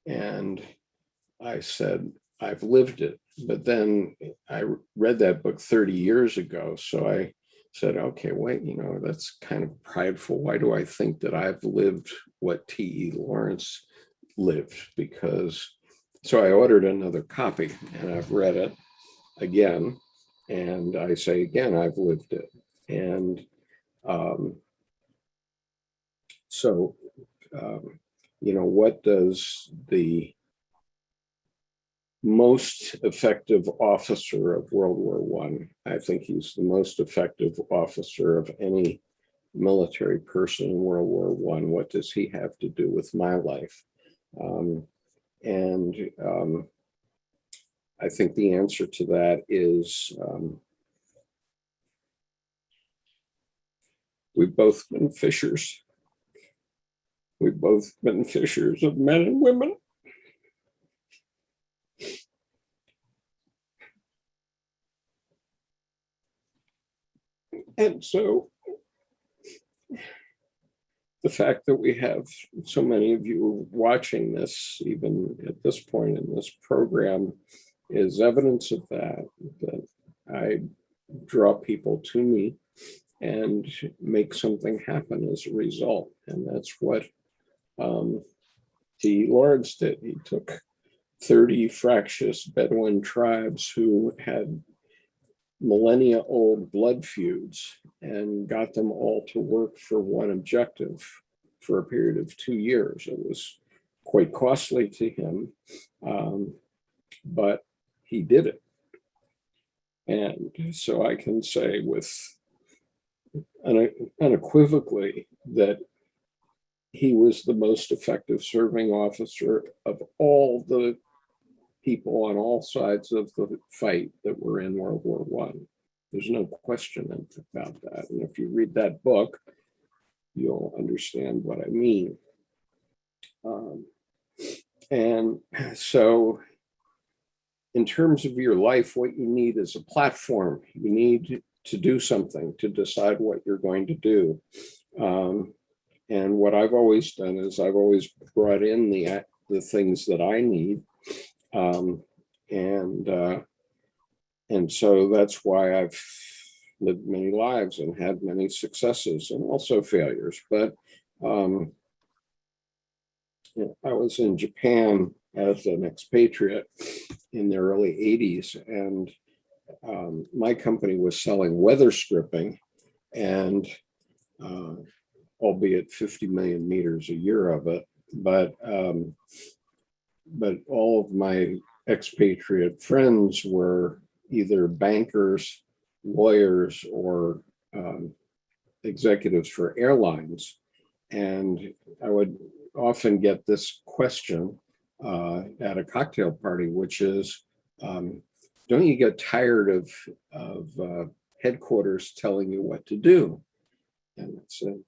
And I said, I've lived it. But then I read that book 30 years ago. So I said, okay, wait, that's kind of prideful. Why do I think that I've lived what T.E. Lawrence lived? So I ordered another copy and I've read it again. And I say again, I've lived it. And what does the most effective officer of World War I think he's the most effective officer of any military person in World War I. What does he have to do with my life? I think the answer to that is we've both been fishers. We've both been fishers of men and women. And so the fact that we have so many of you watching this, even at this point in this program, is evidence of that I draw people to me and make something happen as a result. And that's what T. Lawrence did. He took 30 fractious Bedouin tribes who had millennia-old blood feuds and got them all to work for one objective for a period of 2 years. It was quite costly to him, but he did it. And so I can say with unequivocally that he was the most effective serving officer of all the people on all sides of the fight that were in World War I. There's no question about that. And if you read that book, you'll understand what I mean. And so in terms of your life, what you need is a platform. You need to do something, to decide what you're going to do. And what I've always done is I've always brought in the things that I need. And so that's why I've lived many lives and had many successes and also failures. But I was in Japan as an expatriate, in the early 80s. And my company was selling weather stripping, and albeit 50 million meters a year of it. But all of my expatriate friends were either bankers, lawyers, or executives for airlines. And I would often get this question at a cocktail party, which is, don't you get tired of headquarters telling you what to do? And I said,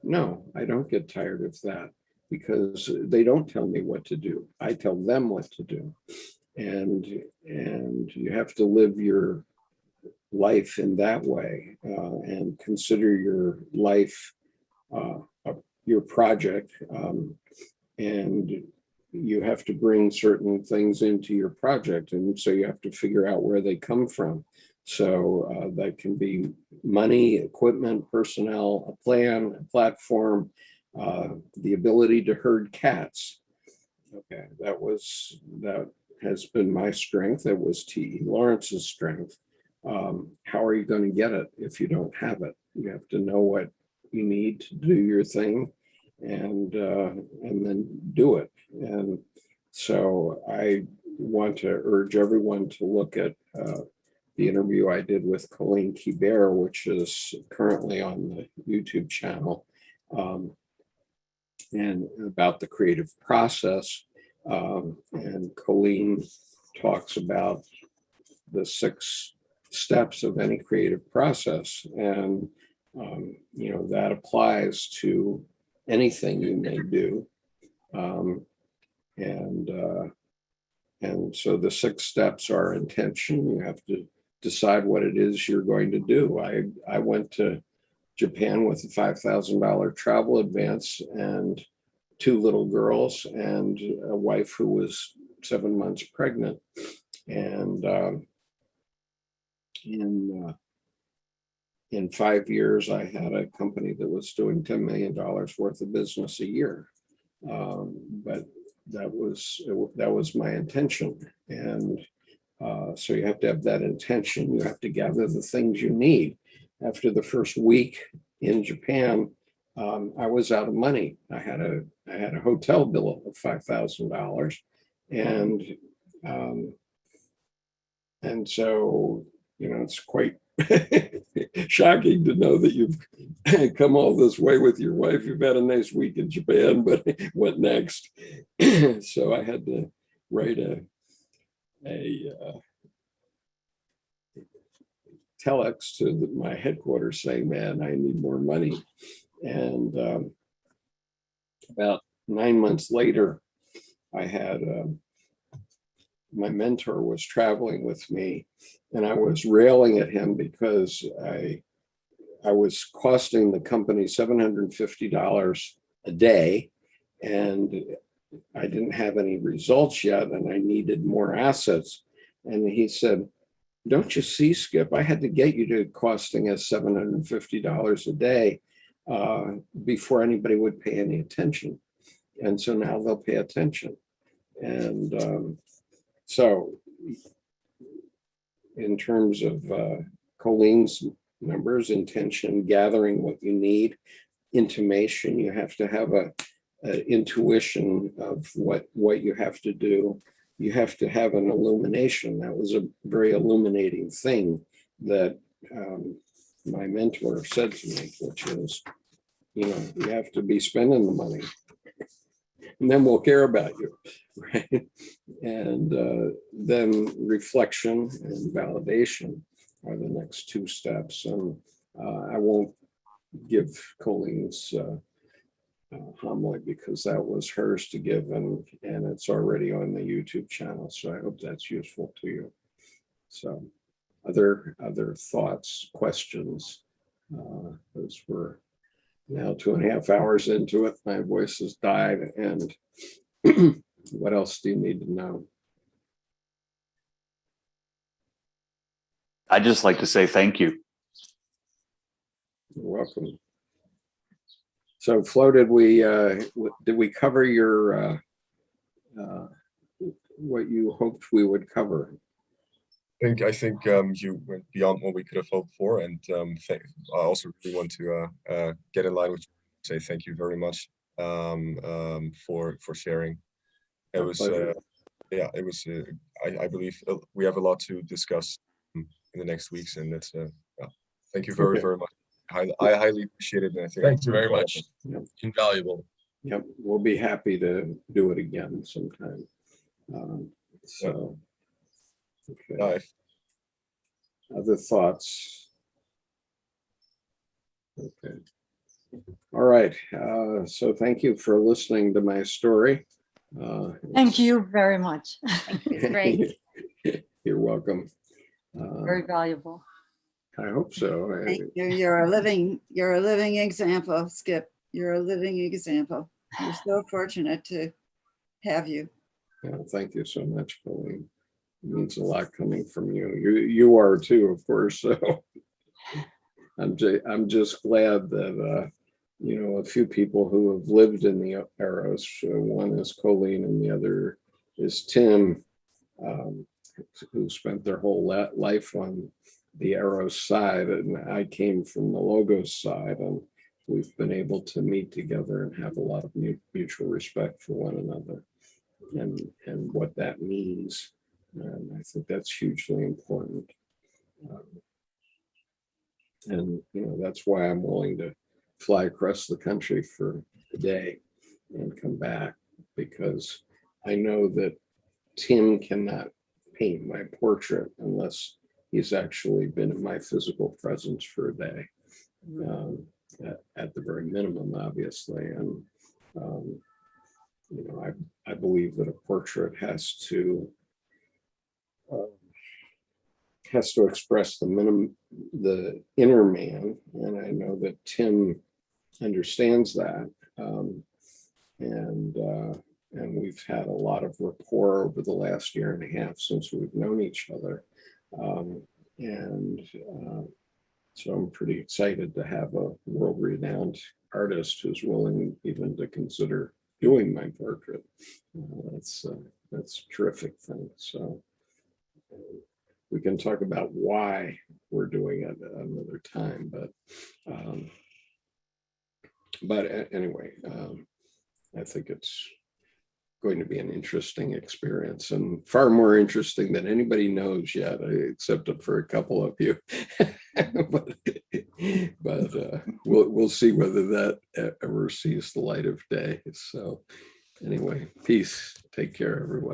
no, I don't get tired of that, because they don't tell me what to do. I tell them what to do. And you have to live your life in that way, and consider your life your project, and you have to bring certain things into your project, and so you have to figure out where they come from. So that can be money, equipment, personnel, a plan, a platform, the ability to herd cats. Okay, that has been my strength. That was T.E. Lawrence's strength. How are you going to get it if you don't have it? You have to know what you need to do your thing, and then do it. And so I want to urge everyone to look at the interview I did with Colleen Kibert, which is currently on the YouTube channel, and about the creative process. And Colleen talks about the 6 steps of any creative process. And, that applies to anything you may do. And so the 6 steps are intention. You have to decide what it is you're going to do. I went to Japan with a $5,000 travel advance and 2 little girls and a wife who was 7 months pregnant. And in 5 years, I had a company that was doing $10 million worth of business a year. But that was my intention. And so you have to have that intention. You have to gather the things you need. After the first week in Japan, I was out of money. I had a hotel bill of $5,000, and so it's quite shocking to know that you've come all this way with your wife. You've had a nice week in Japan, but what next? So I had to write a telex to my headquarters saying, man, I need more money. And about 9 months later, I had my mentor was traveling with me, and I was railing at him because I was costing the company $750 a day, and I didn't have any results yet, and I needed more assets. And he said, don't you see, Skip, I had to get you to costing us $750 a day before anybody would pay any attention. And so now they'll pay attention. And so in terms of Colleen's numbers, intention, gathering what you need, intimation, you have to have a intuition of what you have to do. You have to have an illumination. That was a very illuminating thing that my mentor said to me, which is, you have to be spending the money, and then we'll care about you, right? And then reflection and validation are the next 2 steps. And I won't give Colleen's homily because that was hers to give, and it's already on the YouTube channel. So I hope that's useful to you. So other thoughts, questions? Those were now 2.5 hours into it. My voice has died. And what else do you need to know? I'd just like to say thank you. You're welcome. So Flo, did we cover your what you hoped we would cover. I think you went beyond what we could have hoped for, and I also really want to get in line with say thank you very much for sharing. It My was pleasure. yeah, it was. I believe we have a lot to discuss in the next weeks, and it's yeah. Thank you very Okay. very much. I highly appreciate it, and I think thank you very much. Yep. Invaluable. Yep, we'll be happy to do it again sometime. So, okay. Other thoughts? Okay. All right. So thank you for listening to my story. Thank you very much. It's great. You're welcome. Very valuable. I hope so. Thank you. You're a living example, Skip. You're a living example. We're so fortunate to have you. Yeah, thank you so much, Colleen. It means a lot coming from you. You are too, of course. So I'm just glad that you know, a few people who have lived in the Arrows. One is Colleen, and the other is Tim, who spent their whole life on the Arrows side, and I came from the Logos side, and we've been able to meet together and have a lot of mutual respect for one another, and what that means. And I think that's hugely important. And you know, that's why I'm willing to fly across the country for a day and come back, because I know that Tim cannot paint my portrait unless he's actually been in my physical presence for a day, at the very minimum, obviously. And you know, I believe that a portrait has to express the inner man, and I know that Tim understands that, and we've had a lot of rapport over the last year and a half since we've known each other, so I'm pretty excited to have a world-renowned artist who's willing even to consider doing my portrait. That's a terrific thing. So we can talk about why we're doing it another time, but anyway, I think it's going to be an interesting experience, and far more interesting than anybody knows yet, except for a couple of you. but we'll see whether that ever sees the light of day. So anyway, peace. Take care, everyone.